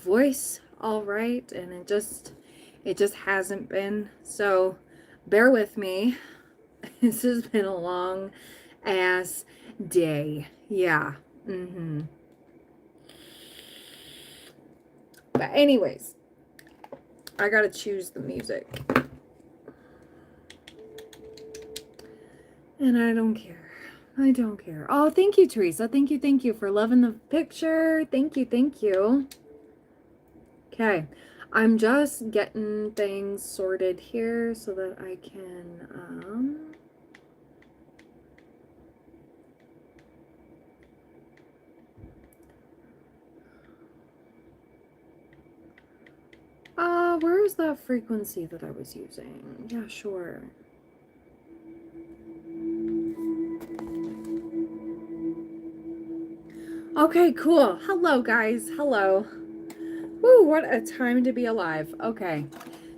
voice all right, and it just hasn't been. So bear with me. This has been a long ass day. Yeah. But anyways, I gotta choose the music. And I don't care. I don't care. Oh, thank you, Teresa. Thank you for loving the picture. Thank you. Okay. I'm just getting things sorted here so that I can, where is that frequency that I was using? Yeah, sure. Okay, cool. Hello, guys. Hello. Woo, what a time to be alive. Okay.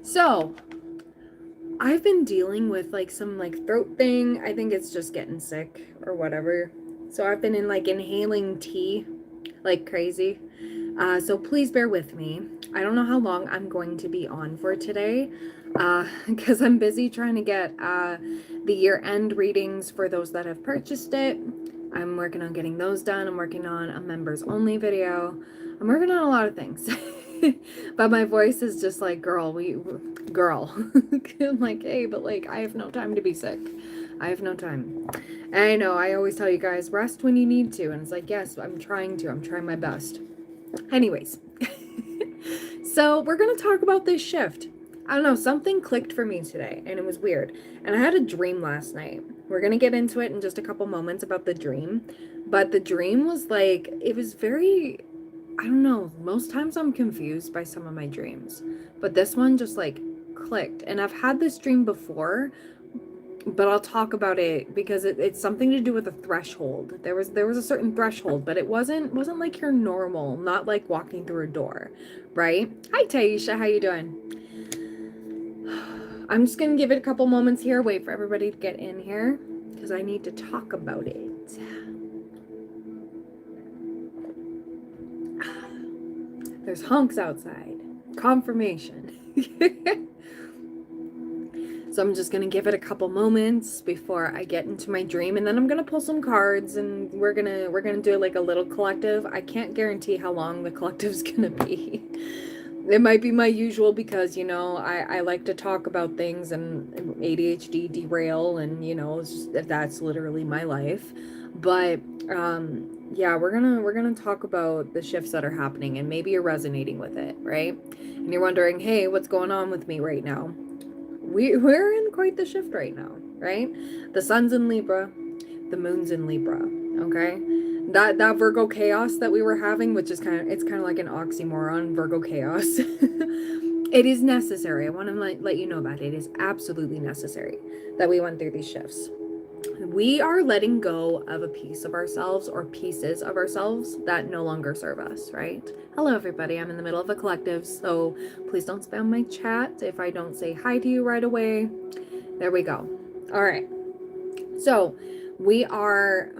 So, I've been dealing with like some like throat thing. I think it's just getting sick or whatever. So I've been in like inhaling tea like crazy. So please bear with me. I don't know how long I'm going to be on for today because I'm busy trying to get the year-end readings for those that have purchased it. I'm working on getting those done. I'm working on a members only video. I'm working on a lot of things. But my voice is just like, girl. I'm like, hey, but like, I have no time to be sick. I have no time. And I know, I always tell you guys, rest when you need to. And it's like, yes, I'm trying to. I'm trying my best. Anyways. So we're going to talk about this shift. I don't know, something clicked for me today, and it was weird. And I had a dream last night. We're going to get into it in just a couple moments about the dream. But the dream was like, it was very, I don't know, most times I'm confused by some of my dreams. But this one just like clicked. And I've had this dream before, but I'll talk about it because it's something to do with a threshold. There was a certain threshold, but it wasn't like your normal, not like walking through a door, right? Hi Taisha, how you doing? I'm just gonna give it a couple moments here, wait for everybody to get in here because I need to talk about it. There's hunks outside. Confirmation. So I'm just gonna give it a couple moments before I get into my dream, and then I'm gonna pull some cards, and we're gonna do like a little collective. I can't guarantee how long the collective's gonna be. It might be my usual because, you know, I like to talk about things and ADHD derail, and you know, that's literally my life. But yeah, we're gonna talk about the shifts that are happening, and maybe you're resonating with it, right? And you're wondering, hey, what's going on with me right now? We're in quite the shift right now, right? The sun's in Libra, the moon's in Libra, okay? That Virgo chaos that we were having, which is it's kind of like an oxymoron, Virgo chaos. It is necessary. I want to let you know that it is absolutely necessary that we went through these shifts. We are letting go of a piece of ourselves or pieces of ourselves that no longer serve us, right? Hello, everybody. I'm in the middle of a collective, so please don't spam my chat if I don't say hi to you right away. There we go. All right. So we are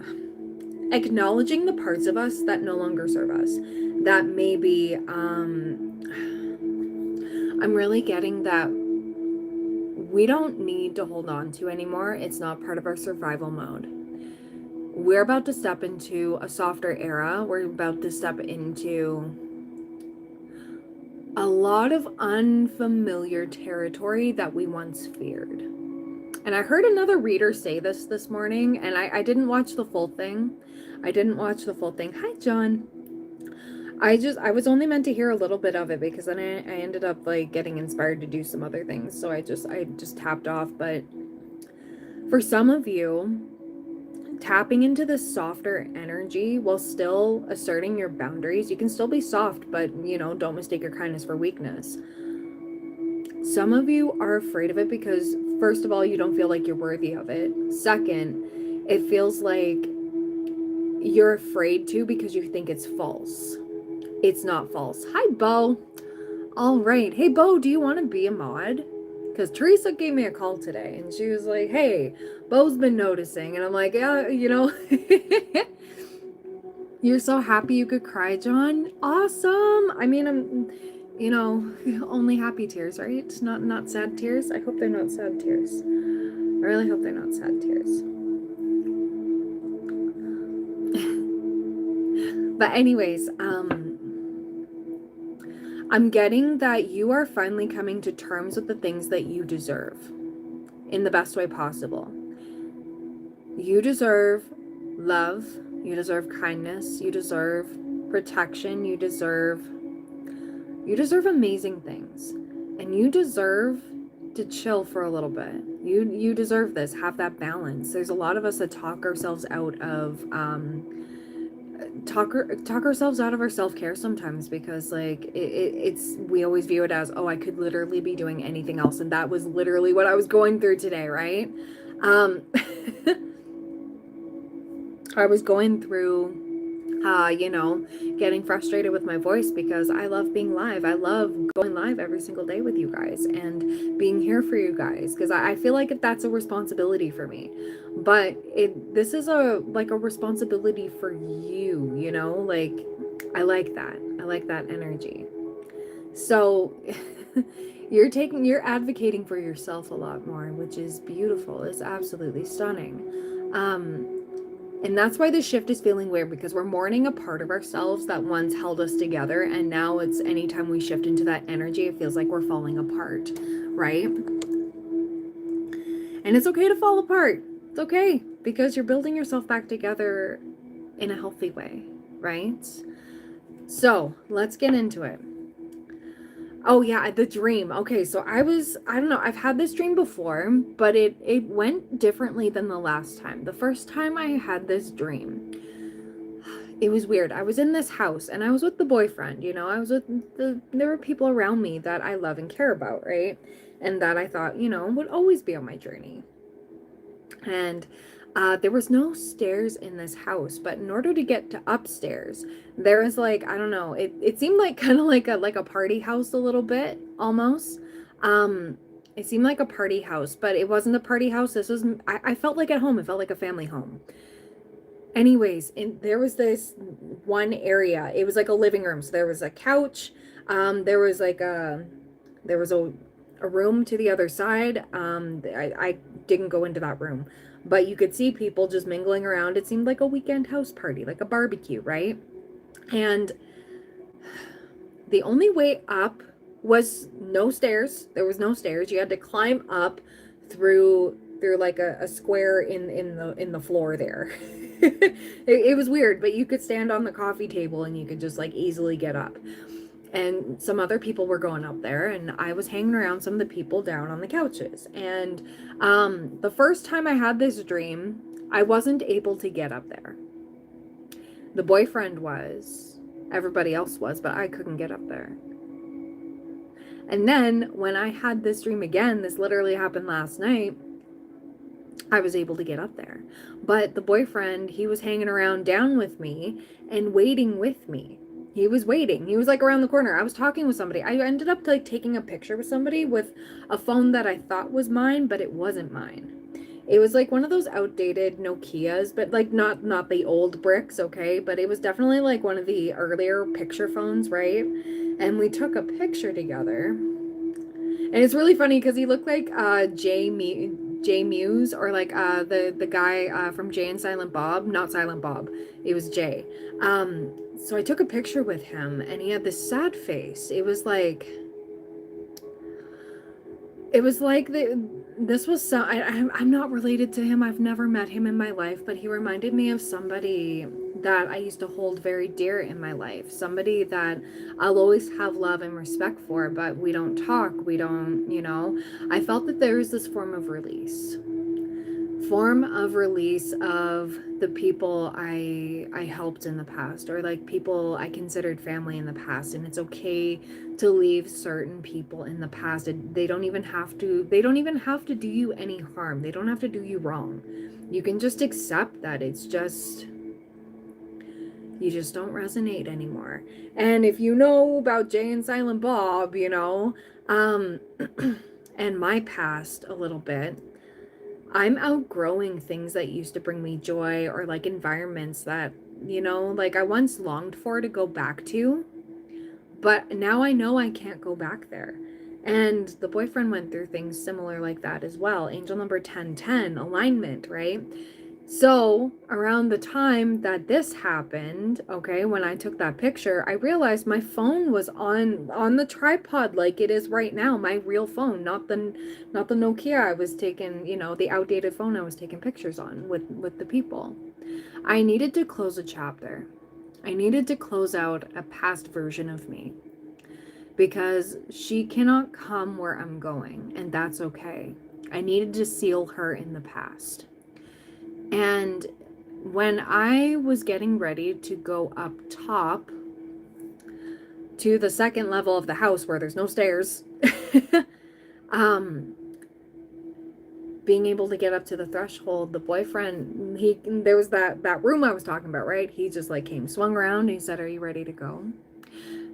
acknowledging the parts of us that no longer serve us. That maybe, I'm really getting that we don't need to hold on to anymore. It's not part of our survival mode. We're about to step into a softer era. We're about to step into a lot of unfamiliar territory that we once feared. And I heard another reader say this morning, and I didn't watch the full thing. Hi, John. I was only meant to hear a little bit of it because then I ended up like getting inspired to do some other things. So I just tapped off. But for some of you, tapping into this softer energy while still asserting your boundaries, you can still be soft, but you know, don't mistake your kindness for weakness. Some of you are afraid of it because first of all, you don't feel like you're worthy of it. Second, it feels like you're afraid to because you think it's false. It's not false. Hi, Bo. All right. Hey, Bo, do you want to be a mod? Because Teresa gave me a call today, and she was like, hey, Bo's been noticing. And I'm like, yeah, you know. You're so happy you could cry, John? Awesome. I mean, I'm, only happy tears, right? Not sad tears. I hope they're not sad tears. I really hope they're not sad tears. But anyways, I'm getting that you are finally coming to terms with the things that you deserve in the best way possible. You deserve love, you deserve kindness, you deserve protection, you deserve amazing things. And you deserve to chill for a little bit. You deserve this. Have that balance. There's a lot of us that talk ourselves out of talk ourselves out of our self-care sometimes, because like it's we always view it as, oh, I could literally be doing anything else, and that was literally what I was going through today, right? I was going through getting frustrated with my voice, because I love being live. I love going live every single day with you guys and being here for you guys, because I feel like that's a responsibility for me. But this is a responsibility for you, like I like that. I like that energy. So you're advocating for yourself a lot more, which is beautiful. It's absolutely stunning. And that's why the shift is feeling weird, because we're mourning a part of ourselves that once held us together, and now it's anytime we shift into that energy, it feels like we're falling apart, right? And it's okay to fall apart. It's okay, because you're building yourself back together in a healthy way, right? So let's get into it. Oh yeah, the dream. Okay, so I don't know, I've had this dream before, but it went differently than the last time. The first time I had this dream, it was weird. I was in this house and I was with the boyfriend, I was with there were people around me that I love and care about, right? And that I thought, would always be on my journey. And there was no stairs in this house, but in order to get to upstairs, there was like, I don't know, it seemed like kind of like a party house a little bit, almost. It seemed like a party house, but it wasn't a party house. I felt like at home. It felt like a family home. Anyways, there was this one area. It was like a living room. So there was a couch. There was a room to the other side. I didn't go into that room, but you could see people just mingling around. It seemed like a weekend house party, like a barbecue, right? And the only way up was no stairs. There was no stairs. You had to climb up through like a square in the floor there. It was weird, but you could stand on the coffee table and you could just like easily get up. And some other people were going up there, and I was hanging around some of the people down on the couches. And the first time I had this dream, I wasn't able to get up there. The boyfriend was, everybody else was, but I couldn't get up there. And then when I had this dream again, this literally happened last night, I was able to get up there. But the boyfriend, he was hanging around down with me and waiting with me. He was waiting. He was like around the corner. I was talking with somebody. I ended up like taking a picture with somebody with a phone that I thought was mine, but it wasn't mine. It was like one of those outdated Nokias, but like not the old bricks, okay? But it was definitely like one of the earlier picture phones, right? And we took a picture together. And it's really funny because he looked like Jay Muse, or like the guy from Jay and Silent Bob. Not Silent Bob. It was Jay. So I took a picture with him, and he had this sad face. It was like this was so, I'm not related to him. I've never met him in my life, but he reminded me of somebody that I used to hold very dear in my life. Somebody that I'll always have love and respect for, but we don't talk. We don't, I felt that there was this form of release of the people I helped in the past, or like people I considered family in the past. And it's okay to leave certain people in the past. They don't even have to do you any harm. They don't have to do you wrong. You can just accept that it's just, you just don't resonate anymore. And if you know about Jay and Silent Bob, and my past a little bit, I'm outgrowing things that used to bring me joy, or like environments that you know, like I once longed for to go back to, but now I know I can't go back there. And the boyfriend went through things similar like that as well. Angel number 1010, alignment, right? So around the time that this happened, okay, when I took that picture, I realized my phone was on the tripod like it is right now, my real phone, not the Nokia I was taking, you know, the outdated phone I was taking pictures on with the people. I needed to close a chapter. I needed to close out a past version of me because she cannot come where I'm going, and that's okay. I needed to seal her in the past. And when I was getting ready to go up top to the second level of the house where there's no stairs, being able to get up to the threshold, the boyfriend, there was that room I was talking about, right? He just like came, swung around, and he said, "Are you ready to go?"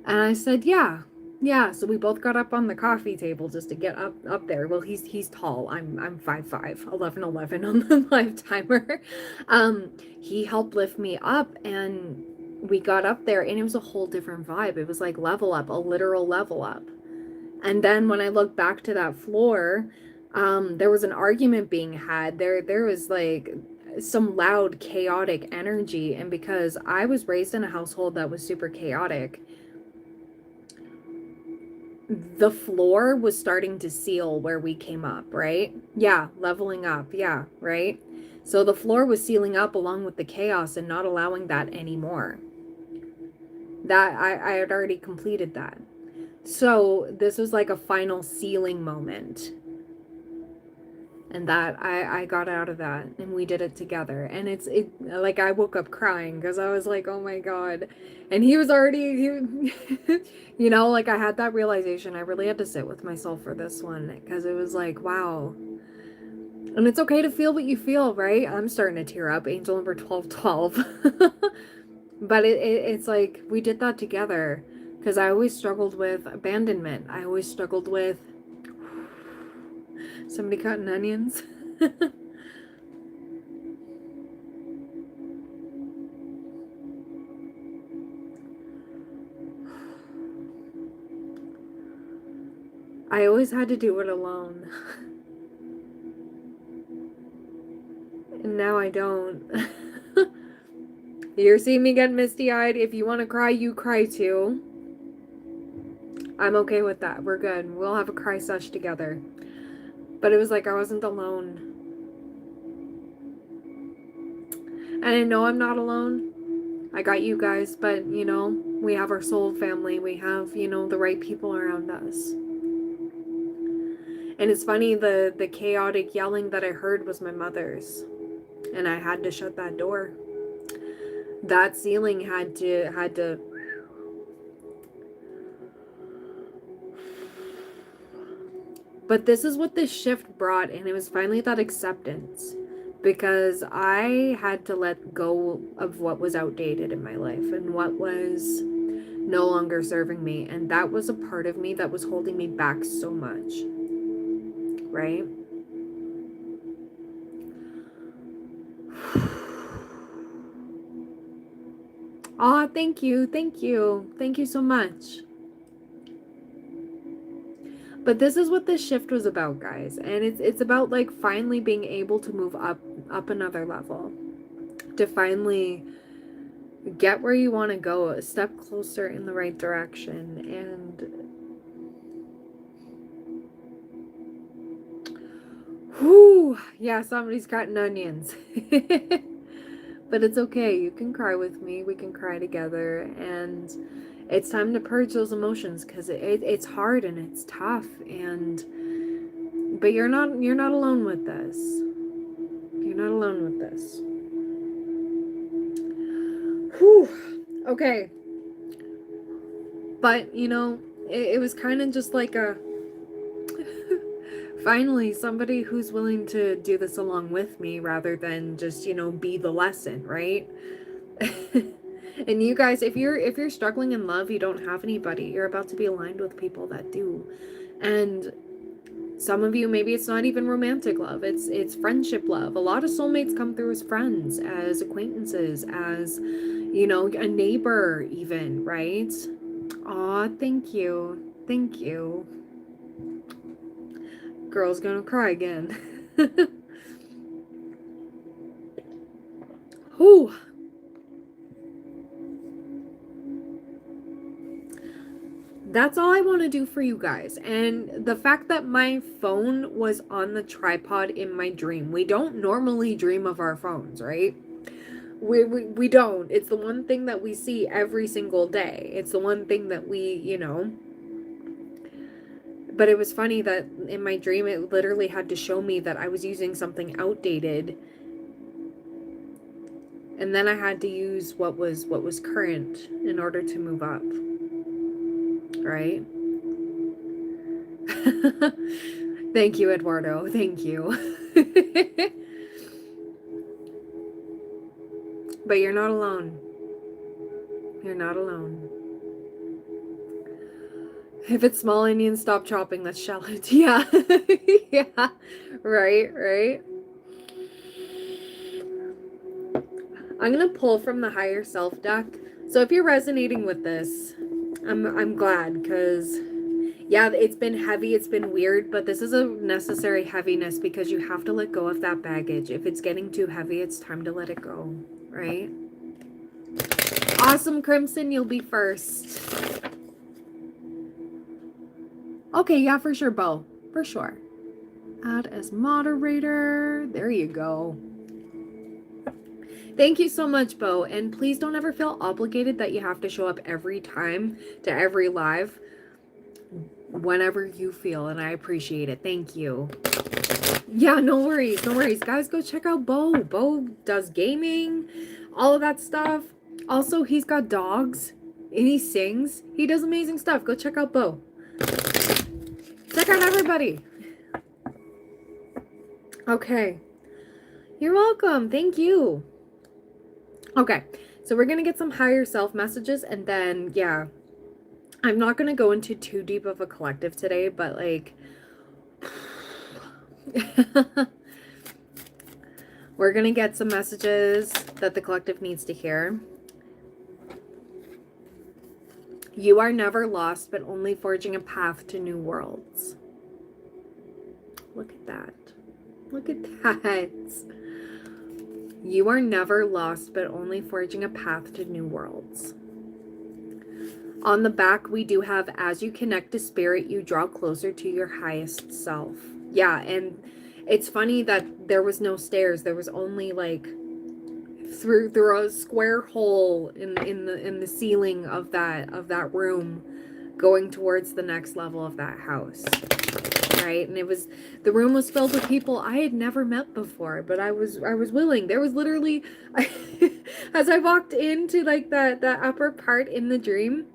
And I said, "Yeah." Yeah, so we both got up on the coffee table just to get up there. Well, he's tall. I'm 5'5", 11'11" on the live timer. He helped lift me up, and we got up there, and it was a whole different vibe. It was like level up, a literal level up. And then when I look back to that floor, there was an argument being had. There was like some loud, chaotic energy, and because I was raised in a household that was super chaotic, the floor was starting to seal where we came up, right? Yeah, leveling up. Yeah, right? So the floor was sealing up along with the chaos and not allowing that anymore. That I had already completed that. So this was like a final sealing moment. And that I got out of that, and we did it together. And it like I woke up crying because I was like, oh my God. And he was already, you know, like I had that realization. I really had to sit with myself for this one because it was like, wow. And it's okay to feel what you feel, right? I'm starting to tear up. Angel number 1212. But it's like we did that together because I always struggled with abandonment. I always struggled with somebody cutting onions. I always had to do it alone. And now I don't. You're seeing me get misty-eyed. If you want to cry, you cry too. I'm okay with that. We're good. We'll have a cry sesh together. But it was like I wasn't alone. And I know I'm not alone. I got you guys, but you know, we have our soul family. We have, you know, the right people around us. And it's funny, the chaotic yelling that I heard was my mother's. And I had to shut that door. That ceiling had to But this is what this shift brought, and it was finally that acceptance. Because I had to let go of what was outdated in my life and what was no longer serving me. And that was a part of me that was holding me back so much. Right? Oh, thank you. Thank you. Thank you so much. But this is what this shift was about, guys. And it's about like finally being able to move up another level. To finally get where you want to go, a step closer in the right direction. And whoo, yeah, somebody's cutting onions. But it's okay. You can cry with me. We can cry together. And it's time to purge those emotions because it's hard and it's tough. But you're not alone with this. You're not alone with this. Whew. Okay. But, you know, it was kind of just like a finally somebody who's willing to do this along with me rather than just, you know, be the lesson, right? And you guys, if you're struggling in love, you don't have anybody, you're about to be aligned with people that do. And Some of you, maybe it's not even romantic love. It's friendship love. A lot of soulmates come through as friends, as acquaintances, as, you know, a neighbor even, right? Aw, thank you. Thank you. Girl's gonna cry again. Whew. That's all I want to do for you guys. And the fact that my phone was on the tripod in my dream. We don't normally dream of our phones, right? We don't. It's the one thing that we see every single day. It's the one thing that we, you know. But it was funny that in my dream it literally had to show me that I was using something outdated. And then I had to use what was current in order to move up. Right? Thank you, Eduardo. Thank you. But you're not alone. You're not alone. If it's small onions, stop chopping. That's shallot. Yeah. Yeah. Right, right. I'm going to pull from the higher self deck. So if you're resonating with this, I'm glad, because yeah, it's been heavy, it's been weird, but this is a necessary heaviness because you have to let go of that baggage. If it's getting too heavy, it's time to let it go, right? Awesome, Crimson, you'll be first. Okay, yeah, for sure, Bo. For sure. Add as moderator. There you go. Thank you so much, Bo. And please don't ever feel obligated that you have to show up every time to every live. Whenever you feel, and I appreciate it. Thank you. Yeah, no worries. No worries. Guys, go check out Bo. Bo does gaming, all of that stuff. Also, he's got dogs, and he sings. He does amazing stuff. Go check out Bo. Check out everybody. Okay. You're welcome. Thank you. Okay, so we're going to get some higher self messages, and then, yeah, I'm not going to go into too deep of a collective today, but, like, we're going to get some messages that the collective needs to hear. You are never lost, but only forging a path to new worlds. Look at that. Look at that. You are never lost, but only forging a path to new worlds. On the back, we do have, as you connect to spirit, you draw closer to your highest self. Yeah, and it's funny that there was no stairs. There was only, like, through a square hole in the ceiling of that room, going towards the next level of that house. Right? And the room was filled with people I had never met before, but I was willing. There was literally, as I walked into, like, that upper part in the dream,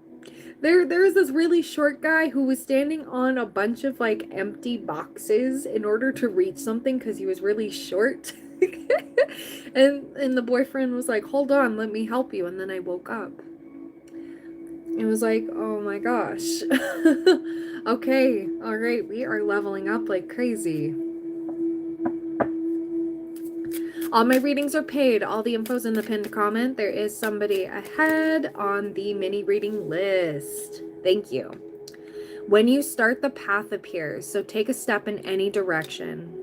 there was this really short guy who was standing on a bunch of, like, empty boxes in order to reach something because he was really short. and the boyfriend was like, hold on, let me help you. And then I woke up. It was like, oh my gosh. Okay, all right, we are leveling up like crazy. All my readings are paid. All the info's in the pinned comment. There is somebody ahead on the mini reading list. Thank you. When you start, the path appears, so take a step in any direction.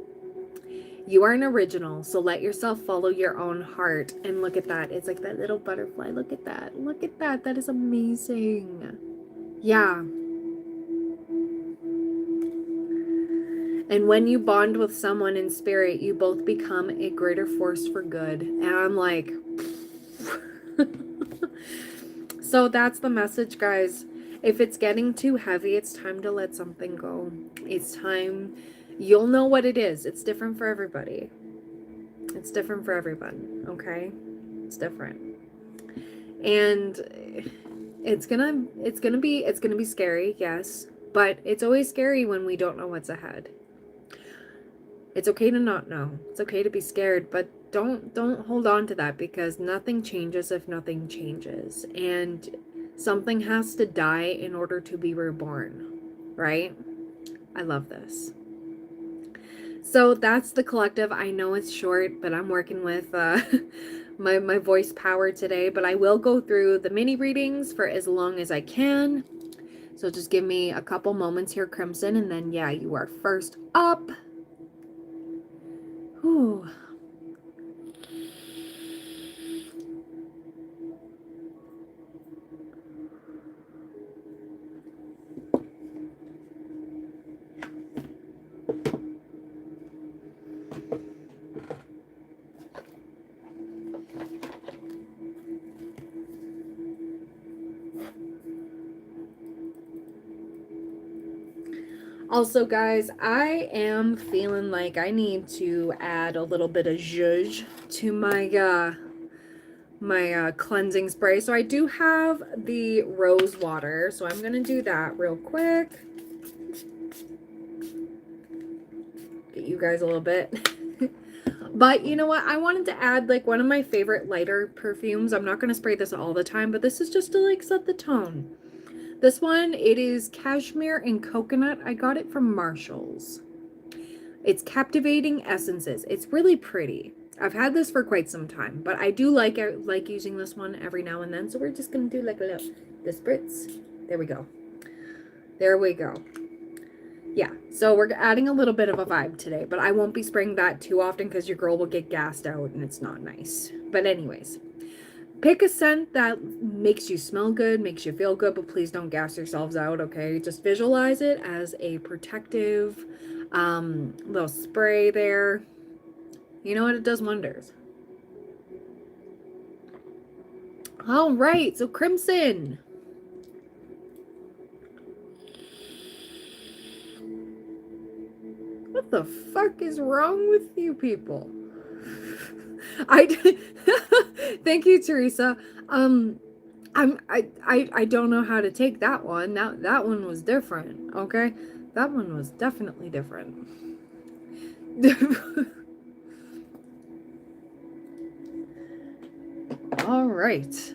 You are an original, so let yourself follow your own heart. And look at that. It's like that little butterfly. Look at that. Look at that. That is amazing. Yeah. And when you bond with someone in spirit, you both become a greater force for good. And I'm like, so that's the message, guys. If it's getting too heavy, it's time to let something go. It's time. You'll know what it is. It's different for everybody. It's different for everyone. Okay? It's different. And it's gonna be scary, yes. But it's always scary when we don't know what's ahead. It's okay to not know. It's okay to be scared, but don't hold on to that, because nothing changes if nothing changes. And something has to die in order to be reborn, right? I love this. So that's the collective. I know it's short, but I'm working with my voice power today. But I will go through the mini readings for as long as I can. So just give me a couple moments here, Crimson, and then yeah, you are first up. Whew. Also, guys, I am feeling like I need to add a little bit of zhuzh to my cleansing spray. So I do have the rose water, so I'm gonna do that real quick. Get you guys a little bit. But you know what? I wanted to add like one of my favorite lighter perfumes. I'm not gonna spray this all the time, but this is just to like set the tone. This one, it is cashmere and coconut. I got it from Marshall's. It's Captivating Essences. It's really pretty. I've had this for quite some time, but I do like using this one every now and then. So we're just gonna do like a little the spritz. There we go. There we go. Yeah, so we're adding a little bit of a vibe today, but I won't be spraying that too often because your girl will get gassed out and it's not nice. But anyways, pick a scent that makes you smell good, makes you feel good, but please don't gas yourselves out, okay? Just visualize it as a protective little spray there. You know what? It does wonders. All right, so Crimson. What the fuck is wrong with you people? Thank you, Teresa. I don't know how to take that one. That one was different, okay? That one was definitely different. All right.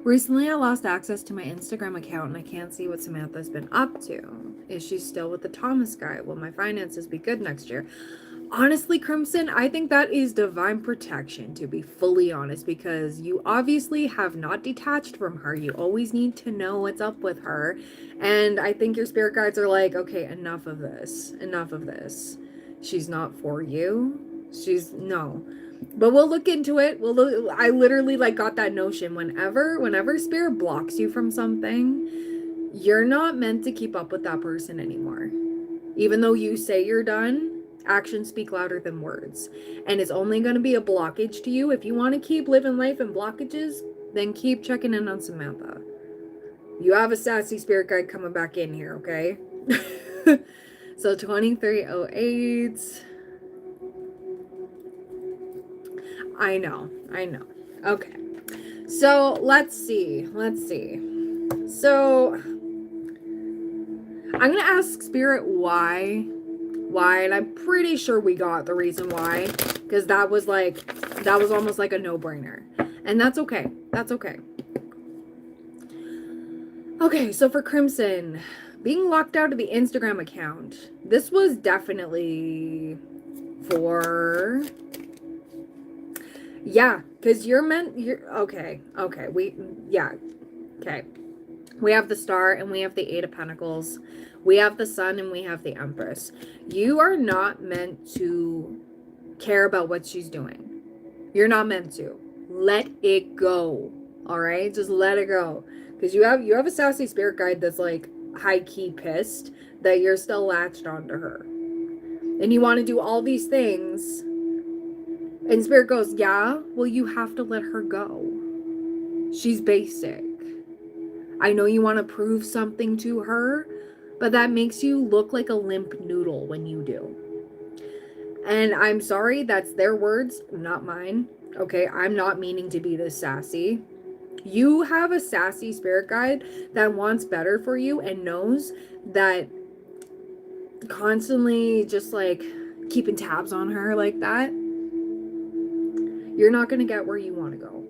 Recently, I lost access to my Instagram account and I can't see what Samantha's been up to. Is she still with the Thomas guy? Will my finances be good next year? Honestly, Crimson, I think that is divine protection, to be fully honest, because you obviously have not detached from her. You always need to know what's up with her. And I think your spirit guides are like, okay, enough of this. Enough of this. She's not for you. No. But we'll look into it. I literally like got that notion whenever spirit blocks you from something, you're not meant to keep up with that person anymore. Even though you say you're done, actions speak louder than words. And it's only going to be a blockage to you. If you want to keep living life in blockages, then keep checking in on Samantha. You have a sassy spirit guide coming back in here, okay? So 2308. I know. Okay. So let's see. So I'm going to ask Spirit why, and I'm pretty sure we got the reason why, because that was almost like a no-brainer. And that's okay. Okay, so for Crimson, being locked out of the Instagram account, this was definitely for... Yeah, because okay. We have the Star and we have the Eight of Pentacles. We have the Sun and we have the Empress. You are not meant to care about what she's doing. You're not meant to. Let it go. All right? Just let it go. Because you have a sassy spirit guide that's like high-key pissed that you're still latched onto her. And you want to do all these things. And Spirit goes, yeah, well, you have to let her go. She's basic. I know you want to prove something to her, but that makes you look like a limp noodle when you do. And I'm sorry, that's their words, not mine. Okay, I'm not meaning to be this sassy. You have a sassy spirit guide that wants better for you and knows that constantly just like keeping tabs on her like that, you're not going to get where you want to go.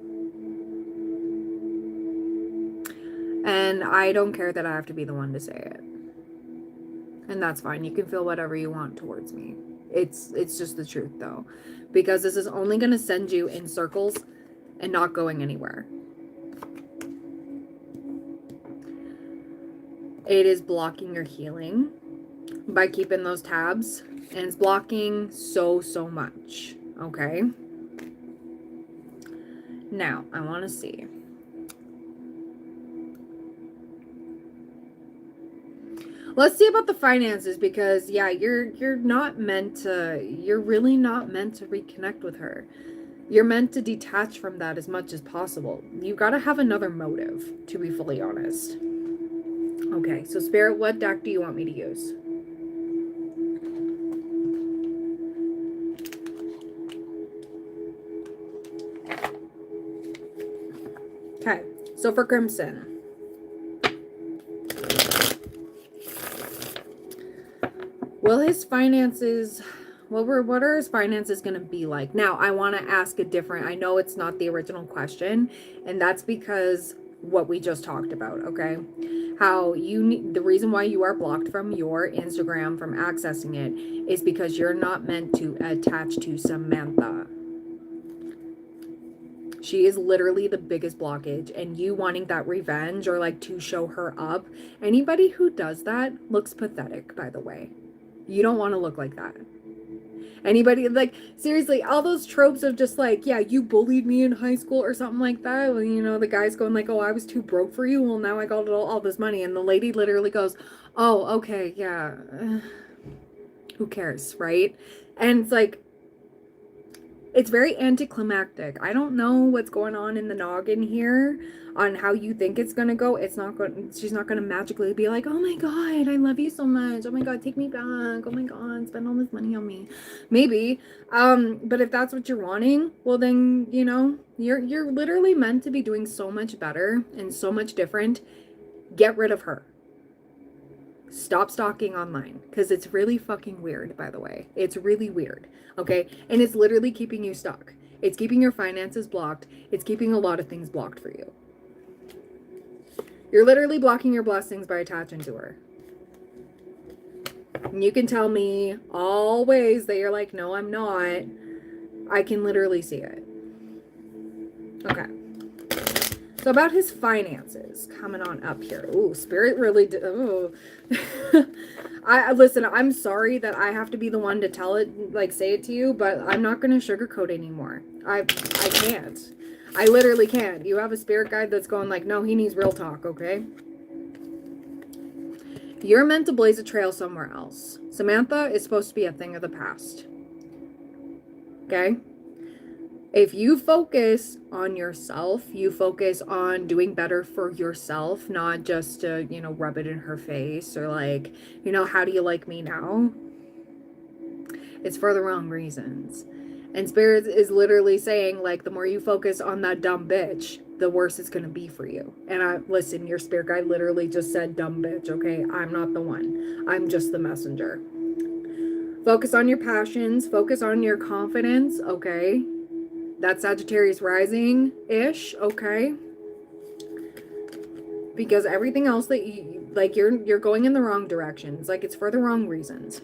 And I don't care that I have to be the one to say it. And that's fine. You can feel whatever you want towards me. It's just the truth though. Because this is only going to send you in circles and not going anywhere. It is blocking your healing by keeping those tabs. And it's blocking so much. Okay? Now, I want to see. Let's see about the finances, because yeah, you're really not meant to reconnect with her. You're meant to detach from that as much as possible. You got to have another motive, to be fully honest. Okay, so Spirit, what deck do you want me to use? Okay, so for Crimson, will his finances, what are his finances going to be like? Now, I want to ask a different, I know it's not the original question, and that's because what we just talked about, okay? How the reason why you are blocked from your Instagram, from accessing it, is because you're not meant to attach to Samantha. She is literally the biggest blockage, and you wanting that revenge or like to show her up. Anybody who does that looks pathetic, by the way. You don't want to look like that. Anybody, like, seriously, all those tropes of just like, yeah, you bullied me in high school or something like that. Well, you know, the guy's going like, oh, I was too broke for you. Well, now I got all this money. And the lady literally goes, oh, okay, yeah. Who cares, right? And it's like, it's very anticlimactic. I don't know what's going on in the noggin here on how you think it's gonna go. It's not going. She's not gonna magically be like, "Oh my god, I love you so much. Oh my god, take me back. Oh my god, spend all this money on me." Maybe. But if that's what you're wanting, well then, you know, you're literally meant to be doing so much better and so much different. Get rid of her. Stop stalking online, because it's really fucking weird, by the way. It's really weird, okay? And it's literally keeping you stuck. It's keeping your finances blocked. It's keeping a lot of things blocked for you. You're literally blocking your blessings by attaching to her. And you can tell me all ways that you're like, no, I'm not. I can literally see it. Okay. So about his finances, coming on up here. Ooh, Spirit really did. Ooh. Listen, I'm sorry that I have to be the one to tell it, like say it to you, but I'm not going to sugarcoat anymore. I can't. I literally can't. You have a spirit guide that's going like, no, he needs real talk, okay? You're meant to blaze a trail somewhere else. Samantha is supposed to be a thing of the past. Okay? If you focus on yourself, you focus on doing better for yourself, not just to, you know, rub it in her face or like, you know, how do you like me now? It's for the wrong reasons. And Spirit is literally saying, like, the more you focus on that dumb bitch, the worse it's going to be for you. And listen, your spirit guide literally just said dumb bitch, okay? I'm not the one. I'm just the messenger. Focus on your passions. Focus on your confidence, okay? That's Sagittarius rising-ish, okay? Because everything else that you, like, you're going in the wrong directions. Like, it's for the wrong reasons.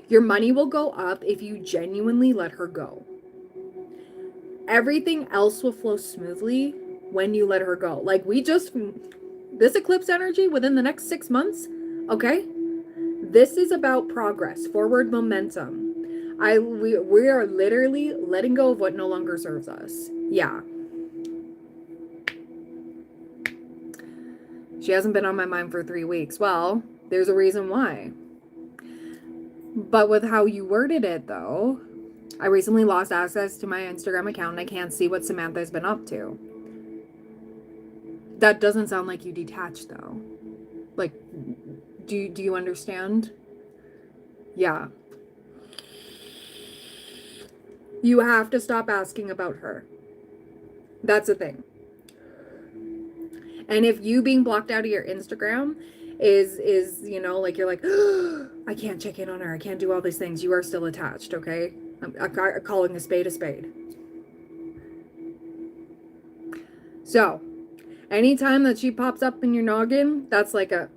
Your money will go up if you genuinely let her go. Everything else will flow smoothly when you let her go. Like, this eclipse energy within the next 6 months, okay? This is about progress, forward momentum. We are literally letting go of what no longer serves us. Yeah. She hasn't been on my mind for 3 weeks. Well, there's a reason why. But with how you worded it, though, I recently lost access to my Instagram account and I can't see what Samantha's been up to. That doesn't sound like you detached, though. Like, do you understand? Yeah. You have to stop asking about her. That's the thing. And if you being blocked out of your Instagram is you know, like, you're like, oh, I can't check in on her, I can't do all these things, you are still attached, okay? I'm calling a spade a spade. So, anytime that she pops up in your noggin, that's like a,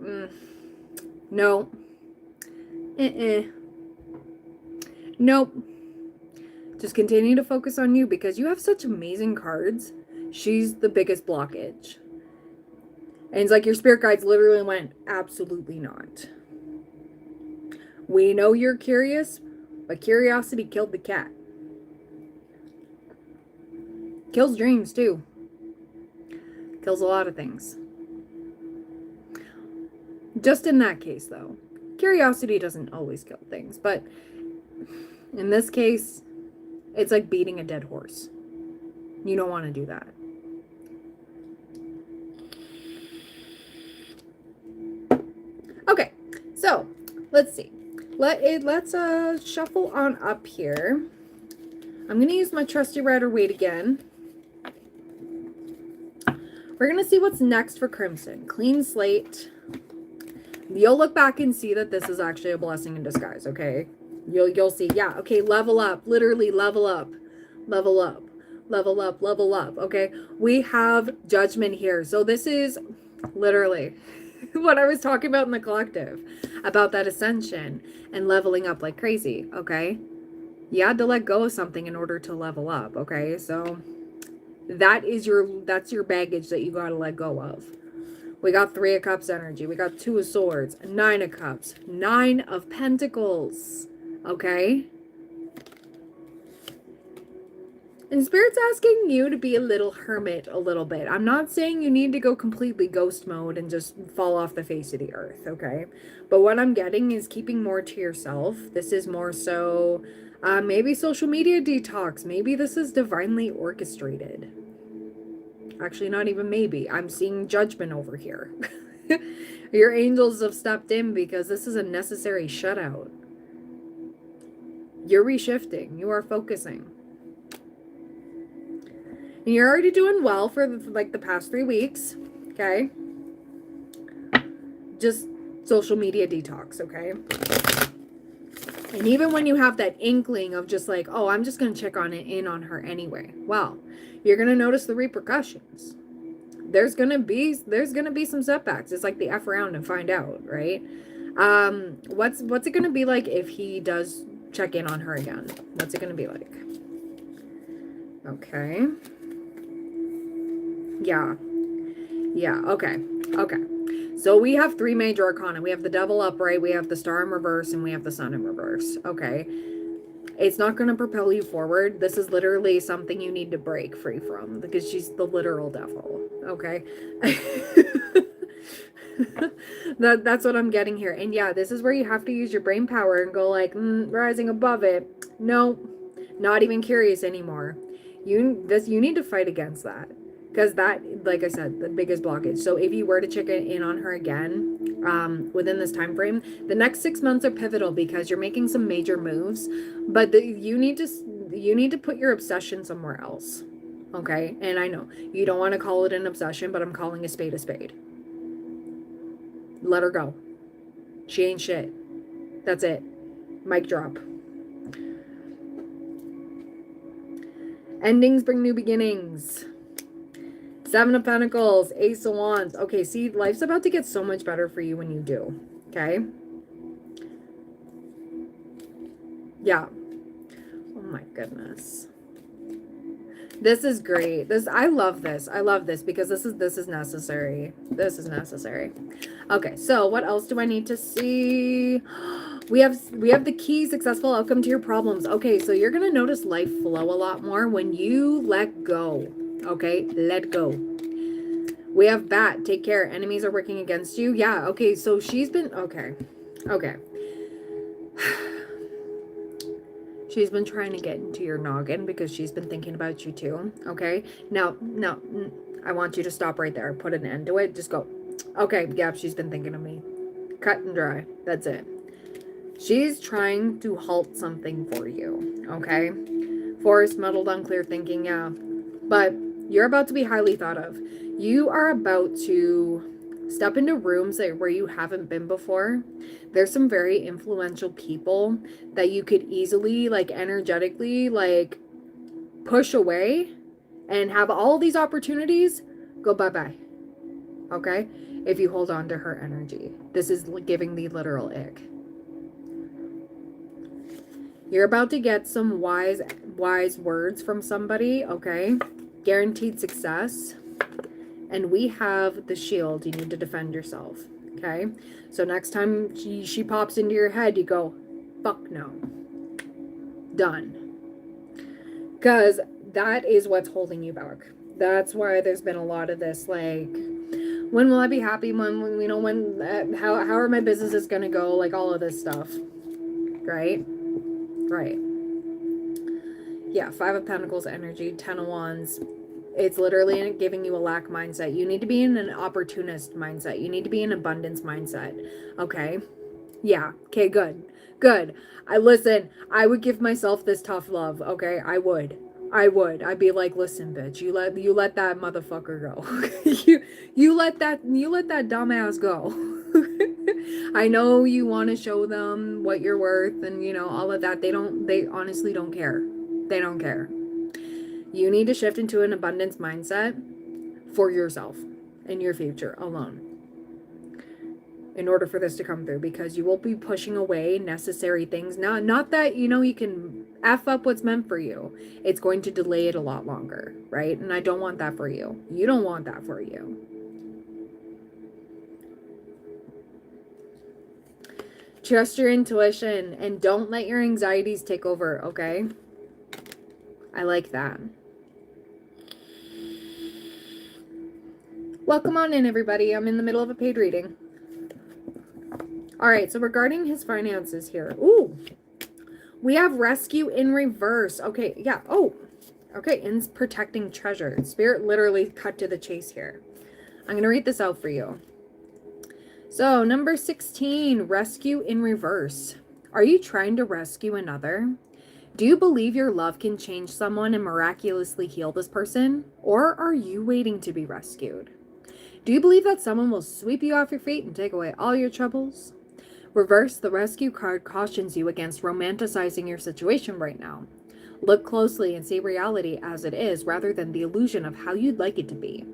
no. Nope. Just continue to focus on you because you have such amazing cards. She's the biggest blockage. And it's like your spirit guides literally went, absolutely not. We know you're curious, but curiosity killed the cat. Kills dreams too. Kills a lot of things. Just in that case though. Curiosity doesn't always kill things, but in this case, it's like beating a dead horse. You don't want to do that. Okay, so let's see. Let's shuffle on up here. I'm gonna use my trusty Rider-Waite again. We're gonna see what's next for Crimson. Clean slate. You'll look back and see that this is actually a blessing in disguise, okay? You'll see, yeah, okay, level up, literally level up, level up, level up, level up, okay? We have judgment here. So this is literally what I was talking about in the collective, about that ascension and leveling up like crazy, okay? You had to let go of something in order to level up, okay? So that's your baggage that you got to let go of. We got 3 of Cups energy. We got 2 of Swords, 9 of Cups, 9 of Pentacles, okay? And Spirit's asking you to be a little hermit a little bit. I'm not saying you need to go completely ghost mode and just fall off the face of the earth, okay? But what I'm getting is keeping more to yourself. This is more so maybe social media detox. Maybe this is divinely orchestrated. Actually, not even maybe. I'm seeing judgment over here. Your angels have stepped in because this is a necessary shutout. You're reshifting. You are focusing. And you're already doing well for like the past 3 weeks. Okay? Just social media detox, okay? And even when you have that inkling of just like, oh, I'm just going to check in on her anyway. Well, you're going to notice the repercussions. There's going to be some setbacks. It's like the F around and find out, right? What's it going to be like if he does check in on her again? What's it going to be like? Okay. Yeah. Yeah, okay. Okay. So we have 3 major arcana. We have the Devil upright, we have the Star in reverse, and we have the Sun in reverse. Okay. It's not going to propel you forward. This is literally something you need to break free from because she's the literal devil. Okay. That's what I'm getting here. And yeah, this is where you have to use your brain power and go like, rising above it. No, not even curious anymore. You need to fight against that. Because that, like I said, the biggest blockage. So if you were to check in on her again within this time frame, the next 6 months are pivotal because you're making some major moves. But you need to put your obsession somewhere else. Okay? And I know you don't want to call it an obsession, but I'm calling a spade a spade. Let her go. She ain't shit. That's it. Mic drop. Endings bring new beginnings. 7 of Pentacles, Ace of Wands. Okay, see, life's about to get so much better for you when you do. Okay? Yeah. Oh my goodness. This is great. I love this. I love this because this is necessary. This is necessary. Okay, so what else do I need to see? We have the key, successful outcome to your problems. Okay, so you're going to notice life flow a lot more when you let go. Okay, let go. We have Bat, take care. Enemies are working against you. Yeah, okay, so she's been, okay. She's been trying to get into your noggin because she's been thinking about you too, okay? Now, I want you to stop right there. Put an end to it. Just go, okay, yeah, she's been thinking of me. Cut and dry. That's it. She's trying to halt something for you, okay? Forest, muddled, unclear thinking, yeah. But you're about to be highly thought of. You are about to step into rooms where you haven't been before. There's some very influential people that you could easily, like, energetically, like, push away and have all these opportunities go bye-bye. Okay? If you hold on to her energy. This is giving the literal ick. You're about to get some wise words from somebody, okay? Guaranteed success. And we have the shield. You need to defend yourself, okay? So next time she pops into your head, you go, fuck no. Done. Because that is what's holding you back. That's why there's been a lot of this, like, when will I be happy? When you know, how are my businesses going to go? Like, all of this stuff, right? Right. Yeah, 5 of Pentacles energy, 10 of Wands. It's literally giving you a lack mindset. You need to be in an opportunist mindset. You need to be in abundance mindset. Okay? Yeah. Okay, good. Good. Listen, I would give myself this tough love, okay? I would. I'd be like, listen, bitch, you let that motherfucker go. you let that dumbass go. I know you want to show them what you're worth and you know all of that. They honestly don't care. They don't care. You need to shift into an abundance mindset for yourself and your future alone in order for this to come through, because you will be pushing away necessary things. Not that, you know, you can F up what's meant for you. It's going to delay it a lot longer, right? And I don't want that for you. You don't want that for you. Trust your intuition and don't let your anxieties take over, okay? I like that. Welcome on in, everybody. I'm in the middle of a paid reading. All right, so regarding his finances here. Ooh, we have rescue in reverse. Okay, yeah. Oh, okay, in protecting treasure. Spirit literally cut to the chase here. I'm going to read this out for you. So, number 16, rescue in reverse. Are you trying to rescue another? Do you believe your love can change someone and miraculously heal this person? Or are you waiting to be rescued? Do you believe that someone will sweep you off your feet and take away all your troubles? Reverse, the rescue card cautions you against romanticizing your situation right now. Look closely and see reality as it is rather than the illusion of how you'd like it to be.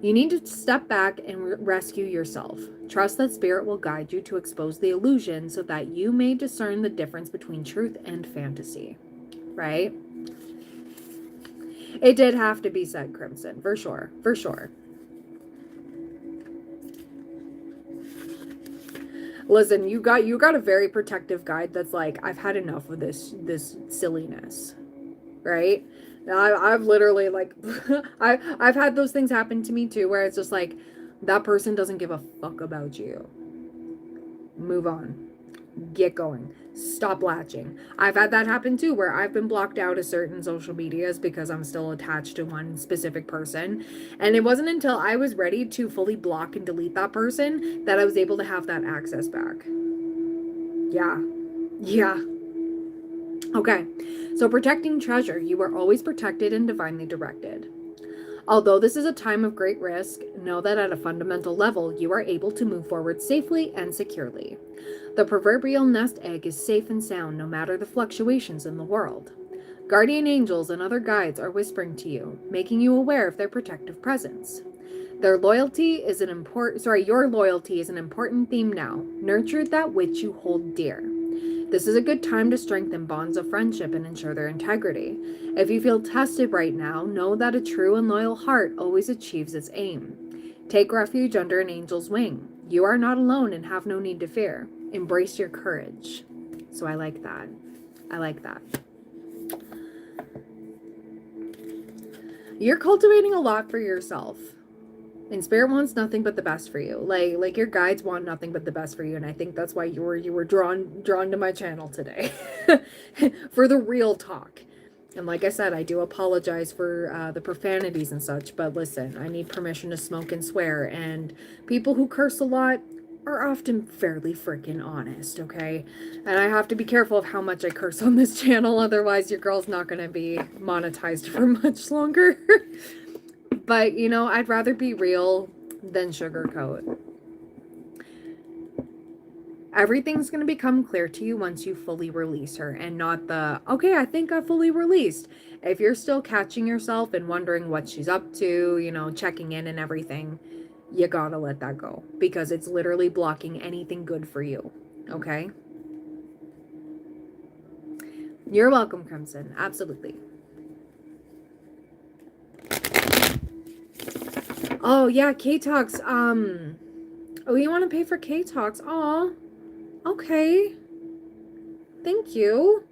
You need to step back and rescue yourself. Trust that Spirit will guide you to expose the illusion so that you may discern the difference between truth and fantasy. Right? It did have to be said, Crimson, for sure. For sure. Listen, you got a very protective guide that's like, I've had enough of this silliness, right? I've literally like, I've had those things happen to me too, where it's just like, that person doesn't give a fuck about you. Move on. Get going. Stop latching. I've had that happen too, where I've been blocked out of certain social medias because I'm still attached to one specific person. And it wasn't until I was ready to fully block and delete that person that I was able to have that access back. Yeah. Yeah. Okay. So protecting treasure. You are always protected and divinely directed. Although this is a time of great risk, know that at a fundamental level, you are able to move forward safely and securely. The proverbial nest egg is safe and sound no matter the fluctuations in the world. Guardian angels and other guides are whispering to you, making you aware of their protective presence. Your loyalty is an important theme now. Nurture that which you hold dear. This is a good time to strengthen bonds of friendship and ensure their integrity. If you feel tested right now, know that a true and loyal heart always achieves its aim. Take refuge under an angel's wing. You are not alone and have no need to fear. Embrace your courage. So I like that. I like that. You're cultivating a lot for yourself. And Spirit wants nothing but the best for you. Like your guides want nothing but the best for you. And I think that's why you were drawn to my channel today. For the real talk. And like I said, I do apologize for the profanities and such. But listen, I need permission to smoke and swear. And people who curse a lot are often fairly freaking honest, okay? And I have to be careful of how much I curse on this channel. Otherwise, your girl's not going to be monetized for much longer. But, you know, I'd rather be real than sugarcoat. Everything's going to become clear to you once you fully release her and not the, okay, I think I fully released. If you're still catching yourself and wondering what she's up to, you know, checking in and everything, you gotta let that go because it's literally blocking anything good for you. Okay? You're welcome, Crimson. Absolutely. Oh, yeah, K-Talks. Oh, you want to pay for K-Talks? Aw. Okay. Thank you.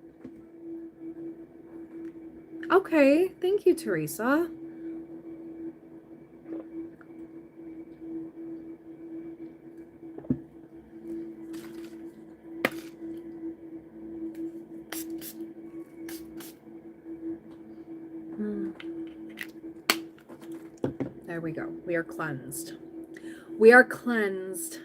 Okay. Thank you, Teresa. There we go. We are cleansed. We are cleansed.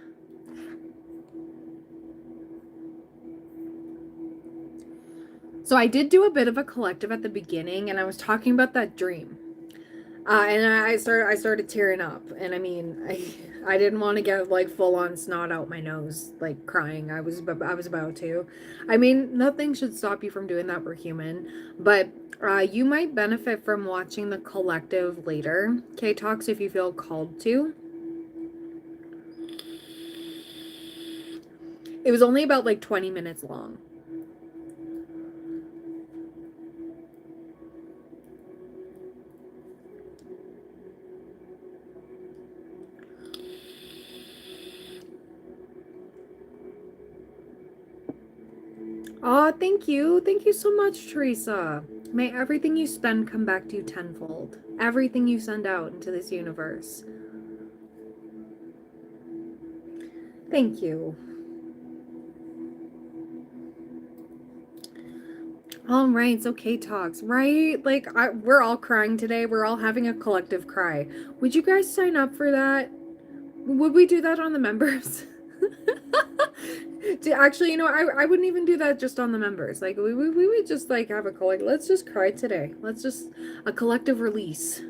So I did do a bit of a collective at the beginning, and I was talking about that dream. And I started tearing up, and I mean, I didn't want to get like full on snot out my nose, like crying. I was about to. I mean, nothing should stop you from doing that. We're human, but you might benefit from watching the collective later. K Talks if you feel called to. It was only about like 20 minutes long. Oh, thank you. Thank you so much, Teresa. May everything you spend come back to you tenfold. Everything you send out into this universe. Thank you. All right, so K-Talks, right? Like, we're all crying today. We're all having a collective cry. Would you guys sign up for that? Would we do that on the members? Actually, you know, I wouldn't even do that just on the members. Like, we would just, like, have a collective. Let's just cry today. Let's just, a collective release.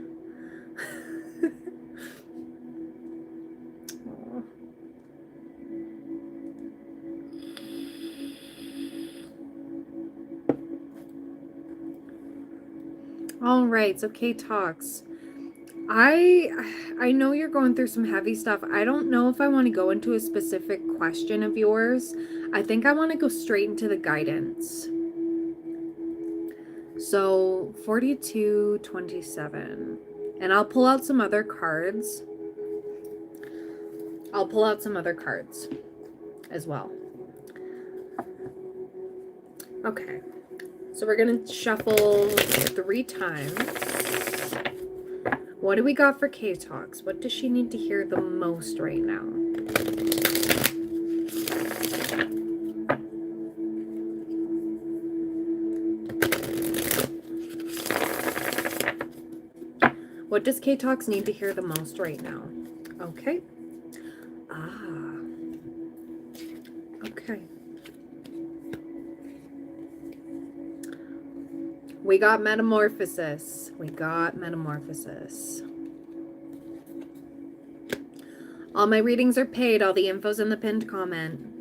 All right, so K-Talks. I know you're going through some heavy stuff. I don't know if I want to go into a specific question of yours. I think I want to go straight into the guidance. So 4227. And I'll pull out some other cards. I'll pull out some other cards as well. Okay. So we're going to shuffle 3 times. What do we got for K-Talks? What does she need to hear the most right now? What does K-Talks need to hear the most right now? Okay. Okay. We got metamorphosis. We got metamorphosis. All my readings are paid. All the info's in the pinned comment.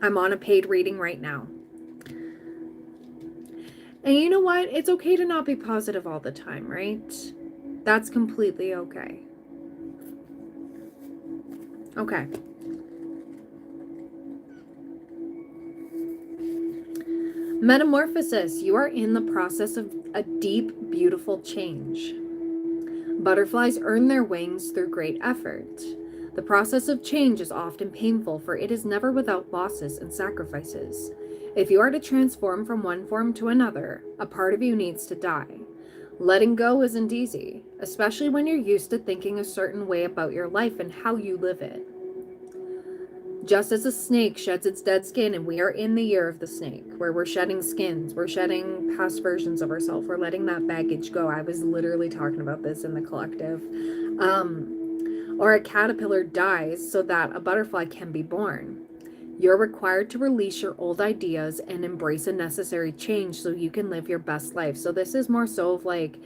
I'm on a paid reading right now. And you know what? It's okay to not be positive all the time, right? That's completely okay. Okay. Metamorphosis. You are in the process of a deep, beautiful change. Butterflies earn their wings through great effort. The process of change is often painful, for it is never without losses and sacrifices. If you are to transform from one form to another, a part of you needs to die. Letting go isn't easy, especially when you're used to thinking a certain way about your life and how you live it. Just as a snake sheds its dead skin, and we are in the year of the snake, where we're shedding skins, we're shedding past versions of ourselves, we're letting that baggage go. I was literally talking about this in the collective. Or a caterpillar dies so that a butterfly can be born. You're required to release your old ideas and embrace a necessary change so you can live your best life. So this is more so of like,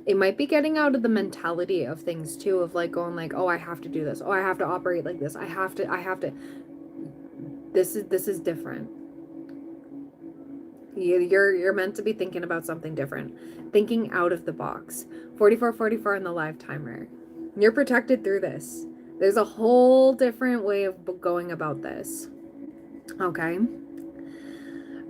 it might be getting out of the mentality of things too, of like going like, oh, I have to do this. Oh, I have to operate like this. I have to. This is different. You're meant to be thinking about something different. Thinking out of the box. 4444 in the live timer. You're protected through this. There's a whole different way of going about this. Okay.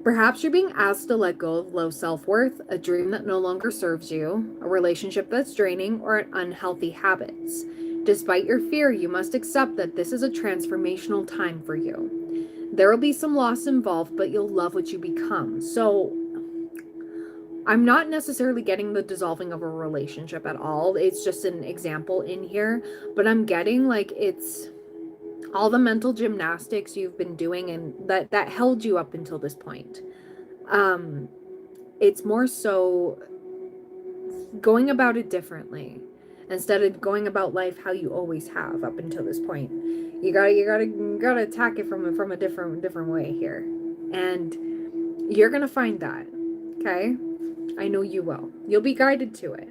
Perhaps you're being asked to let go of low self-worth, a dream that no longer serves you, a relationship that's draining, or unhealthy habits. Despite your fear, you must accept that this is a transformational time for you. There will be some loss involved, but you'll love what you become. So I'm not necessarily getting the dissolving of a relationship at all. It's just an example in here, but I'm getting like it's all the mental gymnastics you've been doing and that held you up until this point. Um it's more so going about it differently instead of going about life how you always have up until this point. You gotta attack it from a different way here, and you're gonna find that. Okay, I know you will. You'll be guided to it.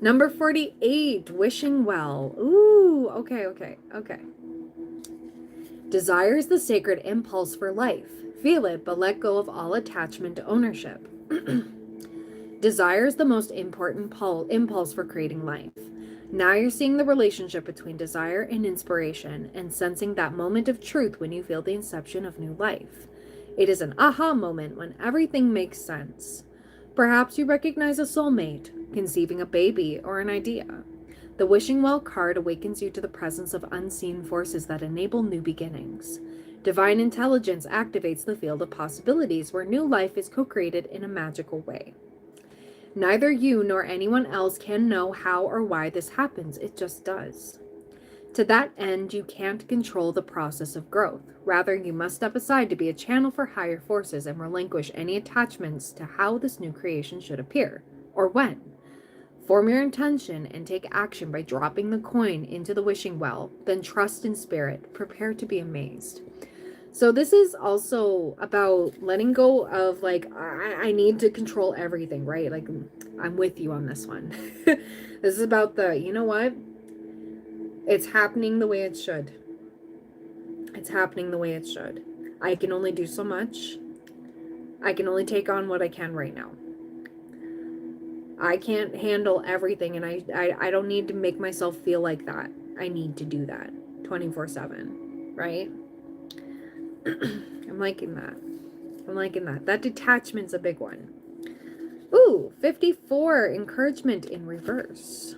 Number 48, wishing well. Ooh, okay. Desire is the sacred impulse for life. Feel it, but let go of all attachment to ownership. Desire is the most important impulse for creating life. Now you're seeing the relationship between desire and inspiration and sensing that moment of truth when you feel the inception of new life. It is an aha moment when everything makes sense. Perhaps you recognize a soulmate, conceiving a baby, or an idea. The wishing well card awakens you to the presence of unseen forces that enable new beginnings. Divine intelligence activates the field of possibilities where new life is co-created in a magical way. Neither you nor anyone else can know how or why this happens, it just does. To that end, you can't control the process of growth. Rather, you must step aside to be a channel for higher forces and relinquish any attachments to how this new creation should appear, or when. Form your intention and take action by dropping the coin into the wishing well, then trust in spirit, prepare to be amazed. So this is also about letting go of like, I need to control everything, right? Like, I'm with you on this one. This is about you know what? It's happening the way it should. It's happening the way it should. I can only do so much. I can only take on what I can right now. I can't handle everything, and I don't need to make myself feel like that. I need to do that 24/7, right? I'm liking that. I'm liking that. That detachment's a big one. Ooh, 54, encouragement in reverse.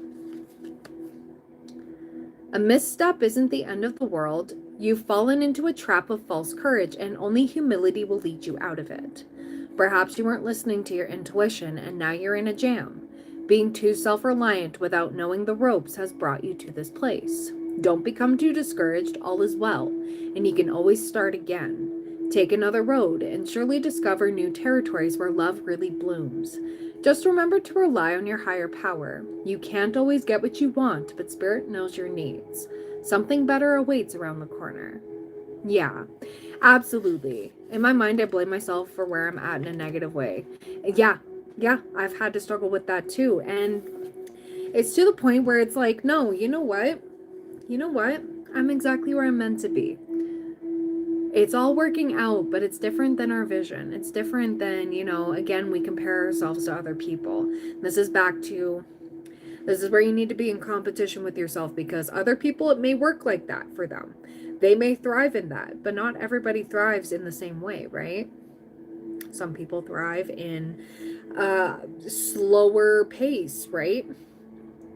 A misstep isn't the end of the world. You've fallen into a trap of false courage, and only humility will lead you out of it. Perhaps you weren't listening to your intuition, and now you're in a jam. Being too self-reliant without knowing the ropes has brought you to this place. Don't become too discouraged, all is well, and you can always start again. Take another road, and surely discover new territories where love really blooms. Just remember to rely on your higher power. You can't always get what you want, but Spirit knows your needs. Something better awaits around the corner. Yeah, absolutely. In my mind, I blame myself for where I'm at in a negative way. Yeah, I've had to struggle with that too. And it's to the point where it's like, no, you know what? I'm exactly where I'm meant to be. It's all working out, but it's different than our vision. It's different than, again, we compare ourselves to other people. This is where you need to be in competition with yourself, because other people, it may work like that for them. They may thrive in that, but not everybody thrives in the same way, right? Some people thrive in slower pace, right?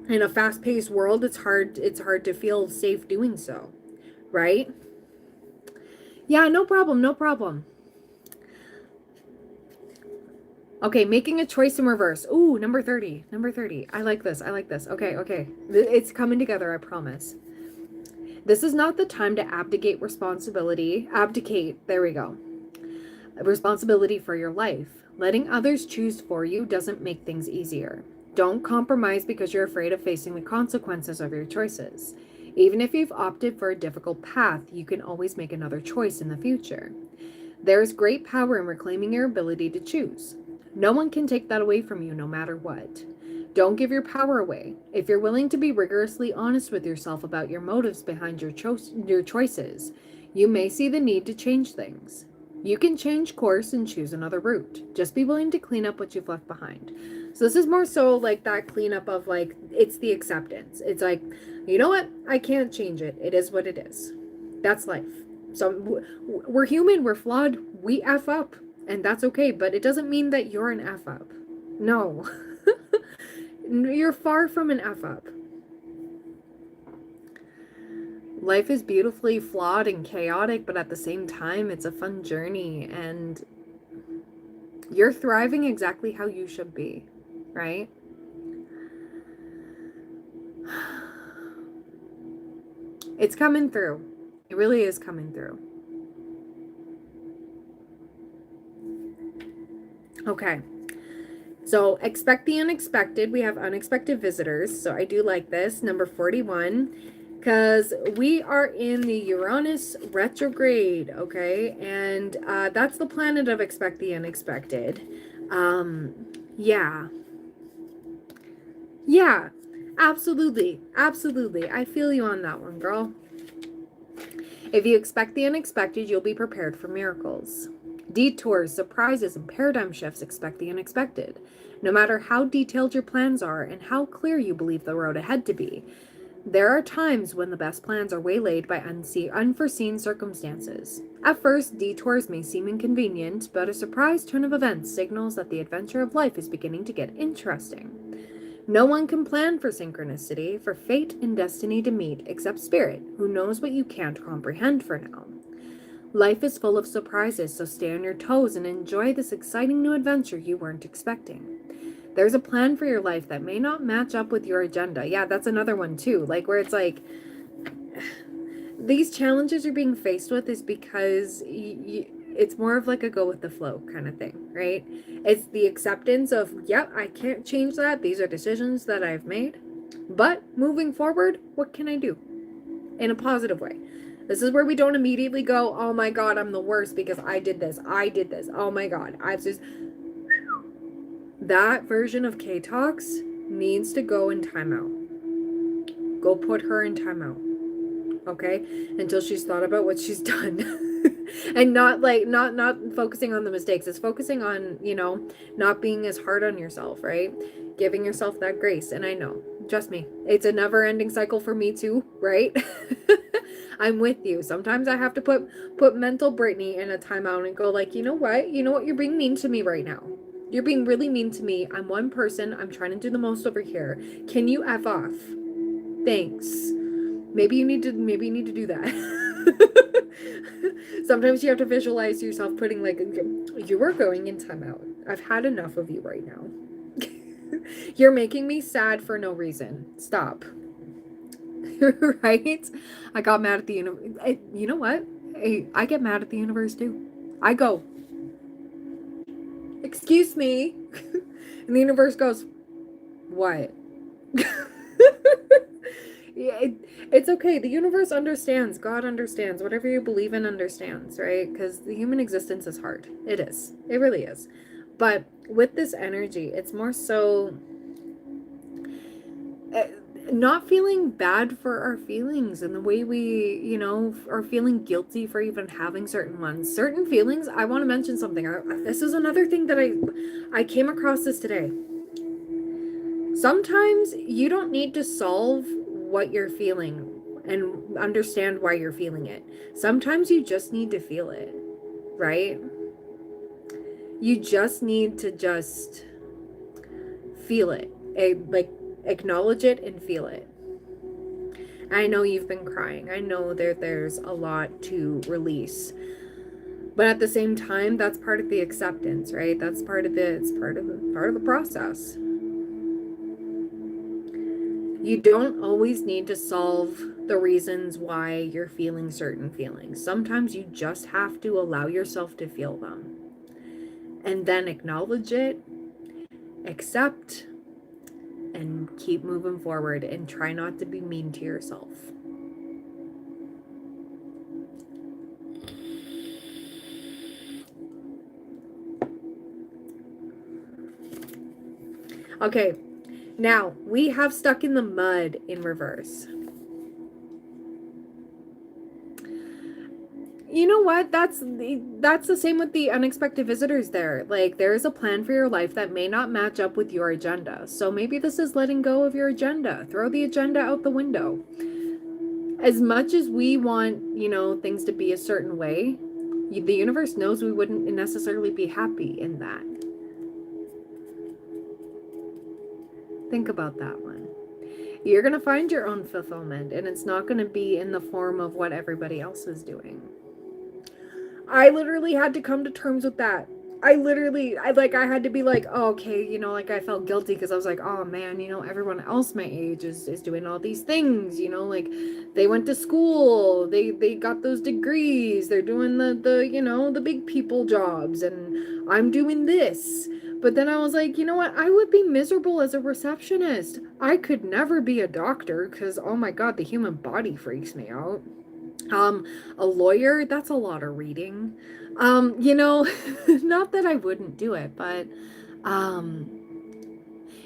In a fast-paced world, it's hard to feel safe doing so, right? Yeah, no problem. Okay, making a choice in reverse. Ooh, number 30. I like this. Okay. It's coming together, I promise. This is not the time to abdicate responsibility. There we go. Responsibility for your life. Letting others choose for you doesn't make things easier. Don't compromise because you're afraid of facing the consequences of your choices. Even if you've opted for a difficult path, you can always make another choice in the future. There is great power in reclaiming your ability to choose. No one can take that away from you, no matter what. Don't give your power away. If you're willing to be rigorously honest with yourself about your motives behind your choices, you may see the need to change things. You can change course and choose another route. Just be willing to clean up what you've left behind. So this is more so like that cleanup of like, it's the acceptance. It's like, you know what? I can't change it. It is what it is. That's life. We're human, we're flawed, we F up, and that's okay, but it doesn't mean that you're an F up. No. You're far from an F up. Life is beautifully flawed and chaotic, but at the same time, it's a fun journey, and you're thriving exactly how you should be, right? It's coming through. It really is coming through. Okay. So expect the unexpected. We have unexpected visitors. So I do like this. Number 41. Because we are in the Uranus retrograde. Okay. And that's the planet of expect the unexpected. Yeah. Yeah. Absolutely. Absolutely. I feel you on that one, girl. If you expect the unexpected, you'll be prepared for miracles. Detours, surprises, and paradigm shifts expect the unexpected. No matter how detailed your plans are and how clear you believe the road ahead to be, there are times when the best plans are waylaid by unforeseen circumstances. At first, detours may seem inconvenient, but a surprise turn of events signals that the adventure of life is beginning to get interesting. No one can plan for synchronicity, for fate and destiny to meet, except Spirit, who knows what you can't comprehend for now. Life is full of surprises, so stay on your toes and enjoy this exciting new adventure you weren't expecting. There's a plan for your life that may not match up with your agenda. Yeah, that's another one too. Like where it's like, these challenges you're being faced with is because it's more of like a go with the flow kind of thing, right? It's the acceptance of, yep, I can't change that. These are decisions that I've made. But moving forward, what can I do? In a positive way. This is where we don't immediately go, oh my God, I'm the worst because I did this. Oh my God. I've just... That version of K-Talks needs to go in timeout. Go put her in timeout. Okay? Until she's thought about what she's done. And not focusing on the mistakes. It's focusing on, not being as hard on yourself, right? Giving yourself that grace. And I know, trust me, it's a never ending cycle for me too, right? I'm with you. Sometimes I have to put mental Brittany in a timeout and go like, you know what? You're being mean to me right now. You're being really mean to me. I'm one person. I'm trying to do the most over here. Can you F off? Thanks. Maybe you need to do that. Sometimes you have to visualize yourself putting like, you are going in timeout. I've had enough of you right now. You're making me sad for no reason. Stop. Right? I got mad at the universe. You know what? I get mad at the universe too. I go, excuse me. And the universe goes, what? Yeah, it's okay. The universe understands. God understands. Whatever you believe in understands, right? Because the human existence is hard. It is. It really is. But with this energy, it's more so not feeling bad for our feelings and the way we, are feeling guilty for even having certain ones. Certain feelings, I want to mention something. This is another thing that I came across this today. Sometimes you don't need to solve what you're feeling and understand why you're feeling it. Sometimes you just need to feel it, right? You just need to just feel it. Like acknowledge it and feel it. I know you've been crying. I know there's a lot to release. But at the same time, that's part of the acceptance, right? That's part of the process. You don't always need to solve the reasons why you're feeling certain feelings. Sometimes you just have to allow yourself to feel them. And then acknowledge it, accept, and keep moving forward and try not to be mean to yourself. Okay. Now, we have stuck in the mud in reverse. You know what? That's the same with the unexpected visitors there. Like, there is a plan for your life that may not match up with your agenda. So maybe this is letting go of your agenda. Throw the agenda out the window. as much as we want, you know, things to be a certain way, the universe knows we wouldn't necessarily be happy in that. Think about that one. You're going to find your own fulfillment, and it's not going to be in the form of what everybody else is doing. I literally had to come to terms with that. I had to be like, oh, okay, you know, like I felt guilty because I was like, oh man, you know, everyone else my age is doing all these things, you know, like they went to school, they got those degrees, they're doing the you know, the big people jobs, and I'm doing this. But then I was like, you know what? I would be miserable as a receptionist. I could never be a doctor because, oh my God, the human body freaks me out. A lawyer, that's a lot of reading. You know, not that I wouldn't do it, but um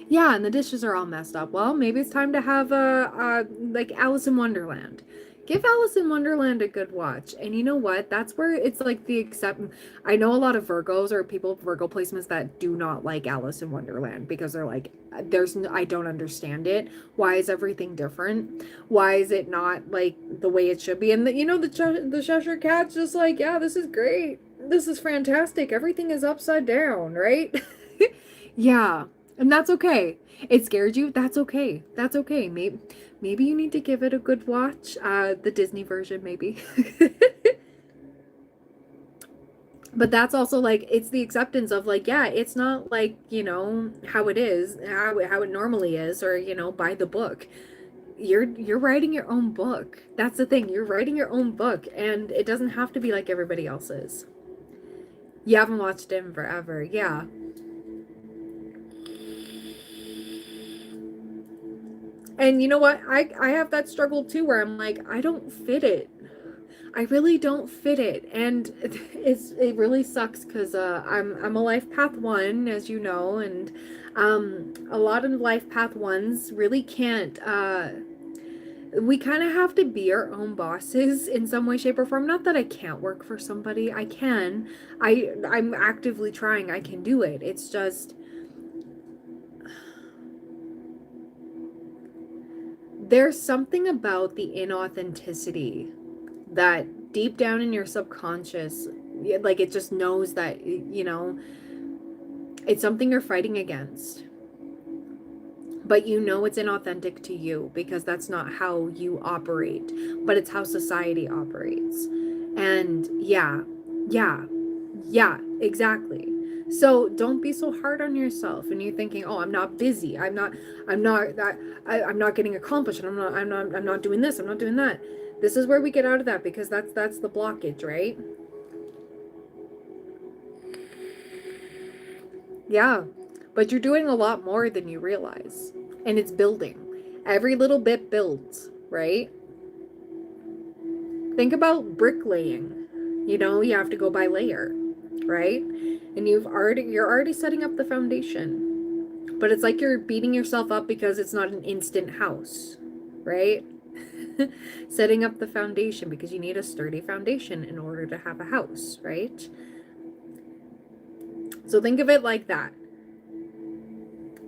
yeah, and the dishes are all messed up. Well, maybe it's time to have a like Alice in Wonderland. Give Alice in Wonderland a good watch. And you know what? That's where it's like the accept. I know a lot of Virgos or people with Virgo placements that do not like Alice in Wonderland because they're like, I don't understand it. Why is everything different? Why is it not like the way it should be? And you know, the Cheshire Cat's just like, yeah, this is great. This is fantastic. Everything is upside down, right? Yeah. And that's okay. It scared you? That's okay. That's okay. Maybe you need to give it a good watch. The Disney version, maybe. But that's also like it's the acceptance of like, yeah, it's not like, you know, how it is, how it normally is, or, you know, by the book. You're writing your own book. That's the thing. You're writing your own book, and it doesn't have to be like everybody else's. You haven't watched it in forever. Yeah. And you know what? I have that struggle too where I'm like, I don't fit it. I really don't fit it. And it really sucks because I'm a life path one, as you know, and a lot of life path ones really can't we kind of have to be our own bosses in some way, shape, or form. Not that I can't work for somebody. I can. I'm actively trying. I can do it. It's just there's something about the inauthenticity that deep down in your subconscious, like it just knows that, you know, it's something you're fighting against. But you know it's inauthentic to you because that's not how you operate, but it's how society operates. And yeah, exactly. So don't be so hard on yourself. And you're thinking, oh, I'm not busy. I'm not that. I'm not getting accomplished. I'm not doing this. I'm not doing that. This is where we get out of that because that's the blockage, right? Yeah. But you're doing a lot more than you realize. And it's building. Every little bit builds, right? Think about bricklaying. You know, you have to go by layer, right? And you're already setting up the foundation. But it's like you're beating yourself up because it's not an instant house, right? Setting up the foundation because you need a sturdy foundation in order to have a house, right? So think of it like that.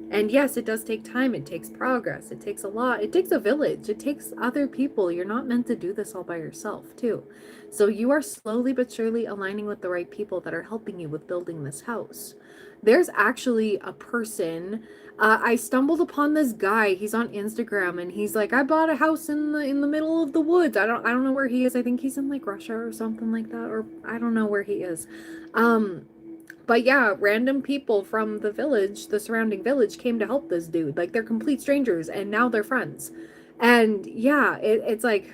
And yes, it does take time. It takes progress. It takes a lot. It takes a village. It takes other people. You're not meant to do this all by yourself, too. So you are slowly but surely aligning with the right people that are helping you with building this house. There's actually a person. I stumbled upon this guy. He's on Instagram, and he's like, I bought a house in the middle of the woods. I don't know where he is. I think he's in like Russia or something like that, or I don't know where he is. But yeah, random people from the village, the surrounding village, came to help this dude. Like, they're complete strangers, and now they're friends. And yeah, it's like,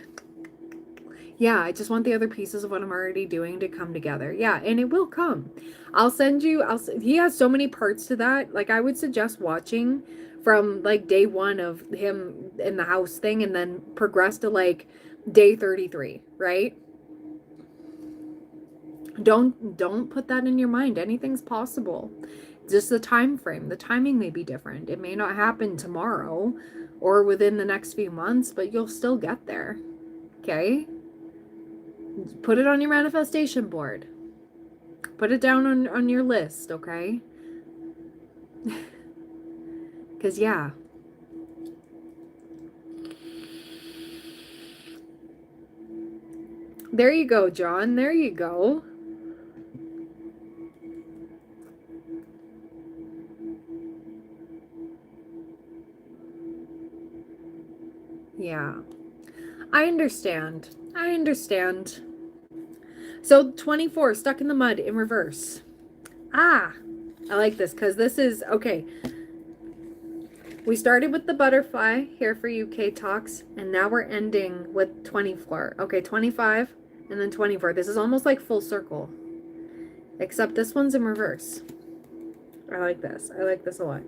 yeah, I just want the other pieces of what I'm already doing to come together. Yeah, and it will come. I'll send you, he has so many parts to that. Like, I would suggest watching from, like, day one of him in the house thing and then progress to, like, day 33, right? Don't put that in your mind. Anything's possible. Just the time frame. The timing may be different. It may not happen tomorrow or within the next few months, but you'll still get there. Okay? Put it on your manifestation board. Put it down on your list, okay? Because, yeah. There you go, John. There you go. Yeah. I understand. I understand. So 24, stuck in the mud in reverse. Ah, I like this because this is, okay. We started with the butterfly here for UK Talks, and now we're ending with 24. Okay, 25 and then 24. This is almost like full circle, except this one's in reverse. I like this. I like this a lot.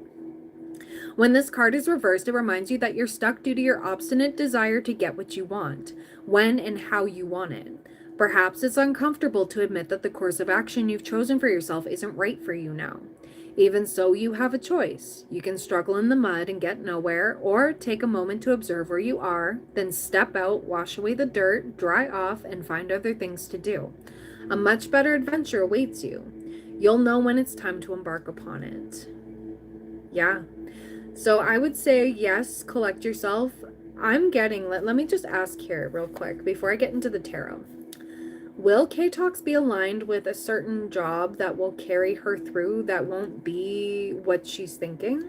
When this card is reversed, it reminds you that you're stuck due to your obstinate desire to get what you want, when and how you want it. Perhaps it's uncomfortable to admit that the course of action you've chosen for yourself isn't right for you now. Even so, you have a choice. You can struggle in the mud and get nowhere, or take a moment to observe where you are, then step out, wash away the dirt, dry off, and find other things to do. A much better adventure awaits you. You'll know when it's time to embark upon it. Yeah. So I would say, yes, collect yourself. I'm getting, let me just ask here real quick before I get into the tarot. Will K-Talks be aligned with a certain job that will carry her through, that won't be what she's thinking?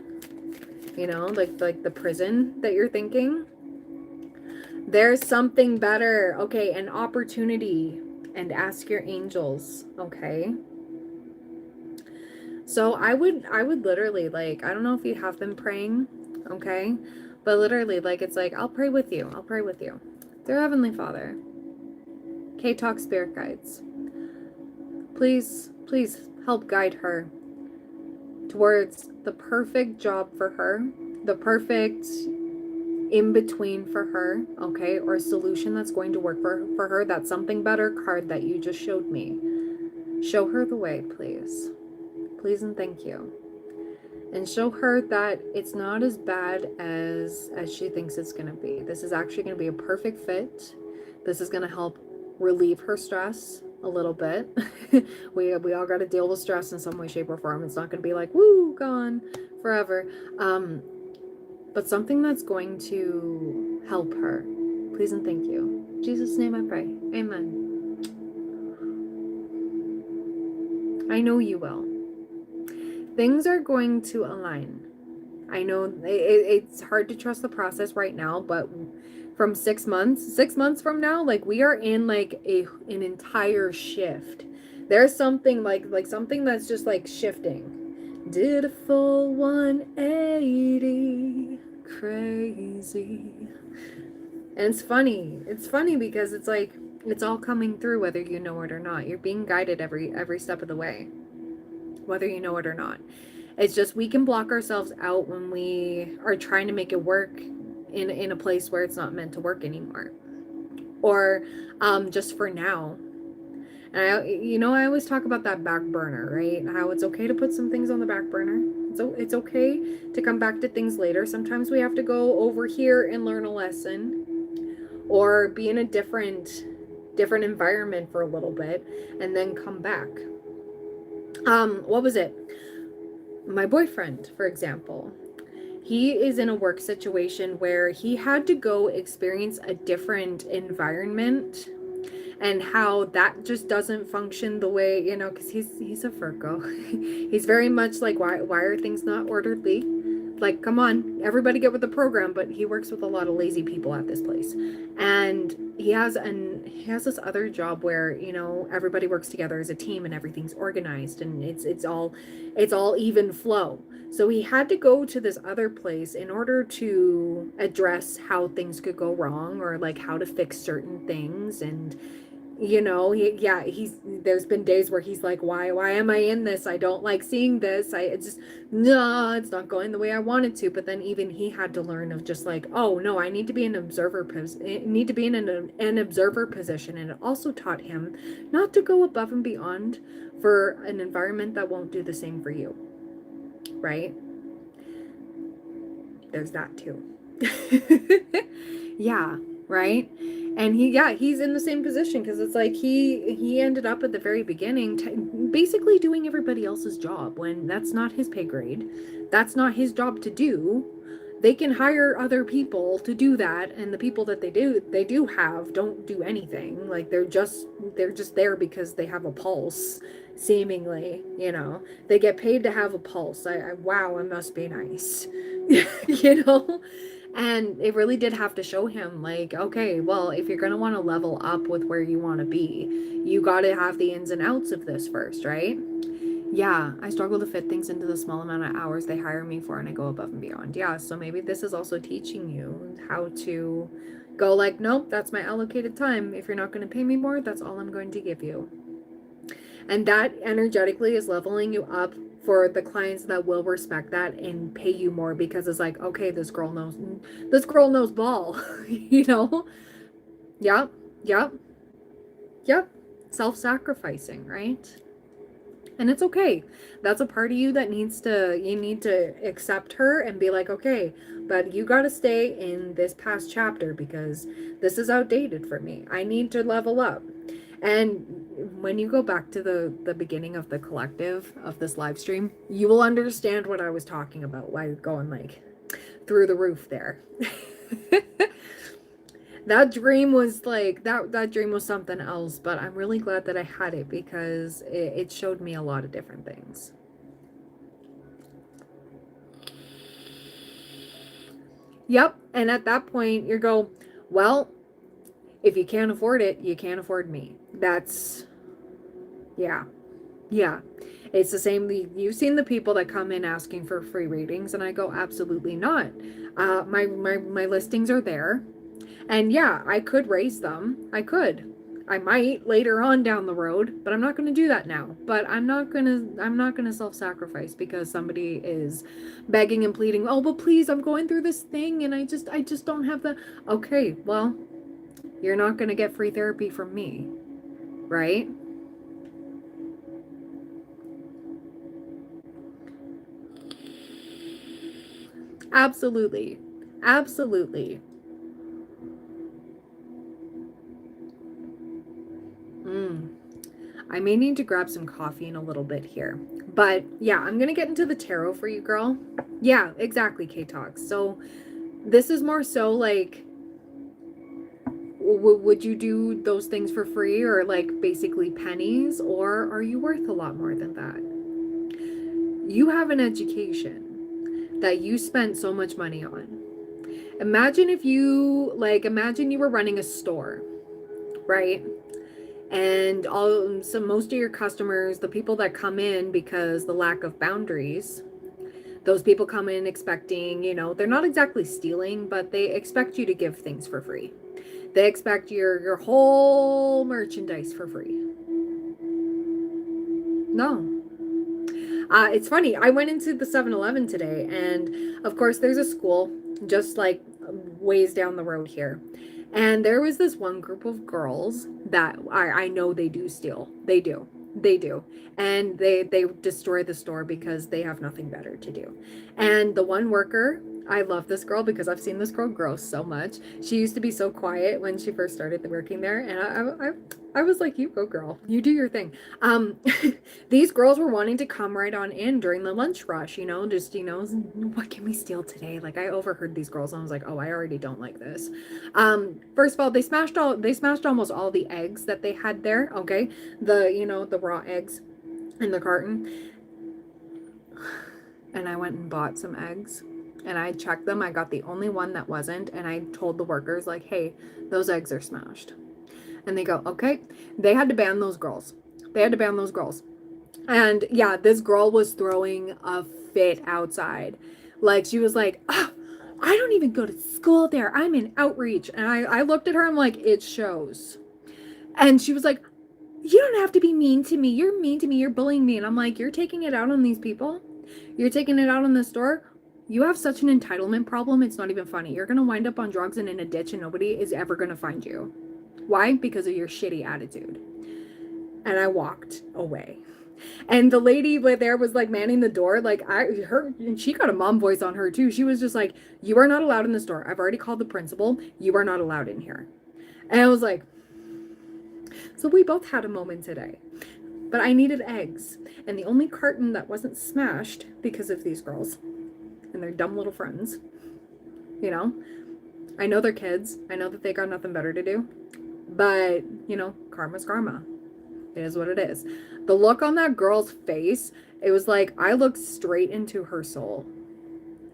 You know, like the prison that you're thinking? There's something better. Okay, an opportunity. And ask your angels, okay? So I would literally, like, I don't know if you have been praying, okay? But literally, like, it's like, I'll pray with you. I'll pray with you. Dear Heavenly Father, K-Talk Spirit Guides, please help guide her towards the perfect job for her, the perfect in-between for her, okay? Or a solution that's going to work for her. That something better card that you just showed me. Show her the way, please. Please and thank you. And show her that it's not as bad as she thinks it's going to be. This is actually going to be a perfect fit. This is going to help relieve her stress a little bit. we all got to deal with stress in some way, shape, or form. It's not going to be like, woo, gone forever. But something that's going to help her. Please and thank you. In Jesus' name I pray. Amen. I know you will. Things are going to align. I know it's hard to trust the process right now, but from 6 months from now, like, we are in like an entire shift. There's something like something that's just like shifting. Did a full 180, crazy. And it's funny because it's like, it's all coming through whether you know it or not. You're being guided every step of the way, whether you know it or not. It's just, we can block ourselves out when we are trying to make it work in a place where it's not meant to work anymore, or just for now. And I always talk about that back burner, right? How it's okay to put some things on the back burner. It's okay to come back to things later. Sometimes we have to go over here and learn a lesson, or be in a different environment for a little bit and then come back. What was it? My boyfriend, for example, he is in a work situation where he had to go experience a different environment, and how that just doesn't function the way, because he's a Virgo. He's very much like, why are things not orderly? Like, come on, everybody get with the program. But he works with a lot of lazy people at this place, and he has this other job where, everybody works together as a team and everything's organized, and it's all even flow. So he had to go to this other place in order to address how things could go wrong, or like how to fix certain things. And there's been days where he's like, why am I in this? I don't like seeing this. It's not going the way I wanted to. But then even he had to learn of just like, oh no, I need to be an observer in an observer position. And it also taught him not to go above and beyond for an environment that won't do the same for you. Right? There's that too. Yeah, right? And he's in the same position, because it's like he ended up at the very beginning basically doing everybody else's job when that's not his pay grade. That's not his job to do. they can hire other people to do that, and the people that they do have don't do anything. Like they're just there because they have a pulse, seemingly, they get paid to have a pulse. Wow, it must be nice. you know and it really did have to show him, like, okay, well, if you're going to want to level up with where you want to be, you got to have the ins and outs of this first, right? Yeah, I struggle to fit things into the small amount of hours they hire me for, and I go above and beyond. Yeah, so maybe this is also teaching you how to go, like, nope, that's my allocated time. If you're not going to pay me more, that's all I'm going to give you. And that energetically is leveling you up for the clients that will respect that and pay you more, because it's like, okay, this girl knows ball. you know? Yep, yep, yep. Self-sacrificing, right? And it's okay. That's a part of you that you need to accept her and be like, okay, but you got to stay in this past chapter because this is outdated for me. I need to level up. And when you go back to the beginning of the collective of this live stream, you will understand what I was talking about, why going like through the roof there. That dream was like that dream was something else, but I'm really glad that I had it because it showed me a lot of different things. Yep. And at that point you go, well, if you can't afford it, you can't afford me. That's, yeah. Yeah. It's the same. You've seen the people that come in asking for free readings, and I go, absolutely not. My listings are there. And yeah, I could raise them. I might later on down the road, but I'm not going to do that now. But I'm not going to self-sacrifice because somebody is begging and pleading, "Oh, but please, I'm going through this thing and I just don't have the." Okay, well, you're not going to get free therapy from me, right? Absolutely. Absolutely. Mm. I may need to grab some coffee in a little bit here. But yeah, I'm going to get into the tarot for you, girl. Yeah, exactly, K-Talks. So this is more so like, would you do those things for free or like basically pennies? Or are you worth a lot more than that? You have an education that you spent so much money on. Imagine you were running a store, right? And most of your customers, the people that come in because the lack of boundaries, those people come in expecting, they're not exactly stealing, but they expect you to give things for free. They expect your whole merchandise for free. No. It's funny. I went into the 7-Eleven today, and of course, there's a school just like ways down the road here. And there was this one group of girls that I know they do steal. They do. They do. And they destroy the store because they have nothing better to do. And the one worker, I love this girl because I've seen this girl grow so much. She used to be so quiet when she first started working there, and I was like, you go girl, you do your thing. These girls were wanting to come right on in during the lunch rush, what can we steal today? Like, I overheard these girls and I was like, oh, I already don't like this. First of all, they smashed almost all the eggs that they had there. Okay, the raw eggs in the carton. And I went and bought some eggs and I checked them. I got the only one that wasn't, and I told the workers, like, hey, those eggs are smashed. And they go, okay. They had to ban those girls. And yeah, this girl was throwing a fit outside. Like, she was like, oh, I don't even go to school there. I'm in outreach. And I looked at her, I'm like, it shows. And she was like, you don't have to be mean to me. You're mean to me. You're bullying me. And I'm like, you're taking it out on these people? You're taking it out on the store? You have such an entitlement problem, it's not even funny. You're going to wind up on drugs and in a ditch and nobody is ever going to find you. Why? Because of your shitty attitude. And I walked away. And the lady there was like manning the door, like and she got a mom voice on her too. She was just like, you are not allowed in the store. I've already called the principal. You are not allowed in here. And I was like, so we both had a moment today. But I needed eggs. And the only carton that wasn't smashed because of these girls and their dumb little friends you know? I know they're kids. I know that they got nothing better to do. But, you know, karma's karma. It is what it is. The look on that girl's face, it was like I looked straight into her soul.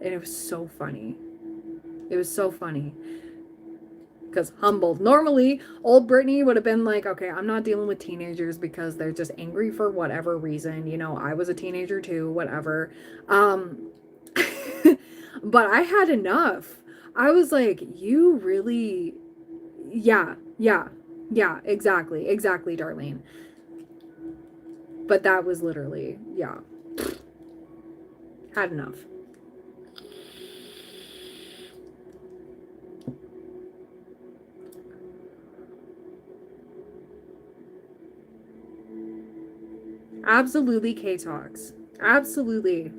And it was so funny. It was so funny. Because humbled. Normally, old Brittany would have been like, okay, I'm not dealing with teenagers because they're just angry for whatever reason. You know, I was a teenager too, whatever. But I had enough. I was like, you really, yeah, exactly, Darlene. But that was literally, yeah, had enough. Absolutely, K-Talks. Absolutely.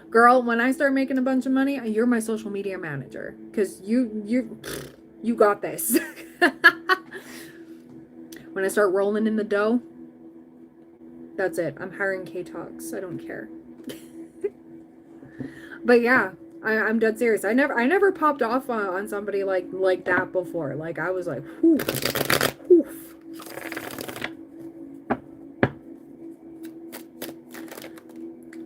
Girl, when I start making a bunch of money, you're my social media manager. Because you got this. When I start rolling in the dough, that's it. I'm hiring K-Talks. I don't care. But yeah, I'm dead serious. I never popped off on somebody like that before. Like, I was like, whew, whew.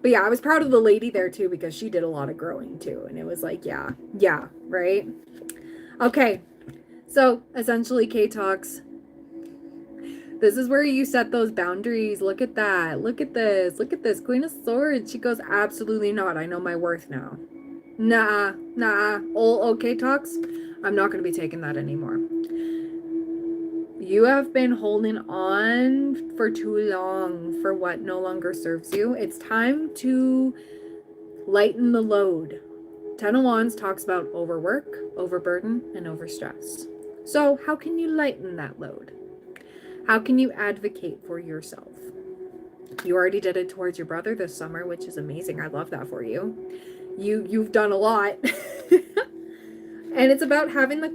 But yeah, I was proud of the lady there too because she did a lot of growing too. And it was like, yeah, right? Okay, so essentially K-Talks. This is where you set those boundaries. Look at that. Look at this. Look at this. Queen of Swords. She goes, absolutely not. I know my worth now. Nah. Okay, Talks. I'm not going to be taking that anymore. You have been holding on for too long for what no longer serves you. It's time to lighten the load. Ten of Wands talks about overwork, overburden, and overstress. So how can you lighten that load? How can you advocate for yourself? You already did it towards your brother this summer, which is amazing. I love that for you. You've done a lot. And it's about having the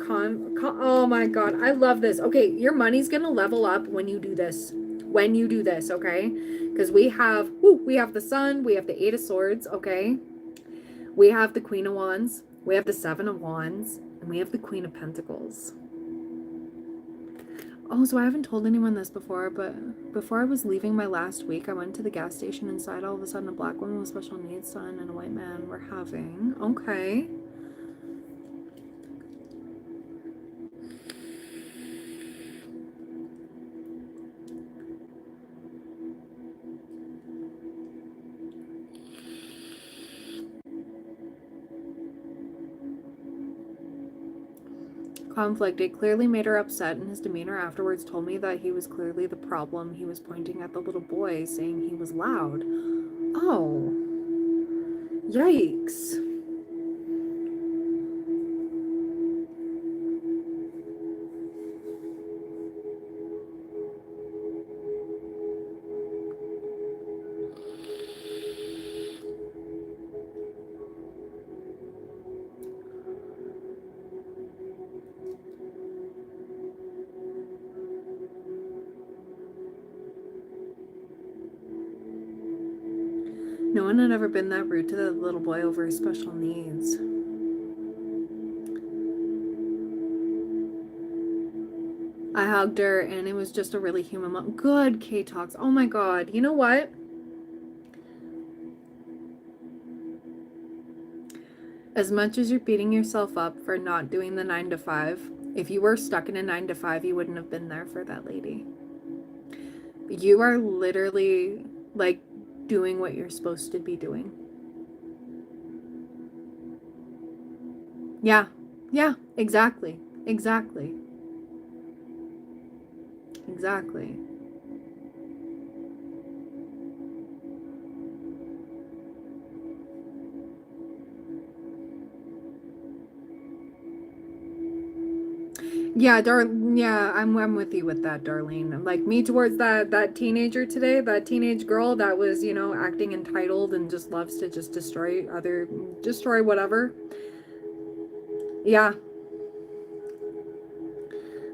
oh my God, I love this. Okay, your money's going to level up when you do this. When you do this, okay? Because we have the Sun, we have the Eight of Swords, okay? We have the Queen of Wands, we have the Seven of Wands, and we have the Queen of Pentacles. Oh, so I haven't told anyone this before, but before I was leaving my last week, I went to the gas station inside. All of a sudden, a black woman with special needs son and a white man were having. Okay. Conflict. It clearly made her upset, and his demeanor afterwards told me that he was clearly the problem. He was pointing at the little boy, saying he was loud. Oh. Yikes. No one had ever been that rude to the little boy over his special needs. I hugged her, and it was just a really human moment. Good, K-Talks. Oh my God. You know what? As much as you're beating yourself up for not doing the 9 to 5, if you were stuck in a 9 to 5, you wouldn't have been there for that lady. You are literally, like, doing what you're supposed to be doing. Yeah, exactly. Yeah, I'm with you with that, Darlene. Like, me towards that teenager today, that teenage girl that was, you know, acting entitled and just loves to just destroy whatever. Yeah.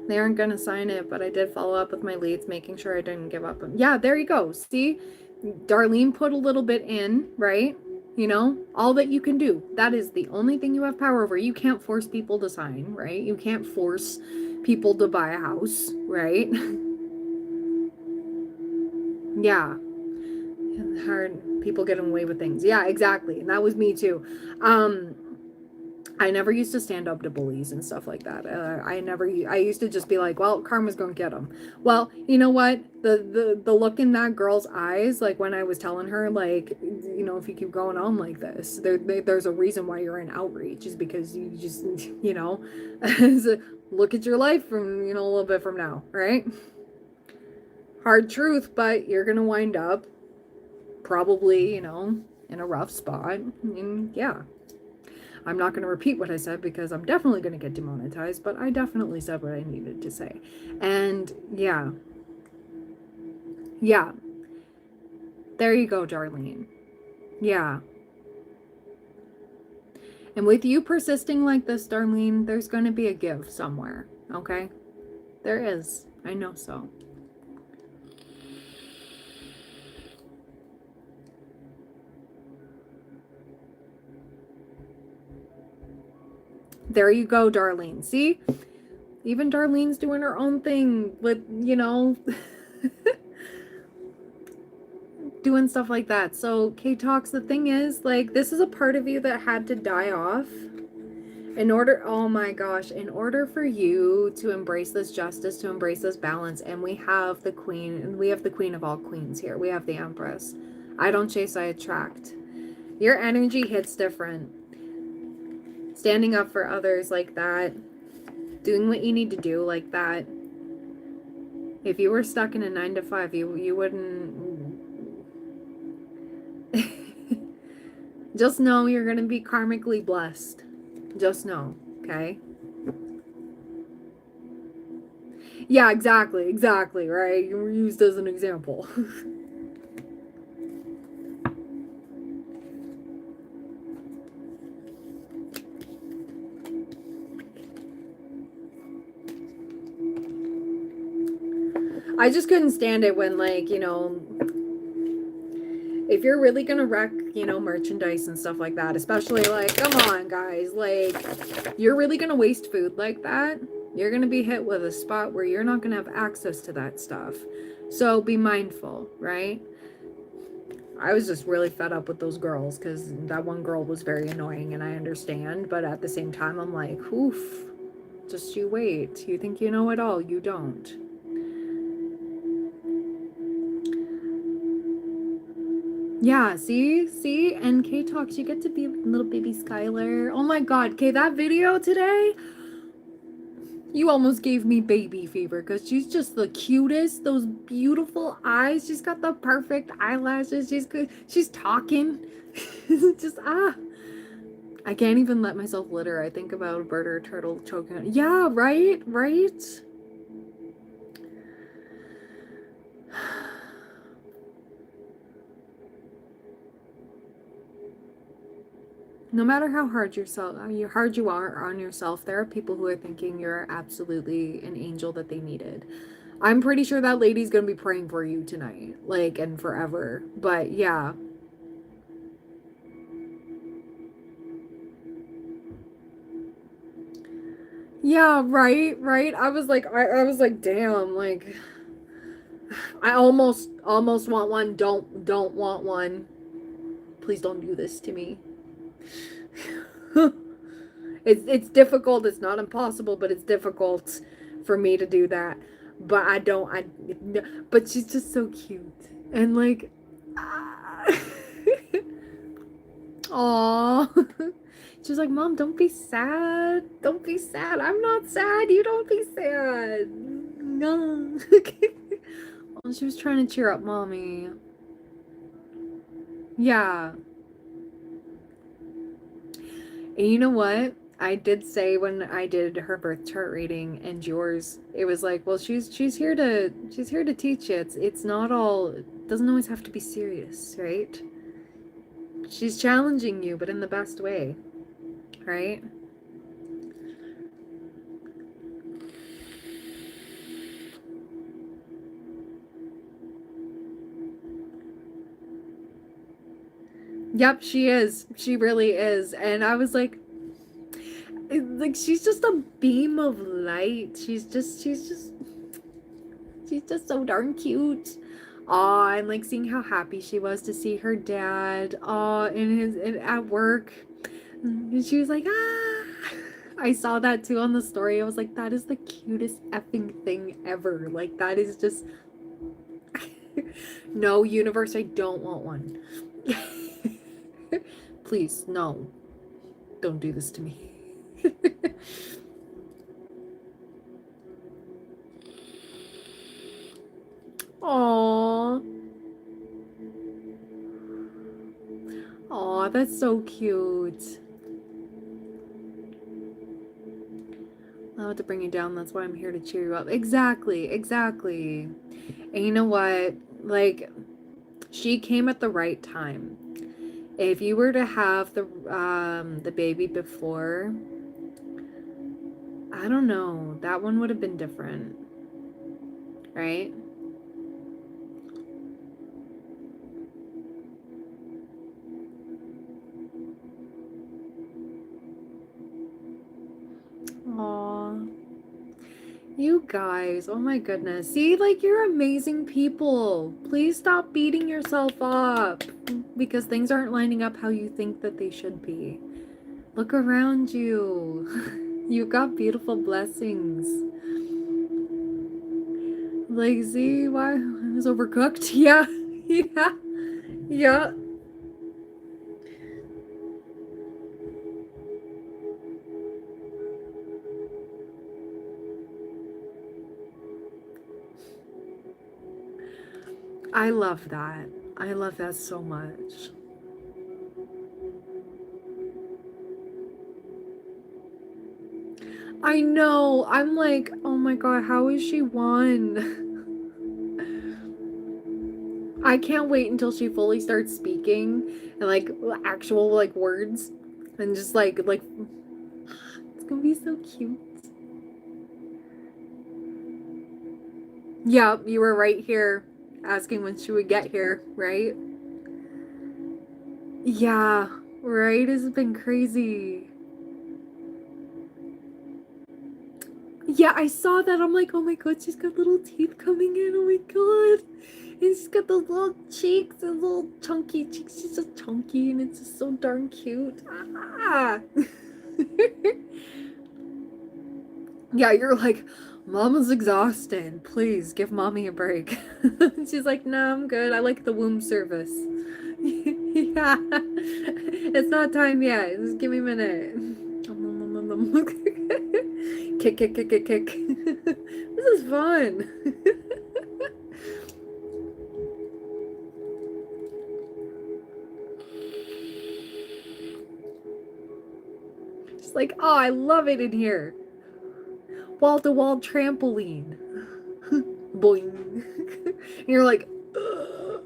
They aren't gonna sign it, but I did follow up with my leads, making sure I didn't give up. Yeah, there you go. See, Darlene put a little bit in, right? You know, all that you can do. That is the only thing you have power over. You can't force people to sign, right? You can't force people to buy a house, right? Yeah. Hard people getting away with things. Yeah, exactly. And that was me too. I never used to stand up to bullies and stuff like that. I used to just be like, well, karma's gonna get them. Well, you know what? The look in that girl's eyes, like when I was telling her, like, you know, if you keep going on like this, there's a reason why you're in outreach, is because you just, you know, look at your life from, you know, a little bit from now, right? Hard truth, but you're gonna wind up probably, you know, in a rough spot. And yeah. I'm not going to repeat what I said because I'm definitely going to get demonetized, but I definitely said what I needed to say. And yeah. Yeah. There you go, Darlene. Yeah. And with you persisting like this, Darlene, there's going to be a give somewhere. Okay? There is. I know so. There you go, Darlene. See? Even Darlene's doing her own thing with, you know, doing stuff like that. So, K-Talks, the thing is, like, this is a part of you that had to die off in order, oh my gosh, in order for you to embrace this justice, to embrace this balance. And we have the queen, and we have the queen of all queens here. We have the empress. I don't chase, I attract. Your energy hits different. Standing up for others like that, doing what you need to do like that. If you were stuck in a 9 to 5, you wouldn't. Just know you're going to be karmically blessed. Just know, okay? Yeah, exactly, right? You were used as an example. I just couldn't stand it when, like, you know, if you're really gonna wreck, you know, merchandise and stuff like that, especially, like, come on, guys, like, you're really gonna waste food like that, you're gonna be hit with a spot where you're not gonna have access to that stuff. So be mindful, right? I was just really fed up with those girls because that one girl was very annoying, and I understand, but at the same time, I'm like, oof, just you wait. You think you know it all, you don't. Yeah, see, and K Talks, you get to be little baby Skylar. Oh my god, K, that video today, you almost gave me baby fever because she's just the cutest. Those beautiful eyes. She's got the perfect eyelashes. She's good. She's talking. Just I can't even let myself litter. I think about a bird or a turtle choking on. Yeah, right. No matter how hard you are on yourself, there are people who are thinking you're absolutely an angel that they needed. I'm pretty sure that lady's gonna be praying for you tonight, like, and forever. But yeah. Yeah, right. I was like, damn, like, I almost want one. Don't want one. Please don't do this to me. It's difficult. It's not impossible, but it's difficult for me to do that. But I don't. But she's just so cute and like. Aw. She's like, Mom, don't be sad. Don't be sad. I'm not sad. You don't be sad. No. Well, she was trying to cheer up Mommy. Yeah. And you know what? I did say when I did her birth chart reading and yours, it was like, well, she's here to teach you. It's not all, it doesn't always have to be serious, right? She's challenging you, but in the best way, right? Yep, she is. She really is. And I was like she's just a beam of light. She's just so darn cute. Aw, and like seeing how happy she was to see her dad. Aw, at work. And she was like, ah. I saw that too on the story. I was like, that is the cutest effing thing ever. Like, that is just. No, universe, I don't want one. Please, no. Don't do this to me. Aww. Aw, that's so cute. I'll have to bring you down. That's why I'm here to cheer you up. Exactly, exactly. And you know what? Like, she came at the right time. If you were to have the baby before, I don't know, that one would have been different, right? Aw. You guys, oh my goodness. See, like, you're amazing people. Please stop beating yourself up because things aren't lining up how you think that they should be. Look around you. You've got beautiful blessings. Like, see, why I was overcooked? Yeah, yeah, yeah. I love that. I love that so much. I know. I'm like, oh my god, how is she one? I can't wait until she fully starts speaking and like actual like words and just like it's gonna be so cute. Yeah, you were right here asking when she would get here, right? Yeah, right? It's been crazy. Yeah, I saw that. I'm like, oh my god, she's got little teeth coming in. Oh my god. And she's got those little cheeks, those little chunky cheeks. She's just chunky and it's just so darn cute. Ah. Yeah, you're like, Mama's exhausted. Please give mommy a break. She's like, no, I'm good. I like the womb service. Yeah. It's not time yet. Just give me a minute. Kick, kick, kick, kick, kick. This is fun. Just like, oh, I love it in here. Wall-to-wall trampoline. Boing. And you're like, ugh.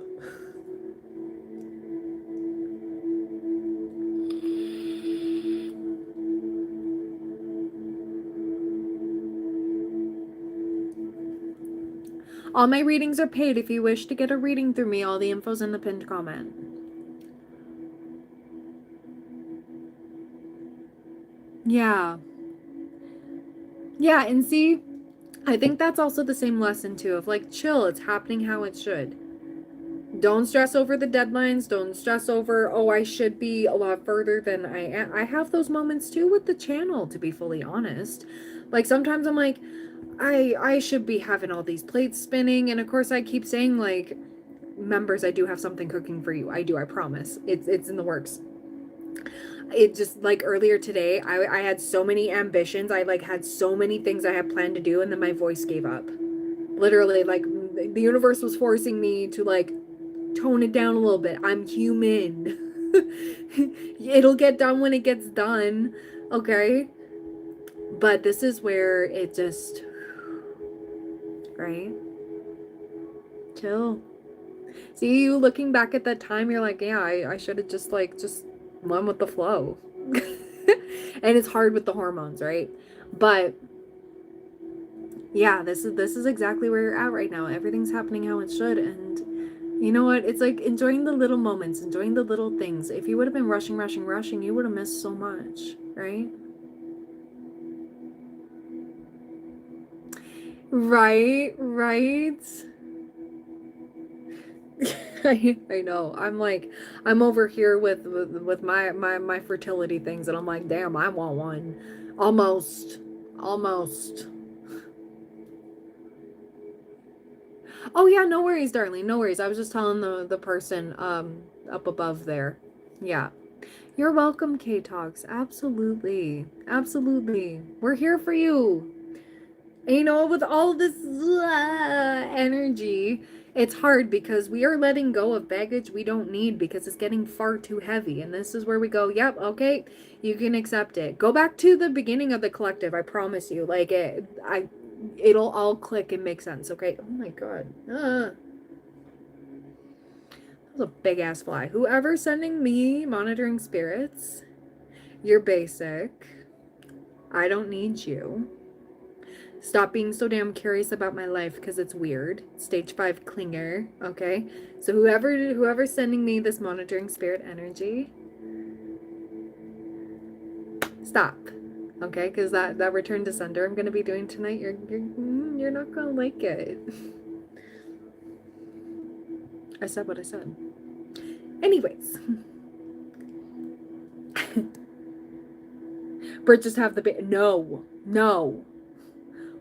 All my readings are paid. If you wish to get a reading through me, all the info's in the pinned comment. Yeah. Yeah, and see, I think that's also the same lesson too of like, chill, it's happening how it should. Don't stress over the deadlines. Don't stress over, oh, I should be a lot further than I am. I have those moments too with the channel, to be fully honest. Like sometimes I'm like, I should be having all these plates spinning, and of course I keep saying like, members, I do have something cooking for you. I do, I promise. It's in the works. It just like earlier today, I had so many ambitions. I like had so many things I had planned to do, and then my voice gave up. Literally, like the universe was forcing me to like tone it down a little bit. I'm human. It'll get done when it gets done. Okay. But this is where it just, right? Chill. See, you looking back at that time, you're like, yeah, I should have just went with the flow. And it's hard with the hormones, right? But yeah, this is exactly where you're at right now. Everything's happening how it should, and You know what? It's like enjoying the little moments, enjoying the little things. If you would have been rushing, rushing, rushing, you would have missed so much, right? Right, right. I know. I'm over here with my fertility things, and I'm like, damn, I want one. Almost. Almost. Oh yeah, no worries, Darlene. No worries. I was just telling the person up above there. Yeah. You're welcome, K-Talks. Absolutely. Absolutely. We're here for you. And, you know, with all this energy, it's hard because we are letting go of baggage we don't need because it's getting far too heavy. And this is where we go, yep, okay, you can accept it. Go back to the beginning of the collective, I promise you. Like, it'll all click and make sense, okay? Oh my god. That was a big-ass fly. Whoever's sending me monitoring spirits, you're basic. I don't need you. Stop being so damn curious about my life because it's weird. Stage 5 clinger, okay? So whoever's sending me this monitoring spirit energy, stop, okay? Because that return to sender I'm gonna be doing tonight, you're not gonna like it. I said what I said. Anyways, Brit just have the no.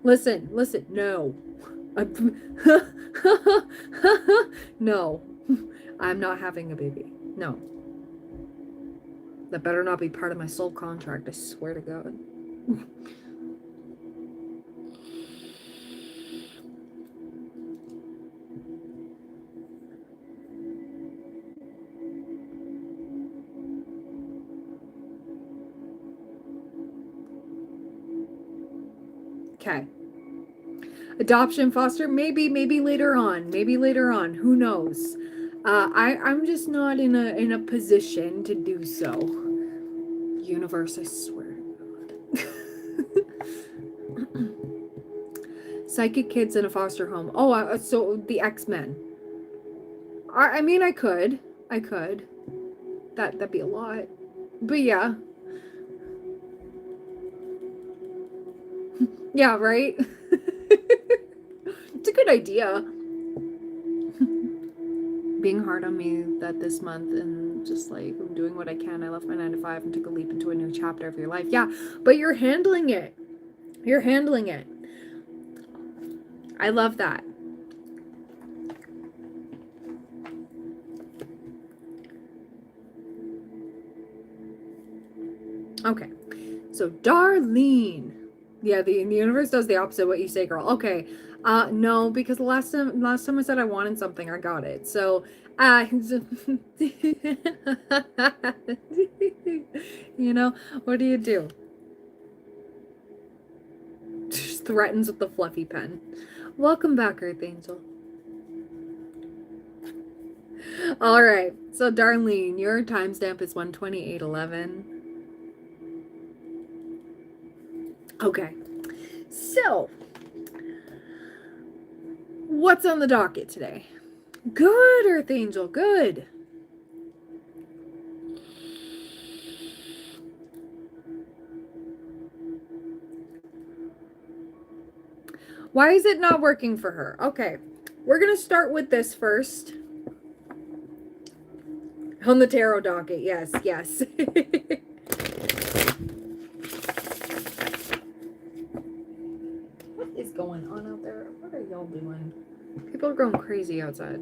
Listen, no. No. I'm not having a baby. No. That better not be part of my soul contract, I swear to God. Okay. Adoption, foster, maybe later on. Who knows? I'm just not in a position to do so. Universe, I swear to God. Psychic kids in a foster home. Oh, so the X-Men. I mean, I could. That'd be a lot. But yeah. Yeah, right? It's a good idea. Being hard on me that this month and just like I'm doing what I can. I left my 9 to 5 and took a leap into a new chapter of your life. Yeah, but you're handling it. I love that. Okay. So Darlene. Yeah, the universe does the opposite of what you say, girl. Okay. No, because the last time I said I wanted something, I got it. So, you know, what do? Just threatens with the fluffy pen. Welcome back, Earth Angel. All right. So, Darlene, your timestamp is 128:11. Okay. So, what's on the docket today? Good, Earth Angel, good. Why is it not working for her? Okay, we're going to start with this first. On the tarot docket, yes. What is going on out there? What are y'all doing? People are going crazy outside.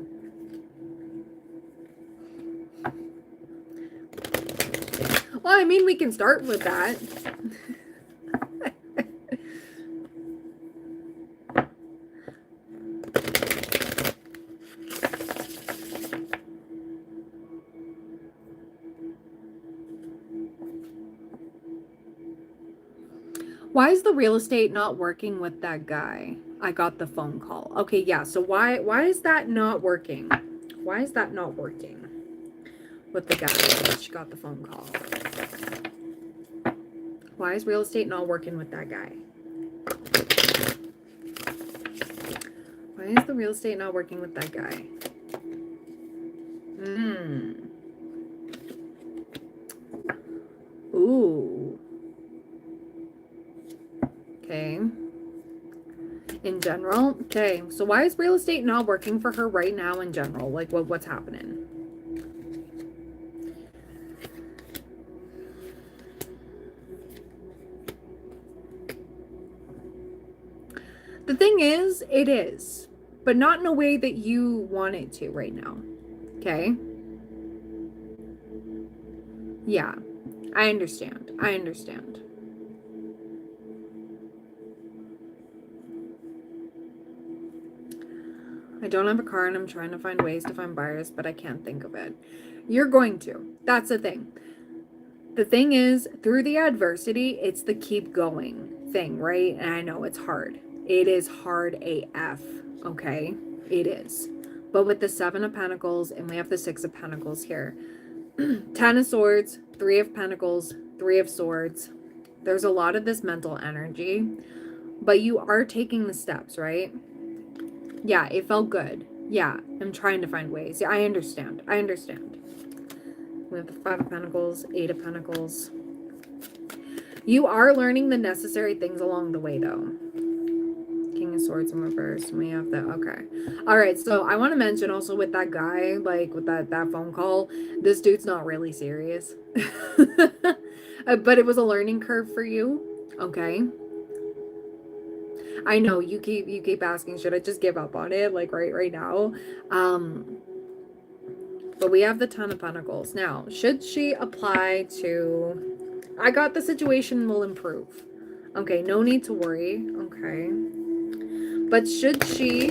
Well, I mean, we can start with that. Why is the real estate not working with that guy? I got the phone call. Okay, yeah. So why is that not working? Why is that not working with the guy? She got the phone call. Why is real estate not working with that guy? Why is the real estate not working with that guy? Ooh. Okay. In general. Okay. So why is real estate not working for her right now in general? Like what's happening? The thing is, it is, but not in a way that you want it to right now. Okay? Yeah. I understand. I understand. I don't have a car and I'm trying to find ways to find buyers, but I can't think of it. You're going to. That's the thing. The thing is, through the adversity, it's the keep going thing, right? And I know it's hard. It is hard AF, okay? It is. But with the 7 of Pentacles, and we have the 6 of Pentacles here, 10 of Swords, 3 of Pentacles, 3 of Swords, there's a lot of this mental energy, but you are taking the steps, right? Yeah, it felt good. Yeah, I'm trying to find ways. Yeah, I understand. I understand. We have the 5 of Pentacles, 8 of Pentacles. You are learning the necessary things along the way, though. King of Swords in reverse. And we have the, okay. All right, so I want to mention also with that guy, like with that phone call, this dude's not really serious. But it was a learning curve for you, okay? I know you keep asking, should I just give up on it, like right now? But we have the 10 of Pentacles. Now, should she apply to... I got the situation will improve. Okay, no need to worry. Okay. But should she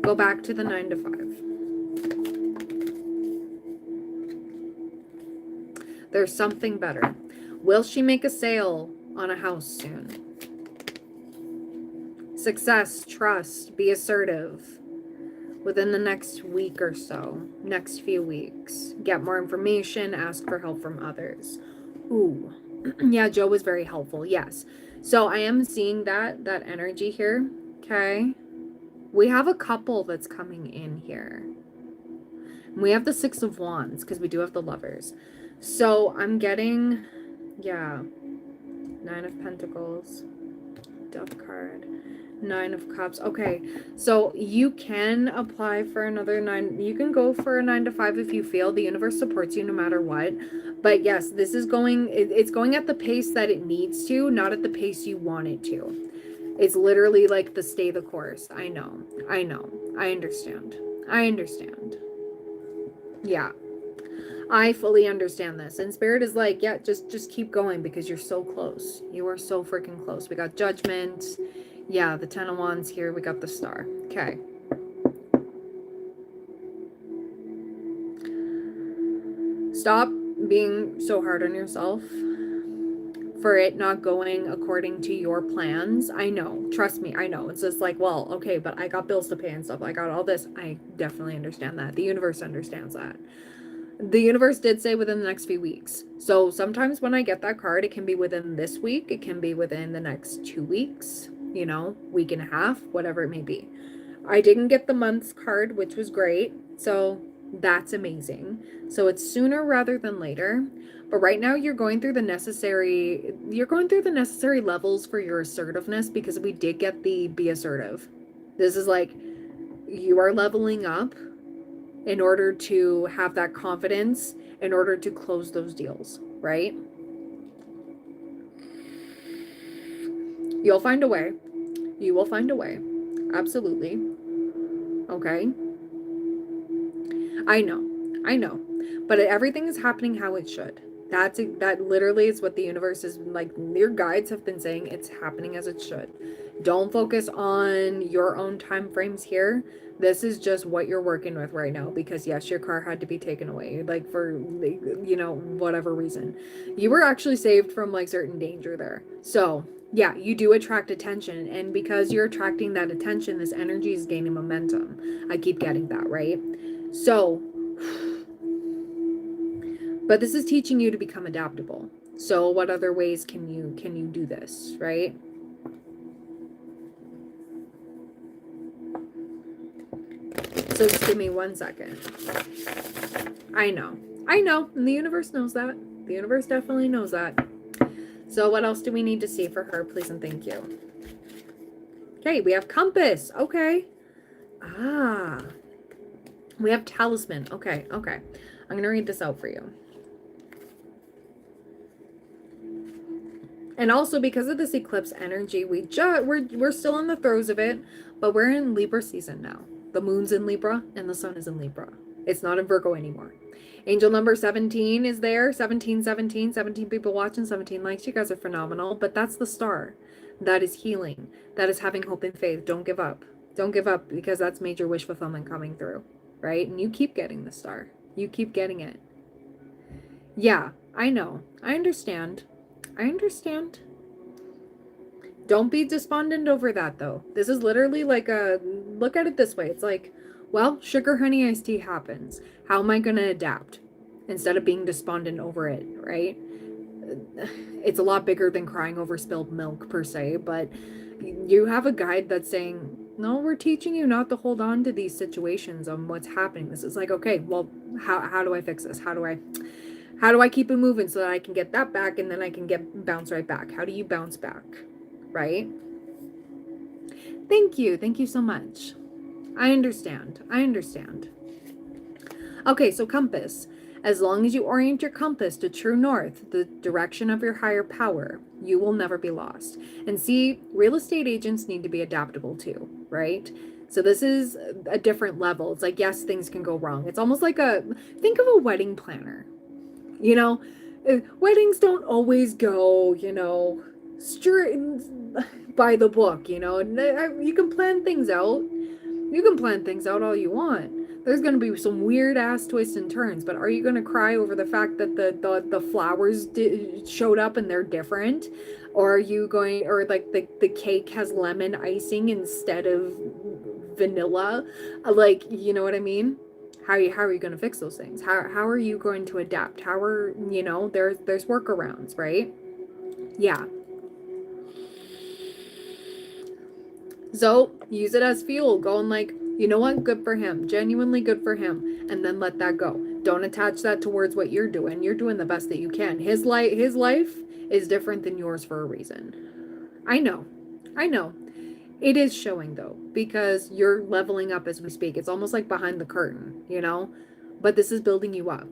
go back to the 9 to 5? There's something better. Will she make a sale on a house soon? Success, trust, be assertive. Within the next week or so, next few weeks. Get more information, ask for help from others. Ooh. Yeah, Joe was very helpful. Yes. So I am seeing that energy here. Okay. We have a couple that's coming in here. We have the 6 of Wands because we do have the Lovers. So I'm getting, yeah, 9 of Pentacles, Death card. 9 of Cups. Okay, so you can apply for another 9. You can go for a 9 to 5 if you feel. The universe supports you no matter what. But yes, this is going, it's going at the pace that it needs to, not at the pace you want it to. It's literally like the stay the course. I know. I understand. I understand. Yeah. I fully understand this. And Spirit is like, yeah, just keep going because you're so close. You are so freaking close. We got Judgment. Yeah, the 10 of Wands here. We got the Star. Okay. Stop being so hard on yourself for it not going according to your plans. I know. Trust me, I know. It's just like, well, okay, but I got bills to pay and stuff. I got all this. I definitely understand that. The universe understands that. The universe did say within the next few weeks. So sometimes when I get that card, it can be within this week. It can be within the next 2 weeks, you know, week and a half, whatever it may be. I didn't get the month's card, which was great. So that's amazing. So it's sooner rather than later. But right now you're going through the necessary levels for your assertiveness because we did get the be assertive. This is like you are leveling up in order to have that confidence, in order to close those deals, right? You'll find a way. You will find a way. Absolutely. Okay. I know. But everything is happening how it should. That literally is what the universe is like. Your guides have been saying it's happening as it should. Don't focus on your own time frames here. This is just what you're working with right now because yes, your car had to be taken away, like for, you know, whatever reason. You were actually saved from like certain danger there. So yeah, you do attract attention, and because you're attracting that attention, this energy is gaining momentum. I keep getting that, right? So, but this is teaching you to become adaptable. So what other ways can you do this, right? So just give me 1 second. I know, and the universe knows that. The universe definitely knows that. So what else do we need to see for her, please and thank you? Okay, we have compass. Okay. We have talisman. Okay. I'm going to read this out for you. And also because of this eclipse energy, we're still in the throes of it, but we're in Libra season now. The moon's in Libra and the sun is in Libra. It's not in Virgo anymore. Angel number 17 is there. 17 people watching, 17 likes. You guys are phenomenal. But that's the star. That is healing. That is having hope and faith. Don't give up. Don't give up, because that's major wish fulfillment coming through, right? And you keep getting the star. You keep getting it. Yeah, I know. I understand. Don't be despondent over that, though. This is literally like look at it this way. It's like, well, sugar, honey, iced tea happens. How am I going to adapt? Instead of being despondent over it, right? It's a lot bigger than crying over spilled milk, per se, but you have a guide that's saying, no, we're teaching you not to hold on to these situations on what's happening. This is like, okay, well, how do I fix this? How do I keep it moving so that I can get that back and then I can bounce right back? How do you bounce back, right? Thank you so much. I understand. Okay, so compass. As long as you orient your compass to true north, the direction of your higher power, you will never be lost. And see, real estate agents need to be adaptable too, right? So this is a different level. It's like, yes, things can go wrong. It's almost like think of a wedding planner. You know, weddings don't always go, straight by the book, You can plan things out. You can plan things out all you want. There's going to be some weird ass twists and turns, but are you going to cry over the fact that the flowers showed up and they're different? Or are you going, or like the cake has lemon icing instead of vanilla? Like, you know what I mean? How are you going to fix those things? How are you going to adapt? How are, there's workarounds, right? Yeah. So use it as fuel. Going like, you know what? Good for him. Genuinely good for him. And then let that go. Don't attach that towards what you're doing. You're doing the best that you can. His life is different than yours for a reason. I know. It is showing though, because you're leveling up as we speak. It's almost like behind the curtain, but this is building you up.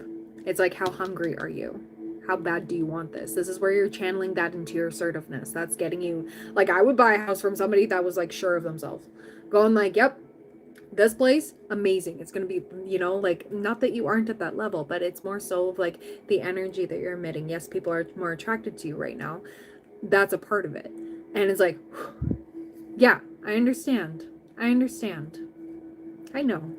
It's like, how hungry are you? How bad do you want this? This is where you're channeling that into your assertiveness. That's getting you, like, I would buy a house from somebody that was like sure of themselves, going like, yep, this place, amazing. It's going to be, like, not that you aren't at that level, but it's more so of like the energy that you're emitting. Yes, people are more attracted to you right now. That's a part of it. And it's like, yeah, I understand. I know.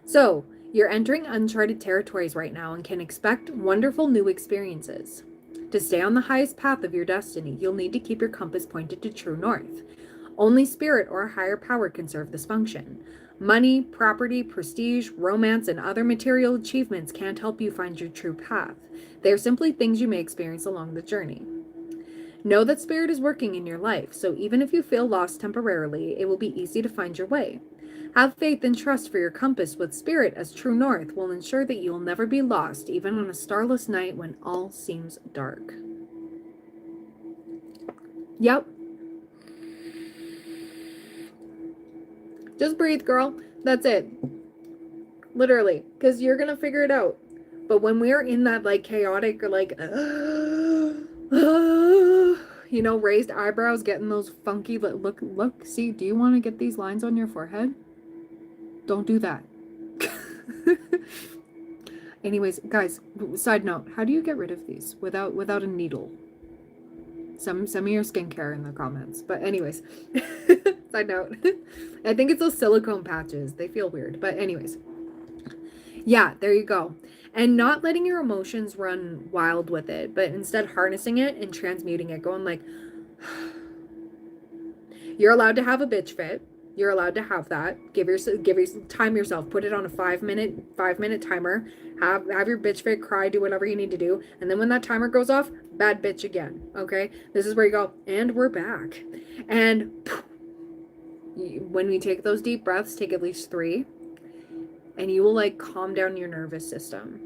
So you're entering uncharted territories right now and can expect wonderful new experiences. To stay on the highest path of your destiny, you'll need to keep your compass pointed to true north. Only spirit or a higher power can serve this function. Money, property, prestige, romance, and other material achievements can't help you find your true path. They are simply things you may experience along the journey. Know that spirit is working in your life, so even if you feel lost temporarily, it will be easy to find your way. Have faith and trust for your compass with spirit, as true north will ensure that you will never be lost, even on a starless night when all seems dark. Yep. Just breathe, girl. That's it. Literally. Because you're going to figure it out. But when we're in that, like, chaotic, or like, raised eyebrows, getting those funky, look, see, do you want to get these lines on your forehead? Don't do that. Anyways, guys, side note, how do you get rid of these without a needle? Send me your skincare in the comments. But anyways, side note, I think it's those silicone patches. They feel weird. But anyways, yeah, there you go. And not letting your emotions run wild with it, but instead harnessing it and transmuting it, going like, you're allowed to have a bitch fit. You're allowed to have that. Give yourself time yourself. Put it on a 5-minute timer. Have your bitch fit, cry, do whatever you need to do. And then when that timer goes off, bad bitch again. Okay? This is where you go, and we're back. And when we take those deep breaths, take at least 3. and you will like calm down your nervous system.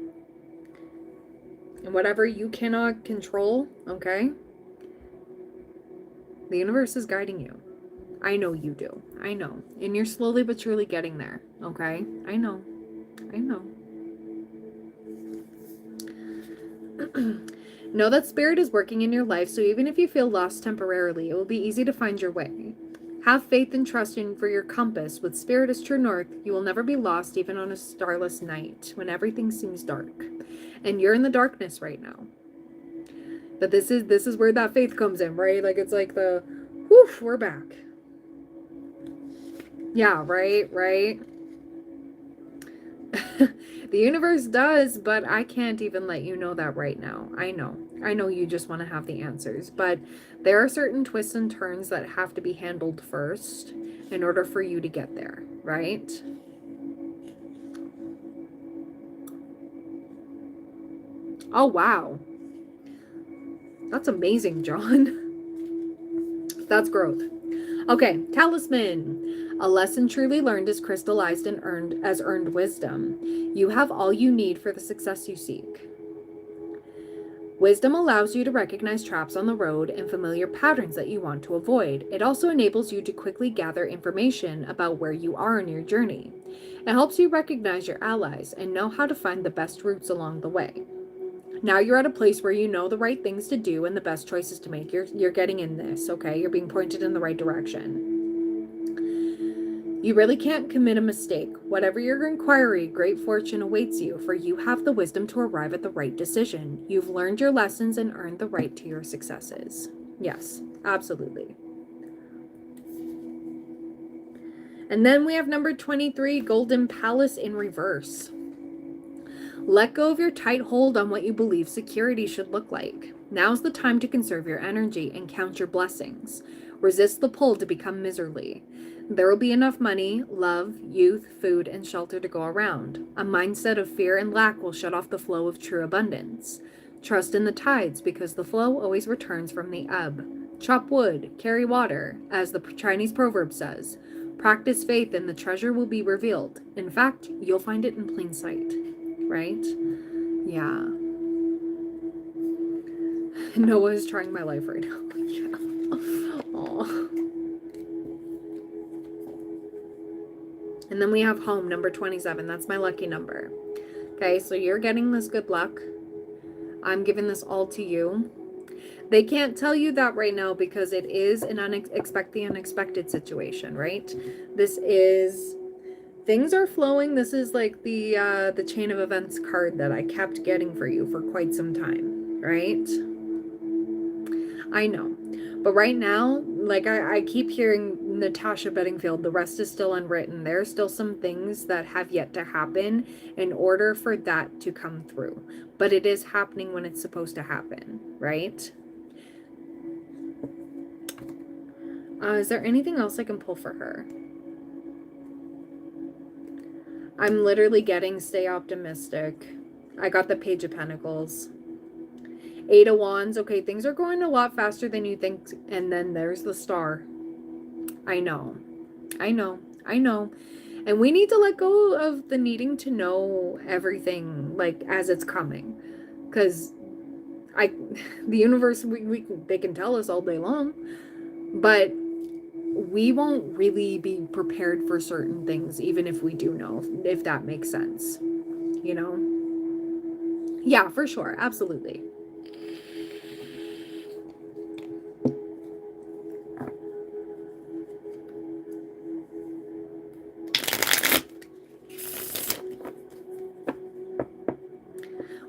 And whatever you cannot control, okay, the universe is guiding you. I know you do. I know. And you're slowly but surely getting there, okay? I know. I know. Know that spirit is working in your life, so even if you feel lost temporarily, it will be easy to find your way. Have faith and trust in for your compass. With spirit as true north, you will never be lost even on a starless night when everything seems dark. And you're in the darkness right now. But this is where that faith comes in, right? Like it's like the whew, we're back. Yeah, right. The universe does, but I can't even let you know that right now. I know you just want to have the answers, but there are certain twists and turns that have to be handled first in order for you to get there, right? Oh, wow. That's amazing, John. That's growth. Okay, talisman. A lesson truly learned is crystallized and earned wisdom. You have all you need for the success you seek. Wisdom allows you to recognize traps on the road and familiar patterns that you want to avoid. It also enables you to quickly gather information about where you are in your journey. It helps you recognize your allies and know how to find the best routes along the way. Now you're at a place where you know the right things to do and the best choices to make. You're getting in this, okay? You're being pointed in the right direction. You really can't commit a mistake. Whatever your inquiry, great fortune awaits you, for you have the wisdom to arrive at the right decision. You've learned your lessons and earned the right to your successes. Yes, absolutely. And then we have number 23, Golden Palace in reverse. Let go of your tight hold on what you believe security should look like. Now's the time to conserve your energy and count your blessings. Resist the pull to become miserly. There will be enough money, love, youth, food, and shelter to go around. A mindset of fear and lack will shut off the flow of true abundance. Trust in the tides, because the flow always returns from the ebb. Chop wood, carry water, as the Chinese proverb says. Practice faith and the treasure will be revealed. In fact, you'll find it in plain sight. Right? Yeah. Noah is trying my life right now. Yeah. Aww. And then we have home, number 27. That's my lucky number. Okay, so you're getting this good luck. I'm giving this all to you. They can't tell you that right now because it is an unexpected situation, right? This is... Things are flowing. This is like the chain of events card that I kept getting for you for quite some time, right? I know. But right now, like I keep hearing Natasha Bedingfield, the rest is still unwritten. There are still some things that have yet to happen in order for that to come through. But it is happening when it's supposed to happen, right? Is there anything else I can pull for her? I'm literally getting stay optimistic. I got the Page of Pentacles. 8 of Wands. Okay, things are going a lot faster than you think. And then there's the Star. I know. And we need to let go of the needing to know everything, like, as it's coming. Because the universe, they can tell us all day long. But we won't really be prepared for certain things, even if we do know, if that makes sense. You know? Yeah, for sure. Absolutely.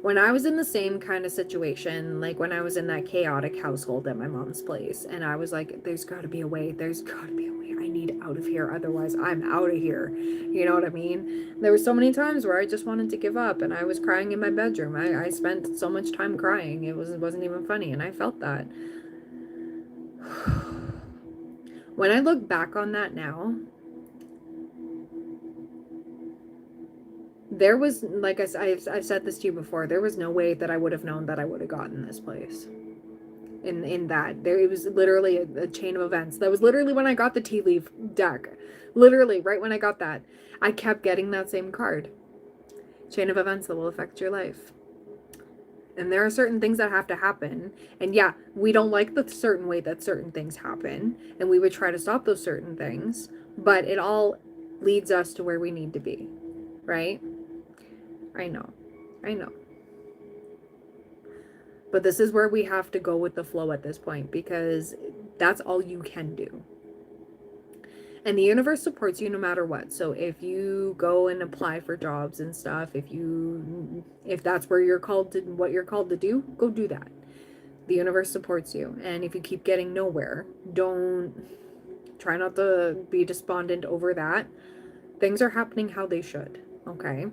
When I was in the same kind of situation, like when I was in that chaotic household at my mom's place, and I was like, there's got to be a way. There's got to be a way. I need out of here. Otherwise, I'm out of here. You know what I mean? There were so many times where I just wanted to give up, and I was crying in my bedroom. I spent so much time crying. It wasn't even funny, and I felt that. When I look back on that now, there was, like I've said this to you before, there was no way that I would have known that I would have gotten this place. in that. There, it was literally a chain of events. That was literally when I got the tea leaf deck. Literally, right when I got that, I kept getting that same card. Chain of events that will affect your life. And there are certain things that have to happen. And yeah, we don't like the certain way that certain things happen. And we would try to stop those certain things. But it all leads us to where we need to be. Right? I know. I know. But this is where we have to go with the flow at this point, because that's all you can do. And the universe supports you no matter what. So if you go and apply for jobs and stuff, if that's where you're called to, what you're called to do, go do that. The universe supports you. And if you keep getting nowhere, try not to be despondent over that. Things are happening how they should. Okay.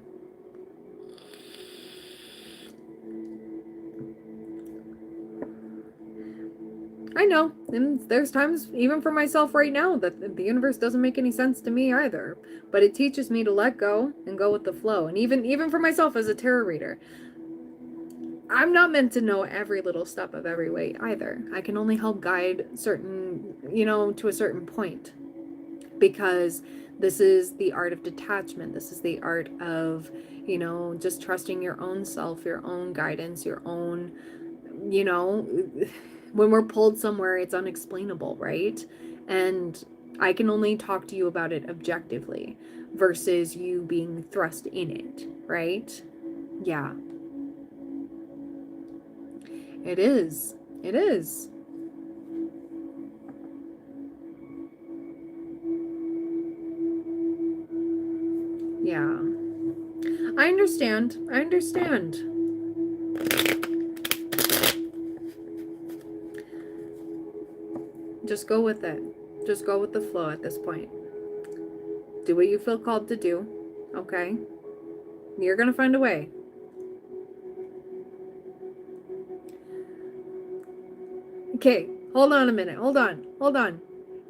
I know, and there's times, even for myself right now, that the universe doesn't make any sense to me either. But it teaches me to let go and go with the flow. And even for myself as a tarot reader, I'm not meant to know every little step of every way either. I can only help guide certain, to a certain point. Because this is the art of detachment. This is the art of, just trusting your own self, your own guidance, your own, when we're pulled somewhere, it's unexplainable, right? And I can only talk to you about it objectively versus you being thrust in it, right? Yeah. It is. It is. Yeah. I understand. I understand. Just go with it. Just go with the flow at this point. Do what you feel called to do, okay? You're gonna find a way. Okay, hold on a minute. Hold on.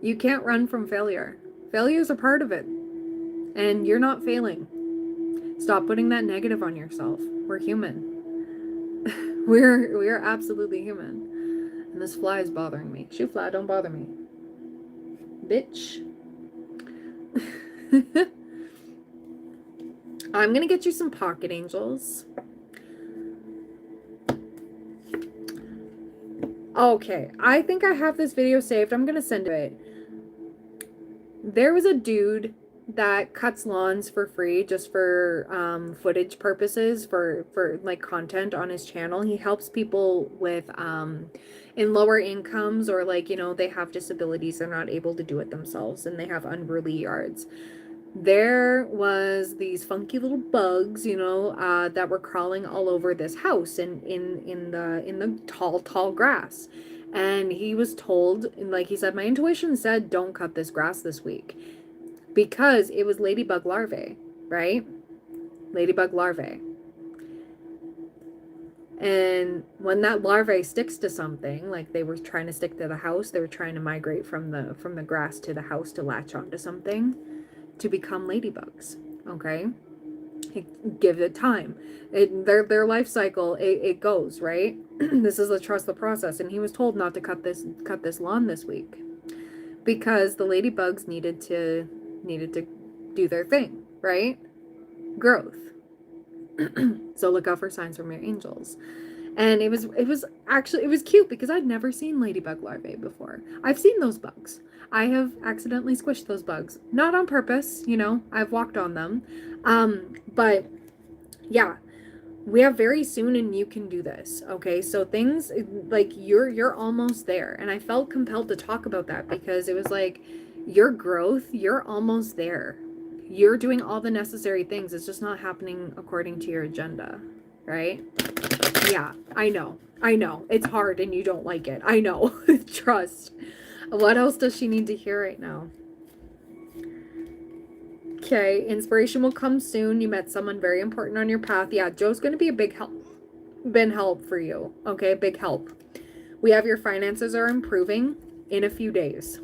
You can't run from failure. Failure is a part of it. And you're not failing. Stop putting that negative on yourself. We're human. We're absolutely human. And this fly is bothering me. Shoot fly, don't bother me. Bitch. I'm gonna get you some pocket angels. Okay, I think I have this video saved. I'm gonna send it. There was a dude that cuts lawns for free, just for footage purposes, for like content on his channel. He helps people with in lower incomes, or like, they have disabilities, they're not able to do it themselves, and they have unruly yards. There was these funky little bugs, that were crawling all over this house and in the tall grass. And he was told, like he said, my intuition said, don't cut this grass this week, because it was ladybug larvae, right? Ladybug larvae. And when that larvae sticks to something, like they were trying to stick to the house, they were trying to migrate from the grass to the house to latch onto something, to become ladybugs, okay? Give it time. Their life cycle, it goes, right? This is a trust the process. And he was told not to cut this lawn this week, because the ladybugs needed to do their thing, right? Growth. So look out for signs from your angels. And it was cute, because I'd never seen ladybug larvae before. I've seen those bugs. I have accidentally squished those bugs. Not on purpose, I've walked on them. But yeah, we have very soon, and you can do this. Okay. So things like you're almost there. And I felt compelled to talk about that, because it was like your growth, you're almost there. You're doing all the necessary things. It's just not happening according to your agenda. Right? Yeah, I know. It's hard and you don't like it. I know. Trust. What else does she need to hear right now? Okay, inspiration will come soon. You met someone very important on your path. Yeah, Joe's going to be a big help for you. Okay, big help. We have your finances are improving in a few days.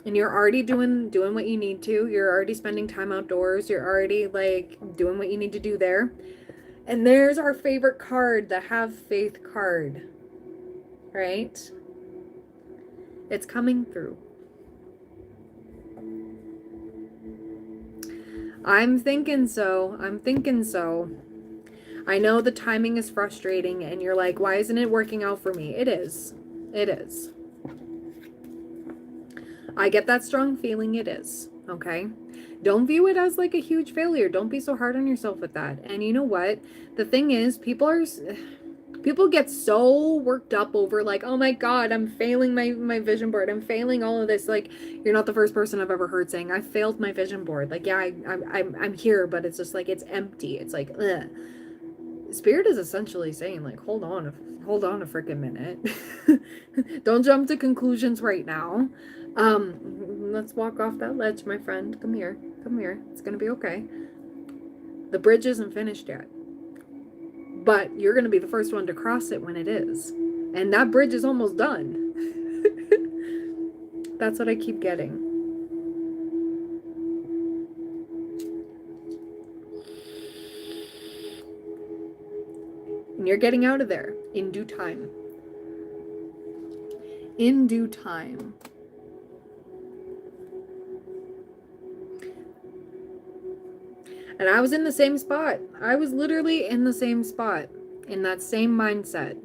And you're already doing what you need to. You're already spending time outdoors. You're already like doing what you need to do there. And there's our favorite card, the Have Faith card, right? It's coming through. I'm thinking so. I'm thinking so. I know the timing is frustrating and you're like, why isn't it working out for me? It is. It is. I get that strong feeling it is. Okay? Don't view it as like a huge failure. Don't be so hard on yourself with that. And you know what? The thing is, people get so worked up over like, oh my God, I'm failing my vision board. I'm failing all of this. Like, you're not the first person I've ever heard saying, I failed my vision board. Like, yeah, I'm here, but it's just like, it's empty. It's like, ugh. Spirit is essentially saying like, hold on a freaking minute. Don't jump to conclusions right now. Let's walk off that ledge, my friend. Come here. Come here. It's gonna be okay. The bridge isn't finished yet. But you're going to be the first one to cross it when it is. And that bridge is almost done. That's what I keep getting. And you're getting out of there in due time. In due time. And I was in the same spot. I was literally in the same spot, in that same mindset.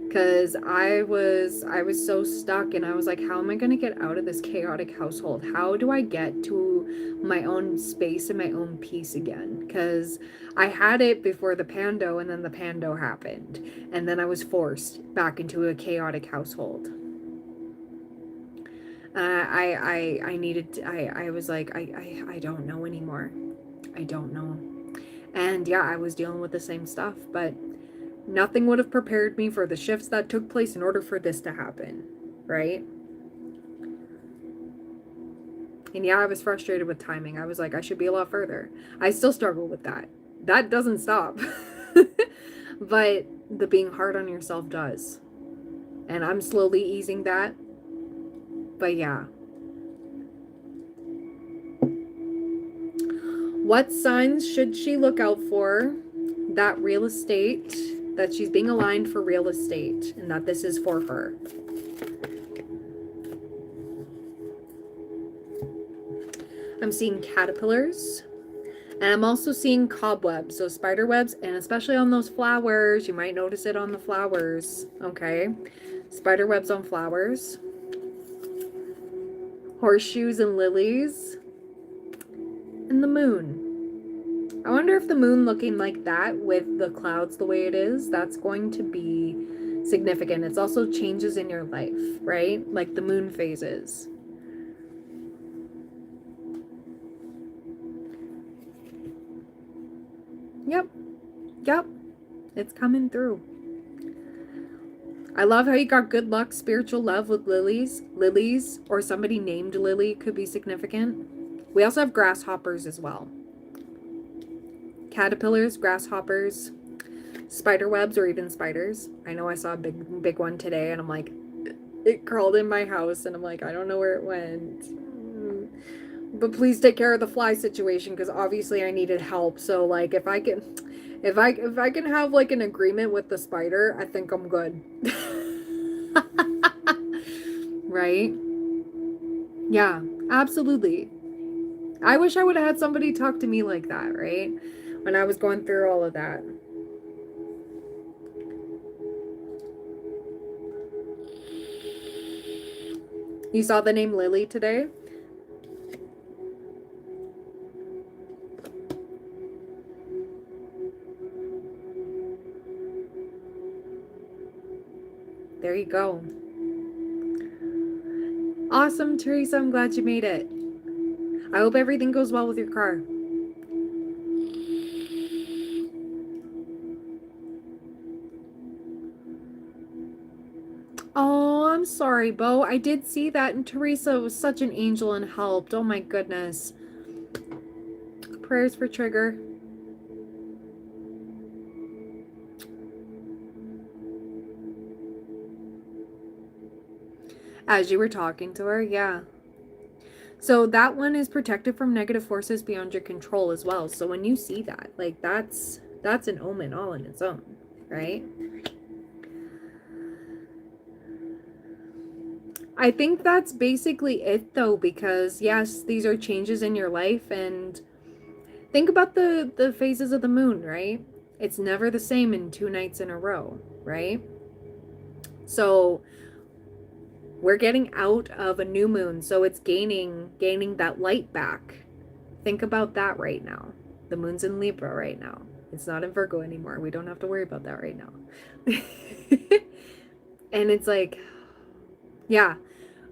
Because I was so stuck and I was like, how am I going to get out of this chaotic household? How do I get to my own space and my own peace again? Because I had it before the pando and then the pando happened. And then I was forced back into a chaotic household. I was like, I don't know anymore. I don't know. And yeah, I was dealing with the same stuff, but nothing would have prepared me for the shifts that took place in order for this to happen, right? And yeah, I was frustrated with timing. I was like, I should be a lot further. I still struggle with that. That doesn't stop. But the being hard on yourself does. And I'm slowly easing that. But yeah. What signs should she look out for that real estate, that she's being aligned for real estate and that this is for her? I'm seeing caterpillars and I'm also seeing cobwebs, so spider webs, and especially on those flowers. You might notice it on the flowers, okay? Spider webs on flowers. Horseshoes and lilies. And the moon. I wonder if the moon looking like that with the clouds the way it is, that's going to be significant. It's also changes in your life, right? Like the moon phases. Yep. It's coming through. I love how you got good luck, spiritual love with lilies. Lilies, or somebody named Lily, could be significant. We also have grasshoppers as well. Caterpillars, grasshoppers, spider webs, or even spiders. I know I saw a big one today and I'm like, it crawled in my house and I'm like, I don't know where it went. But please take care of the fly situation because obviously I needed help. So like if I can have like an agreement with the spider, I think I'm good. Right? Yeah, absolutely. I wish I would have had somebody talk to me like that, right? When I was going through all of that. You saw the name Lily today? There you go. Awesome, Teresa. I'm glad you made it. I hope everything goes well with your car. Oh, I'm sorry, Bo. I did see that, and Teresa was such an angel and helped. Oh my goodness. Prayers for Trigger. As you were talking to her, yeah. So that one is protected from negative forces beyond your control as well. So when you see that, like that's That's an omen all in its own, right? I think that's basically it though, because yes, these are changes in your life, and think about the phases of the moon, right? It's never the same in 2 nights in a row, right? So we're getting out of a new moon, so it's gaining that light back. Think about that right now. The moon's in Libra right now. It's not in Virgo anymore. We don't have to worry about that right now. And it's like, yeah,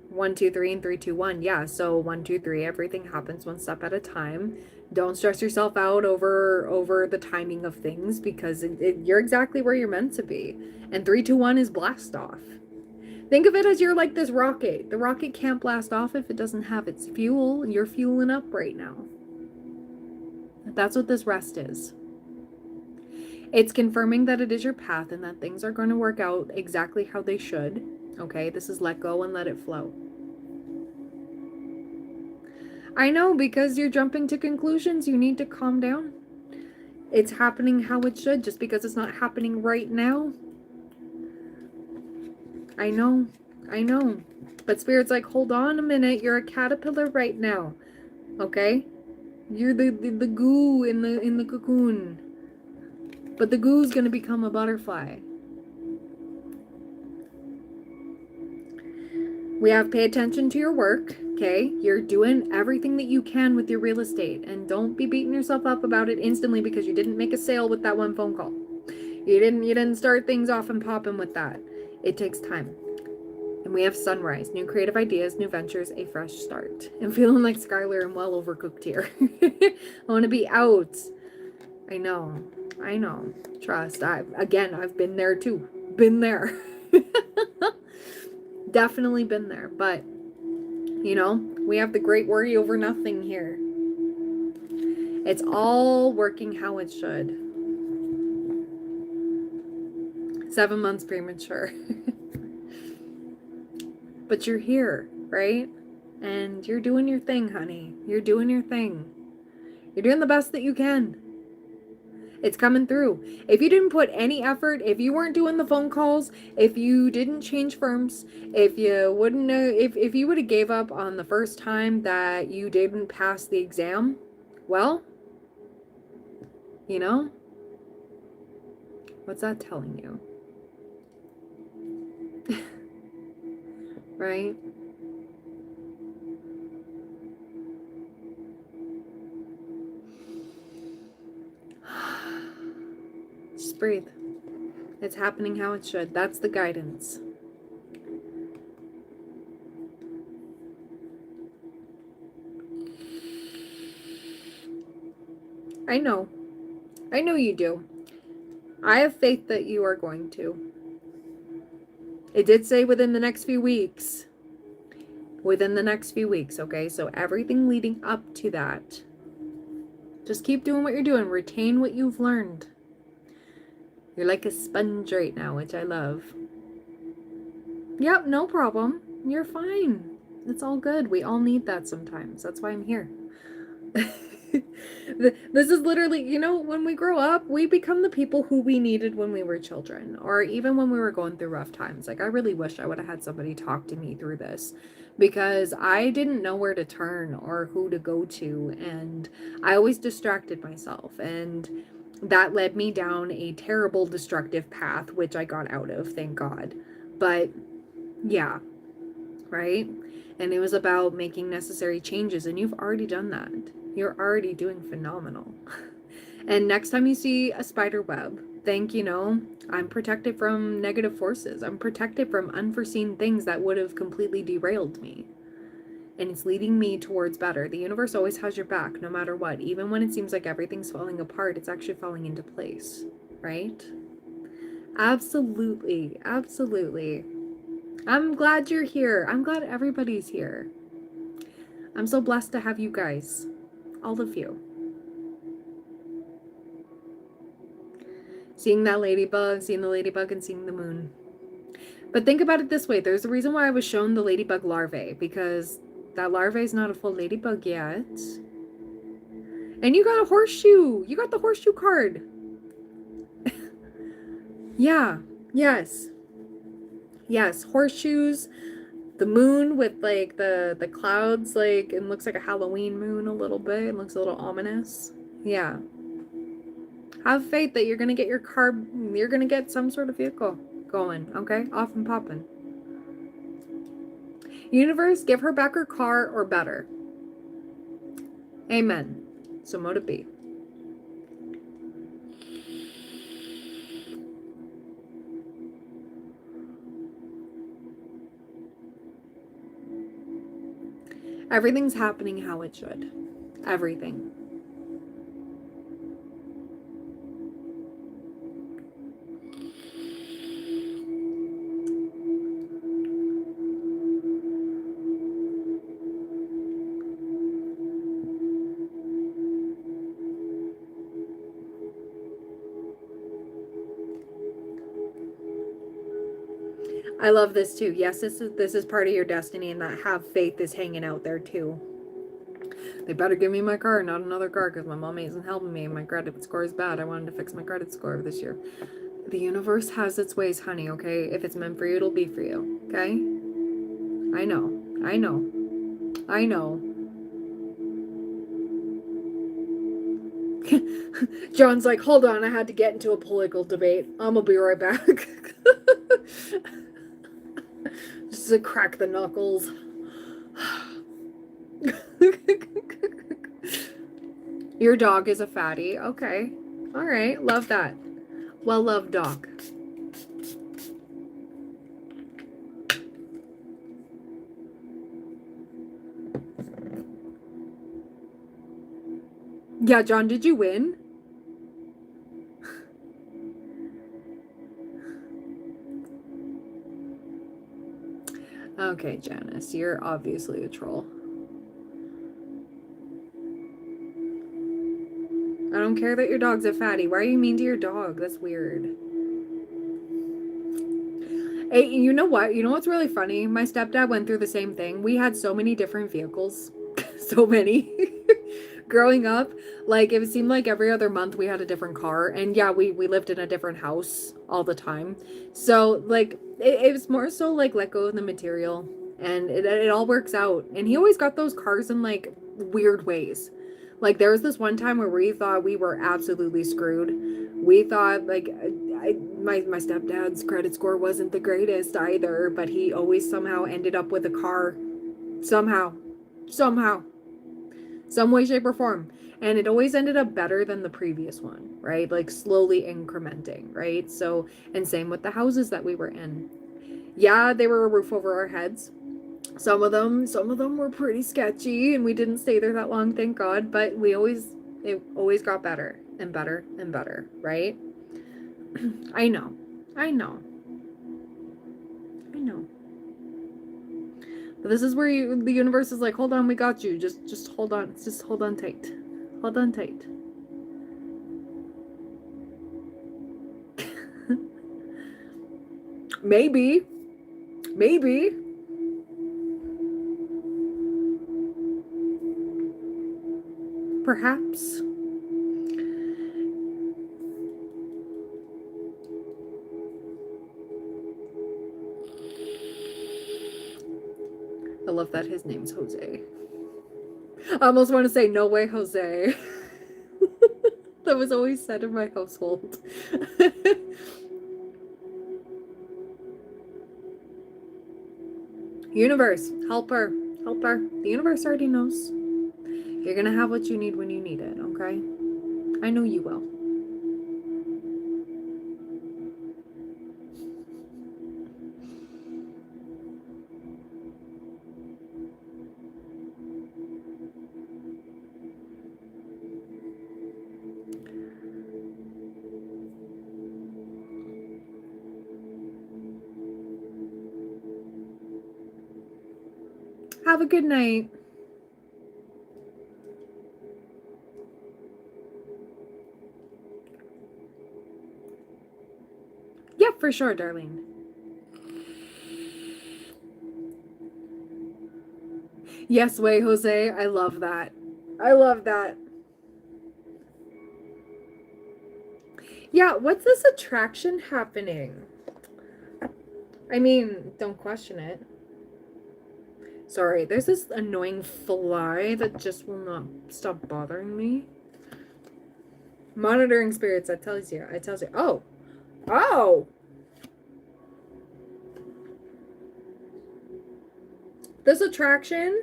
1, 2, 3, and 3, 2, 1. Yeah, so 1, 2, 3, everything happens one step at a time. Don't stress yourself out over the timing of things, because you're exactly where you're meant to be. And 3, 2, 1 is blast off. Think of it as you're like this rocket. The rocket can't blast off if it doesn't have its fuel, and you're fueling up right now. That's what this rest is. It's confirming that it is your path and that things are going to work out exactly how they should. Okay, this is let go and let it flow. I know, because you're jumping to conclusions, you need to calm down. It's happening how it should. Just because it's not happening right now. I know. But Spirit's like, hold on a minute. You're a caterpillar right now. Okay? You're the goo in the cocoon. But the goo's gonna become a butterfly. We have pay attention to your work, okay? You're doing everything that you can with your real estate, and don't be beating yourself up about it instantly because you didn't make a sale with that one phone call. You didn't start things off and popping with that. It takes time. And we have sunrise, new creative ideas, new ventures, a fresh start. I'm feeling like Skylar and well overcooked here. I want to be out. I know. Trust. I've been there too. Been there. Definitely been there. But, you know, we have the great worry over nothing here. It's all working how it should. 7 months premature. But you're here, right? And you're doing your thing, honey. You're doing your thing. You're doing the best that you can. It's coming through. If you didn't put any effort, if you weren't doing the phone calls, if you didn't change firms, if you wouldn't know, if you would have gave up on the first time that you didn't pass the exam, well, you know, what's that telling you? Right? Just breathe. It's happening how it should. That's the guidance. I know. I know you do. I have faith that you are going to. It did say within the next few weeks. Within the next few weeks, okay? So everything leading up to that. Just keep doing what you're doing. Retain what you've learned. You're like a sponge right now, which I love. Yep, no problem. You're fine. It's all good. We all need that sometimes. That's why I'm here. This is literally, you know, when we grow up, we become the people who we needed when we were children, or even when we were going through rough times. Like, I really wish I would have had somebody talk to me through this, because I didn't know where to turn or who to go to, and I always distracted myself, and that led me down a terrible destructive path, which I got out of, thank God. But yeah, right? And it was about making necessary changes, and you've already done that. You're already doing phenomenal. And next time you see a spider web, think, you know, I'm protected from negative forces. I'm protected from unforeseen things that would have completely derailed me. And it's leading me towards better. The universe always has your back, no matter what. Even when it seems like everything's falling apart, it's actually falling into place, right? Absolutely. Absolutely. I'm glad you're here. I'm glad everybody's here. I'm so blessed to have you guys. All of you. Seeing that ladybug, seeing the ladybug, and seeing the moon. But think about it this way. There's a reason why I was shown the ladybug larvae, because that larvae is not a full ladybug yet. And you got a horseshoe. You got the horseshoe card. Yeah. Yes. Yes. Horseshoes. The moon with like the clouds, like it looks like a Halloween moon a little bit. It looks a little ominous. Yeah. Have faith that you're gonna get your car. You're gonna get some sort of vehicle going. Okay, off and popping. Universe, give her back her car or better. Amen. So mote it be. Everything's happening how it should. Everything. I love this too. Yes, this is part of your destiny, and that have faith is hanging out there too. They better give me my car, not another car, because my mom isn't helping me. My credit score is bad. I wanted to fix my credit score this year. The universe has its ways, honey, okay? If it's meant for you, it'll be for you, okay? I know. I know. I know. John's like, hold on, I had to get into a political debate. I'm gonna be right back. Just to crack the knuckles. Your dog is a fatty. Okay. All right. Love that. Well-loved dog. Yeah, John, did you win? Okay, Janice, you're obviously a troll. I don't care that your dog's a fatty. Why are you mean to your dog? That's weird. Hey, you know what? You know what's really funny? My stepdad went through the same thing. We had so many different vehicles. So many. Growing up, like it seemed like every other month we had a different car. And yeah, we lived in a different house all the time. So like it was more so like let go of the material, and it all works out. And he always got those cars in like weird ways. Like there was this one time where we thought we were absolutely screwed. We thought like my stepdad's credit score wasn't the greatest either, but he always somehow ended up with a car. Somehow, some way, shape, or form. And it always ended up better than the previous one, right? Like slowly incrementing, right? So, and same with the houses that we were in. Yeah, they were a roof over our heads. Some of them were pretty sketchy, and we didn't stay there that long, thank God. But it always got better and better and better, right? I know, I know, I know. But this is where the universe is like, hold on, we got you. Just hold on, just hold on tight, hold on tight. Maybe, maybe. Perhaps. I love that his name's Jose. I almost want to say, no way, Jose. That was always said in my household. Universe, help her. Help her. The universe already knows. You're gonna have what you need when you need it, okay? I know you will. Have a good night. Yeah, for sure, Darlene. Yes, way, Jose. I love that. I love that. Yeah, what's this attraction happening? I mean, don't question it. Sorry, there's this annoying fly that just will not stop bothering me. Monitoring spirits, that tells you. It tells you. Oh! Oh! This attraction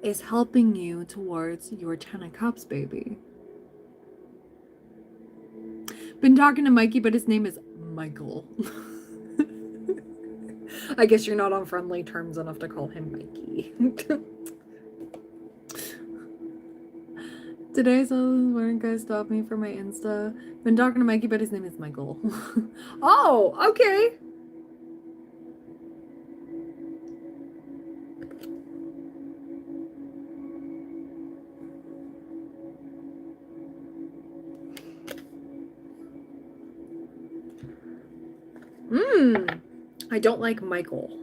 is helping you towards your 10 of Cups, baby. Been talking to Mikey, but his name is Michael. I guess you're not on friendly terms enough to call him Mikey. Today, some weird guy stopped me for my Insta. Been talking to Mikey, but his name is Michael. Oh, okay. I don't like Michael.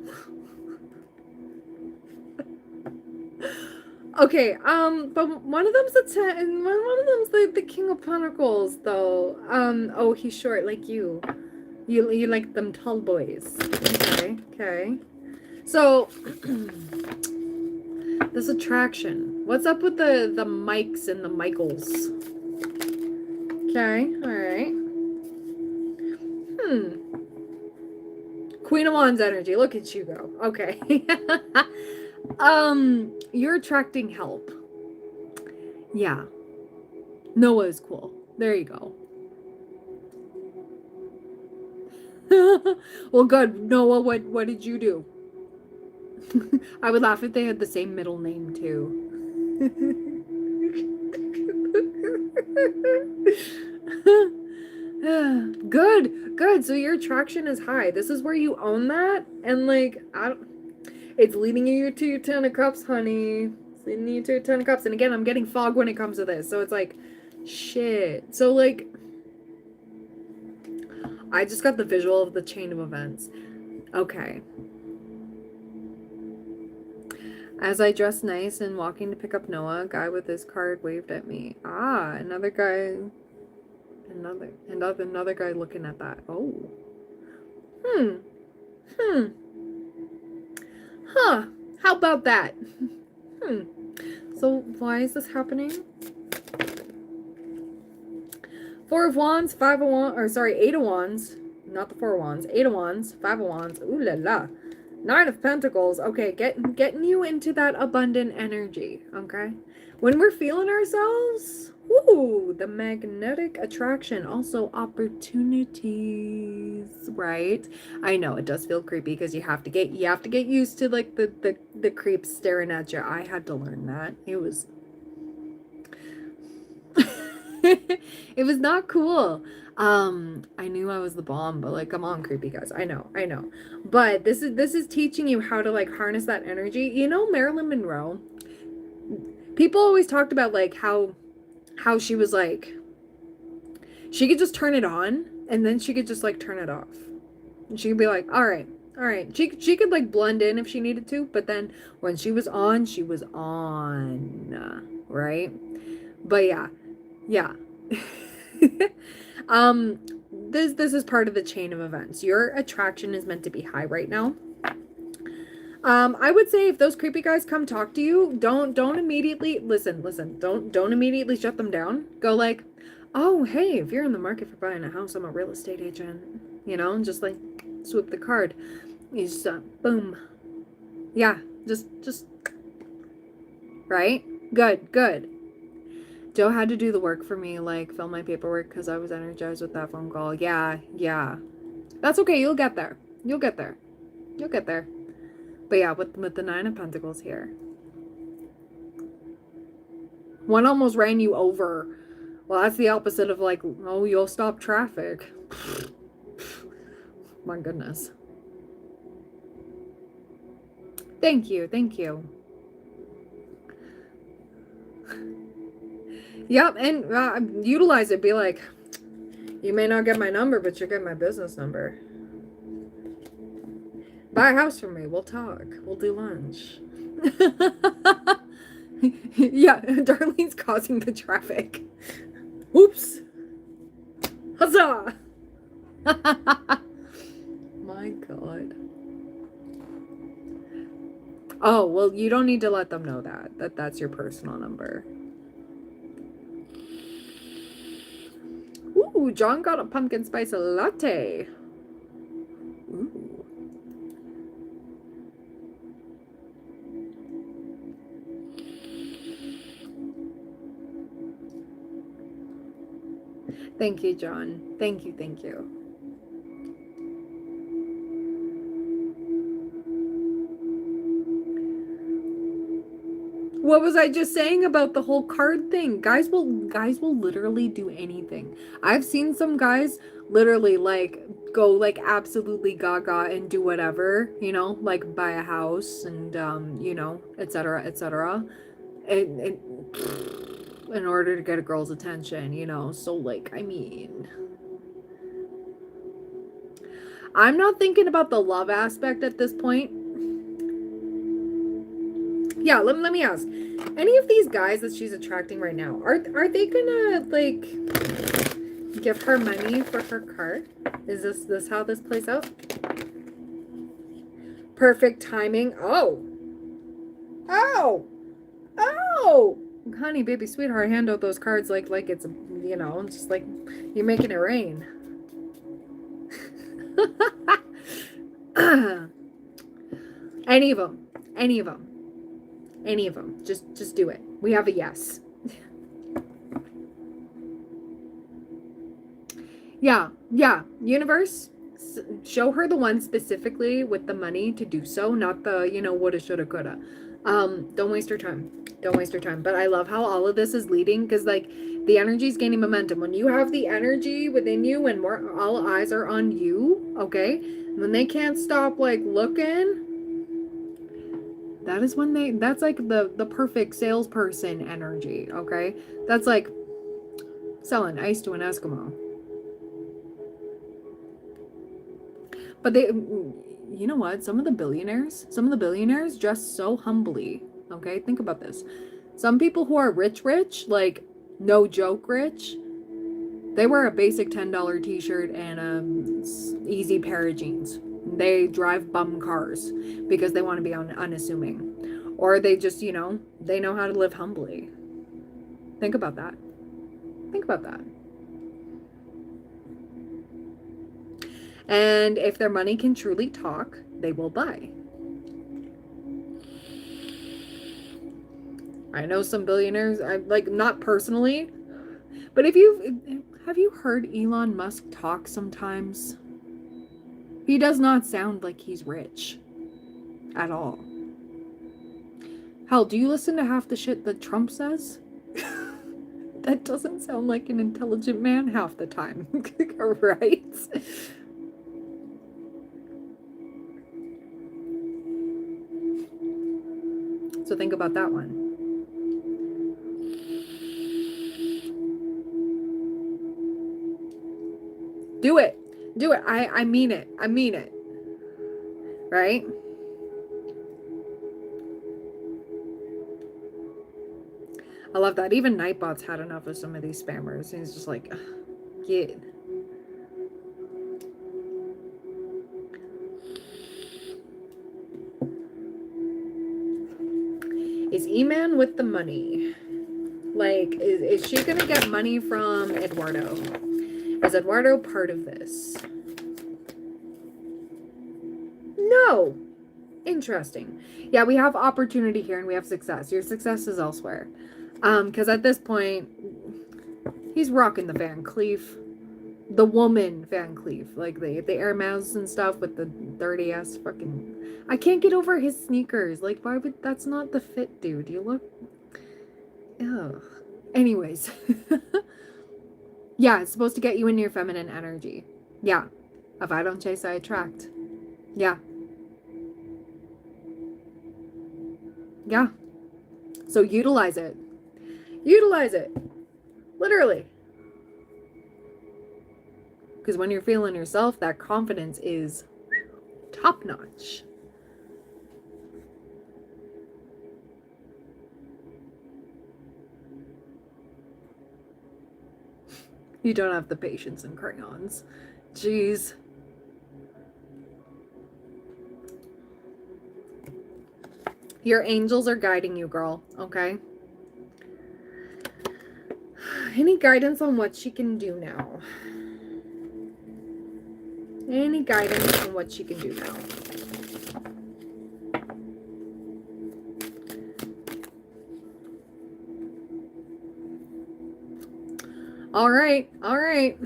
Okay, but one of them's the 10, and one of them's the King of Pentacles, though. Oh, he's short, like you. You like them tall boys. Okay, okay. So, this attraction. What's up with the Mikes and the Michaels? Okay, alright. Queen of Wands energy. Look at you go. Okay. You're attracting help. Yeah. Noah is cool. There you go. Well, good. Noah, what did you do? I would laugh if they had the same middle name, too. Good. So your attraction is high. This is where you own that. And, like, it's leading you to your 10 of Cups, honey. It's leading you to your 10 of Cups. And again, I'm getting fog when it comes to this. So it's like, shit. So, like, I just got the visual of the chain of events. Okay. As I dressed nice and walking to pick up Noah, a guy with his card waved at me. Ah, another guy. Another guy looking at that. Oh. Huh. How about that? So why is this happening? 4 of Wands, 5 of Wands, or sorry, 8 of Wands. Not the 4 of Wands. 8 of Wands, 5 of Wands. Ooh la la. 9 of Pentacles. Okay, getting you into that abundant energy, okay? When we're feeling ourselves, ooh, the magnetic attraction. Also opportunities, right? I know it does feel creepy because you have to get used to like the creeps staring at you. I had to learn that. It was it was not cool. I knew I was the bomb, but like, come on, creepy guys. I know. But this is teaching you how to like harness that energy. You know, Marilyn Monroe. People always talked about like how she was like, she could just turn it on and then she could just like turn it off. And she could be like, all right. She could like blend in if she needed to, but then when she was on, right? But yeah. This is part of the chain of events. Your attraction is meant to be high right now. I would say if those creepy guys come talk to you, don't immediately listen. Don't immediately shut them down. Go like, oh, hey, if you're in the market for buying a house, I'm a real estate agent. You know, and just like swoop the card. You just boom. Yeah, just right? Good. Joe had to do the work for me, like fill my paperwork because I was energized with that phone call. Yeah. That's okay. You'll get there. But yeah, with the 9 of Pentacles here. One almost ran you over. Well, that's the opposite of like, oh, you'll stop traffic. My goodness. Thank you. Yep, and utilize it. Be like, you may not get my number, but you'll get my business number. Buy a house from me. We'll talk. We'll do lunch. Yeah, Darlene's causing the traffic. Oops. Huzzah! My God. Oh, well, you don't need to let them know that's your personal number. Ooh, John got a pumpkin spice latte. Ooh. Thank you, John. Thank you, thank you. What was I just saying about the whole card thing? Guys will literally do anything. I've seen some guys literally like go like absolutely gaga and do whatever, you know, like buy a house and you know, etc., etc. And in order to get a girl's attention, you know. So like, I mean, I'm not thinking about the love aspect at this point. Yeah, let me ask. Any of these guys that she's attracting right now, are they gonna like give her money for her car? Is this how this plays out? Perfect timing. Oh. Oh. Oh. Honey, baby, sweetheart, hand out those cards like it's, you know, just like you're making it rain. Any of them. Any of them. Any of them. Just do it. We have a yes. Yeah. Universe, show her the one specifically with the money to do so, not the, you know, woulda, shoulda, coulda. Don't waste your time. Don't waste your time. But I love how all of this is leading, because like the energy is gaining momentum. When you have the energy within you and more all eyes are on you, okay? When they can't stop like looking, that is when that's like the perfect salesperson energy, okay? That's like selling ice to an Eskimo. But they, you know what? Some of the billionaires dress so humbly. Okay, think about this. Some people who are rich, like no joke rich, they wear a basic $10 t-shirt and a easy pair of jeans. They drive bum cars because they want to be unassuming. Or they just, you know, they know how to live humbly. Think about that. Think about that. And if their money can truly talk, they will buy. I know some billionaires, I like not personally, but have you heard Elon Musk talk sometimes? He does not sound like he's rich at all. Hell, do you listen to half the shit that Trump says? That doesn't sound like an intelligent man half the time, right? So think about that one. Do it. Do it. I mean it. I mean it. Right? I love that. Even Nightbot's had enough of some of these spammers. He's just like, get. Is E-Man with the money? Like, is she gonna get money from Eduardo? Is Eduardo part of this? No. Interesting. Yeah, we have opportunity here and we have success. Your success is elsewhere. Because at this point, he's rocking the Van Cleef. The woman Van Cleef. Like the Air Mouse and stuff with the dirty ass fucking... I can't get over his sneakers. Like, why would... That's not the fit, dude. You look... Ugh. Anyways. Yeah, it's supposed to get you into your feminine energy. Yeah. If I don't chase, I attract. Yeah. Yeah. So utilize it. Utilize it. Literally. Because when you're feeling yourself, that confidence is top notch. You don't have the patience and crayons. Jeez. Your angels are guiding you, girl, okay? Any guidance on what she can do now? Any guidance on what she can do now? All right, all right.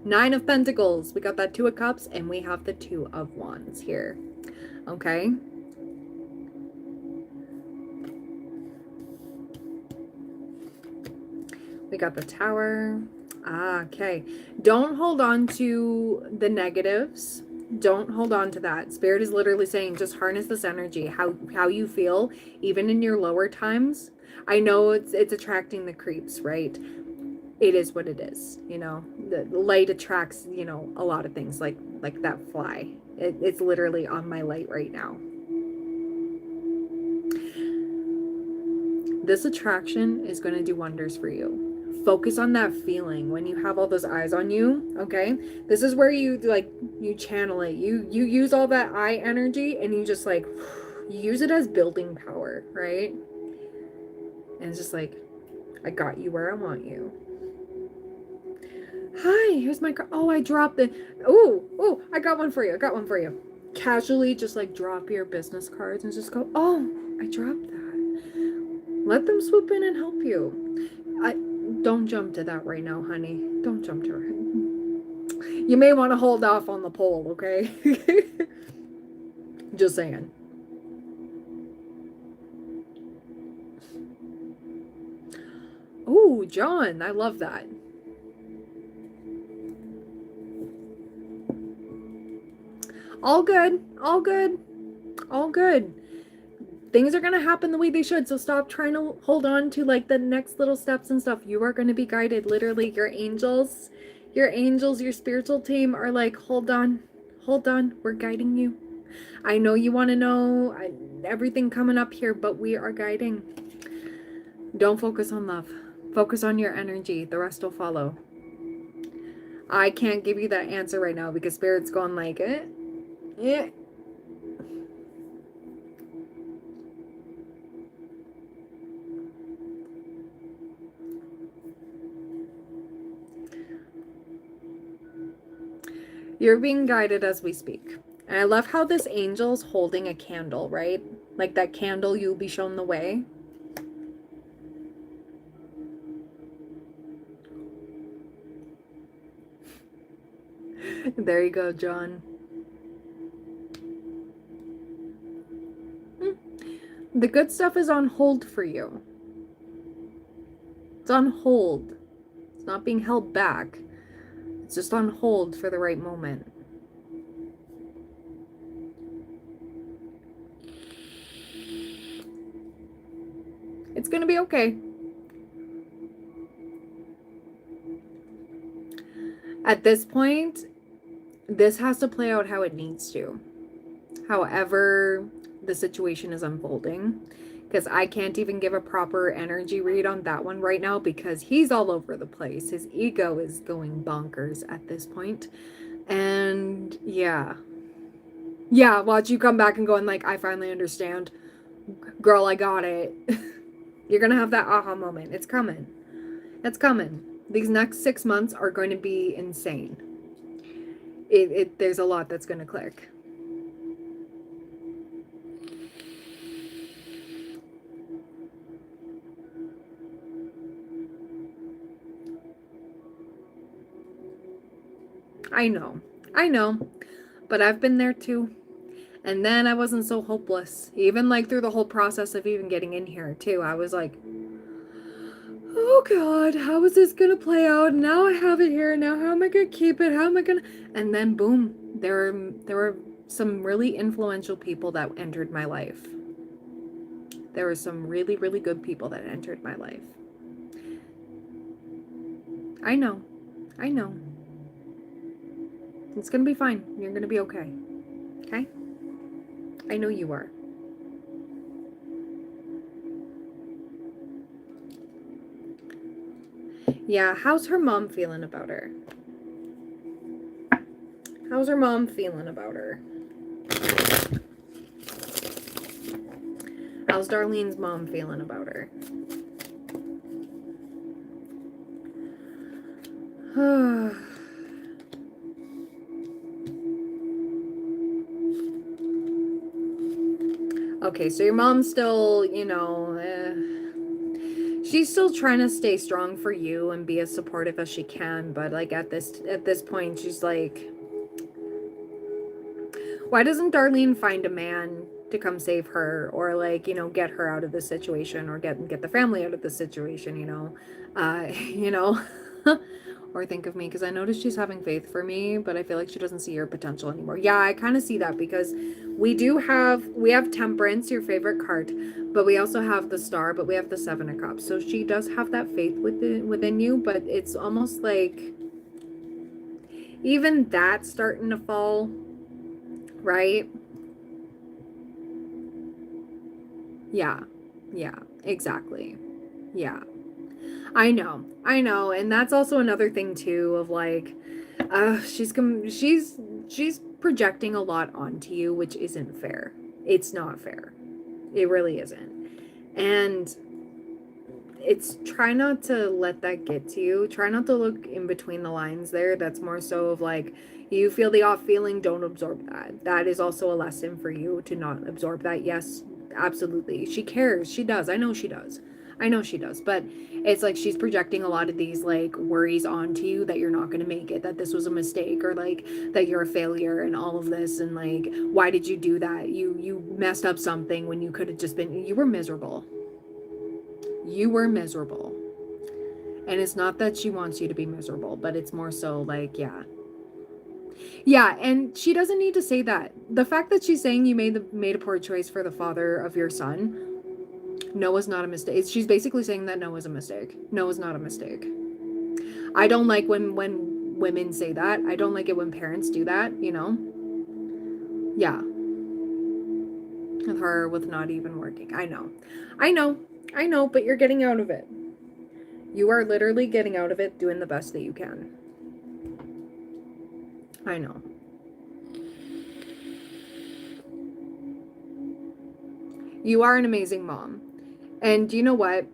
9 of Pentacles. We got that 2 of Cups, and we have the 2 of Wands here. Okay. We got the Tower. Okay. Don't hold on to the negatives. Don't hold on to that. Spirit is literally saying just harness this energy, how you feel, even in your lower times. I know it's attracting the creeps, right? It is what it is, you know. The light attracts, you know, a lot of things, like that fly. It's literally on my light right now. This attraction is going to do wonders for you. Focus on that feeling when you have all those eyes on you, okay? This is where you you channel it. You use all that eye energy and you just like you use it as building power, right? And it's just like, I got you where I want you. Hi, here's my car. Oh, I dropped the. Oh, I got one for you. I got one for you. Casually just like drop your business cards and just go, oh, I dropped that. Let them swoop in and help you. Don't jump to that right now, honey. Don't jump to it. You may want to hold off on the poll, okay? Just saying. Ooh, John, I love that. All good, all good, all good. Things are going to happen the way they should, so stop trying to hold on to like the next little steps and stuff. You are going to be guided. Literally, your angels, your spiritual team are like, hold on, we're guiding you. I know you want to know everything coming up here, but we are guiding. Don't focus on love. Focus on your energy. The rest will follow. I can't give you that answer right now because Spirit's going like, yeah. You're being guided as we speak. And I love how this angel's holding a candle, right? Like that candle, you'll be shown the way. There you go, John. The good stuff is on hold for you. It's on hold. It's not being held back. It's just on hold for the right moment. It's gonna be okay. At this point, this has to play out how it needs to. However the situation is unfolding. Because I can't even give a proper energy read on that one right now because he's all over the place. His ego is going bonkers at this point. And yeah. Yeah, watch you come back and going like, I finally understand. Girl, I got it. You're going to have that aha moment. It's coming. It's coming. These next 6 months are going to be insane. There's a lot that's going to click. I know, but I've been there too. And then I wasn't so hopeless. Even like through the whole process of even getting in here too. I was like, oh God, how is this going to play out? Now I have it here. Now how am I going to keep it? How am I going to... And then boom, there were some really influential people that entered my life. There were some really, really good people that entered my life. I know. It's going to be fine. You're going to be okay. Okay? I know you are. Yeah, how's her mom feeling about her? How's her mom feeling about her? How's Darlene's mom feeling about her? Okay, so your mom's still, she's still trying to stay strong for you and be as supportive as she can, but like at this point, she's like, why doesn't Darlene find a man to come save her, or like, get her out of this situation, or get the family out of this situation, you know, or think of me, because I noticed she's having faith for me, but I feel like she doesn't see your potential anymore. Yeah, I kind of see that, because we have Temperance, your favorite card, but we also have the Star, but we have the Seven of Cups. So she does have that faith within you, but it's almost like even that's starting to fall, right? Yeah, yeah, exactly. Yeah. I know, and that's also another thing too of like, she's projecting a lot onto you, which isn't fair. It's not fair. It really isn't. And it's try not to let that get to you. Try not to look in between the lines there. That's more so of like, you feel the off feeling, don't absorb that. That is also a lesson for you to not absorb that. Yes, absolutely. She cares. She does. I know she does. I know she does. But it's like she's projecting a lot of these like worries onto you that you're not going to make it, that this was a mistake, or like that you're a failure and all of this, and like, why did you do that? You messed up something when you could have just been, you were miserable. You were miserable. And it's not that she wants you to be miserable, but it's more so like, yeah. Yeah, and she doesn't need to say that. The fact that she's saying you made a poor choice for the father of your son, Noah's not a mistake. She's basically saying that Noah's a mistake. Noah's not a mistake. I don't like when women say that. I don't like it when parents do that, Yeah. With her with not even working. I know. I know. I know, but you're getting out of it. You are literally getting out of it, doing the best that you can. I know. You are an amazing mom. And you know what?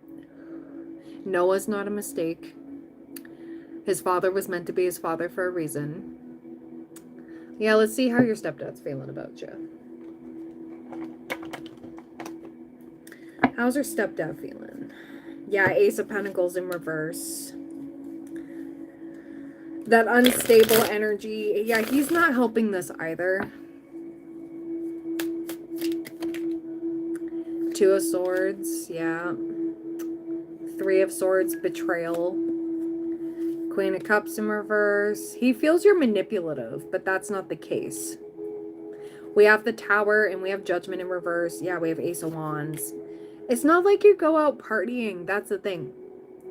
Noah's not a mistake. His father was meant to be his father for a reason. Yeah, let's see how your stepdad's feeling about you. How's her stepdad feeling? Yeah, Ace of Pentacles in reverse. That unstable energy. Yeah, he's not helping this either. Two of Swords, yeah. Three of Swords, betrayal. Queen of Cups in reverse. He feels you're manipulative, but that's not the case. We have the Tower and we have Judgment in reverse. Yeah, we have Ace of Wands. It's not like you go out partying. That's the thing.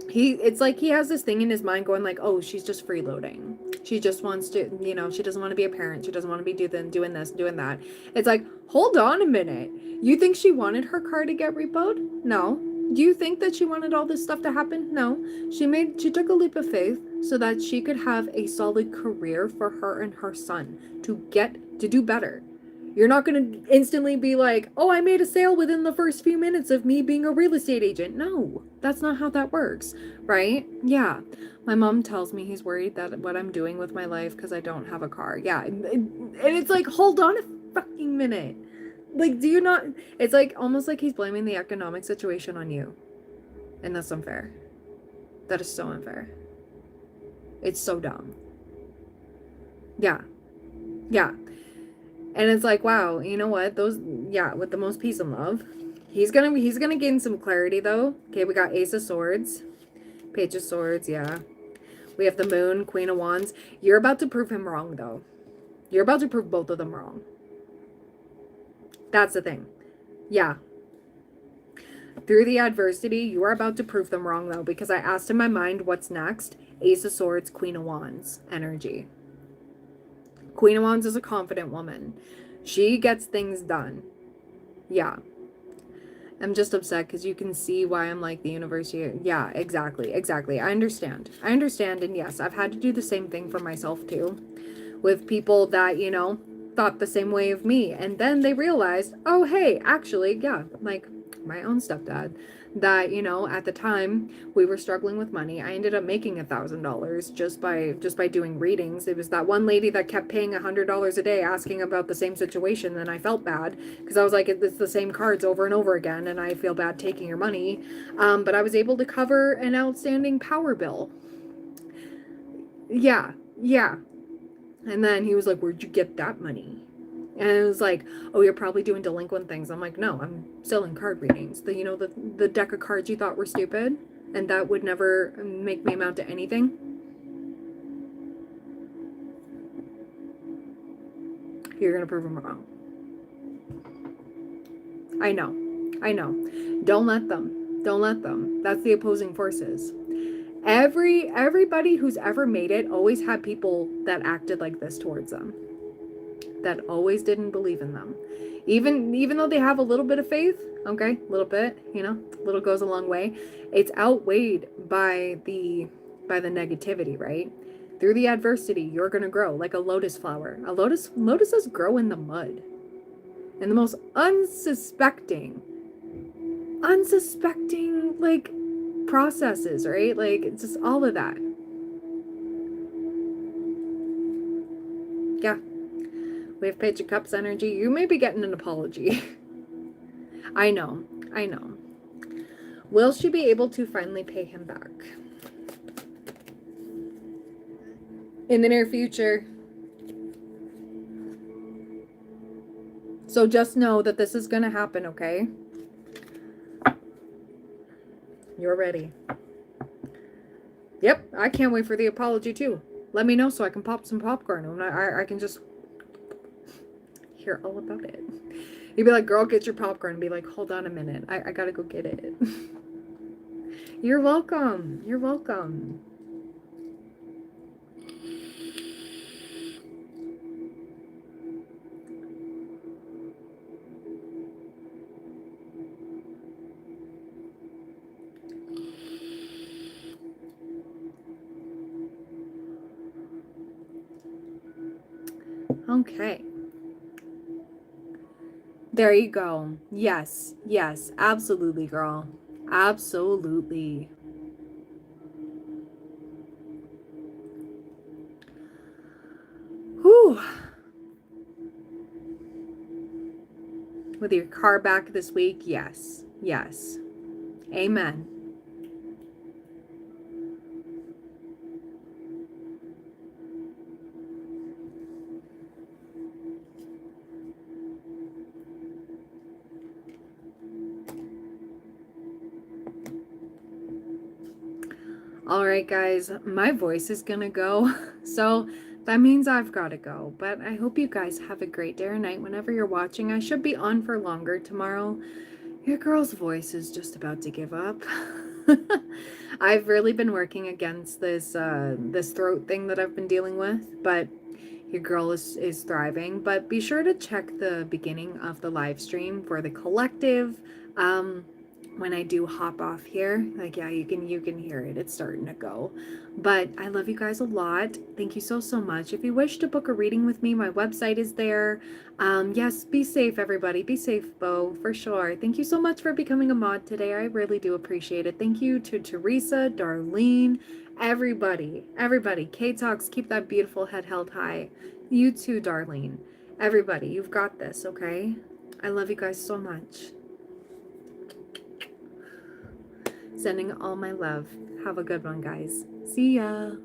It's like he has this thing in his mind going like, oh, she's just freeloading. She just wants to, she doesn't want to be a parent. She doesn't want to be doing this, doing that. It's like, hold on a minute. You think she wanted her car to get repoed? No. Do you think that she wanted all this stuff to happen? No. She took a leap of faith so that she could have a solid career for her and her son to do better. You're not going to instantly be like, oh, I made a sale within the first few minutes of me being a real estate agent. No, that's not how that works, right? Yeah. My mom tells me he's worried that what I'm doing with my life because I don't have a car. Yeah. And it's like, hold on a fucking minute. Like, do you not? It's like almost like he's blaming the economic situation on you. And that's unfair. That is so unfair. It's so dumb. Yeah. Yeah. And it's like, wow, you know what? With the most peace and love. He's gonna gain some clarity though. Okay, we got Ace of Swords, Page of Swords, yeah. We have the Moon, Queen of Wands. You're about to prove him wrong though. You're about to prove both of them wrong. That's the thing. Yeah. Through the adversity, you are about to prove them wrong though, because I asked in my mind what's next. Ace of Swords, Queen of Wands energy. Queen of Wands is a confident woman. She gets things done. Yeah. I'm just upset because you can see why I'm like the universe. Yeah, exactly. I understand. And yes, I've had to do the same thing for myself too, with people that, thought the same way of me. And then they realized, oh, hey, actually, yeah, like my own stepdad, that, at the time we were struggling with money. I ended up making $1,000 just by doing readings. It was that one lady that kept paying $100 a day asking about the same situation. And I felt bad because I was like, it's the same cards over and over again. And I feel bad taking your money. But I was able to cover an outstanding power bill. Yeah. And then he was like, where'd you get that money? And it was like, oh, you're probably doing delinquent things. I'm like, no, I'm selling card readings. The deck of cards you thought were stupid and that would never make me amount to anything. You're going to prove them wrong. I know. Don't let them. That's the opposing forces. Everybody who's ever made it always had people that acted like this towards them, that always didn't believe in them, even though they have a little bit of faith. Okay, a little bit, little goes a long way. It's outweighed by the negativity, right? Through the adversity, you're gonna grow like a lotus flower. Lotuses grow in the mud, in the most unsuspecting like processes, right? Like it's just all of that. Yeah. We have Page of Cups energy. You may be getting an apology. I know. Will she be able to finally pay him back? In the near future. So just know that this is going to happen, okay? You're ready. Yep, I can't wait for the apology too. Let me know so I can pop some popcorn and I can just hear all about it. You'd be like, girl, get your popcorn, and be like, hold on a minute. I gotta go get it. You're welcome. Okay. There you go. Yes, absolutely, girl. Absolutely. Whew. With your car back this week, yes. Amen. All right, guys, my voice is gonna go, so that means I've got to go. But I hope you guys have a great day or night whenever you're watching. I should be on for longer tomorrow. Your girl's voice is just about to give up. I've really been working against this this throat thing that I've been dealing with, but your girl is thriving. But be sure to check the beginning of the live stream for the collective. When I do hop off here, like, yeah, you can hear it. It's starting to go. But I love you guys a lot. Thank you so much. If you wish to book a reading with me, my website is there. Yes, be safe, everybody. Be safe, Bo, for sure. Thank you so much for becoming a mod today. I really do appreciate it. Thank you to Teresa, Darlene, everybody. K-Talks, keep that beautiful head held high. You too, Darlene. Everybody, you've got this, okay? I love you guys so much. Sending all my love. Have a good one, guys. See ya.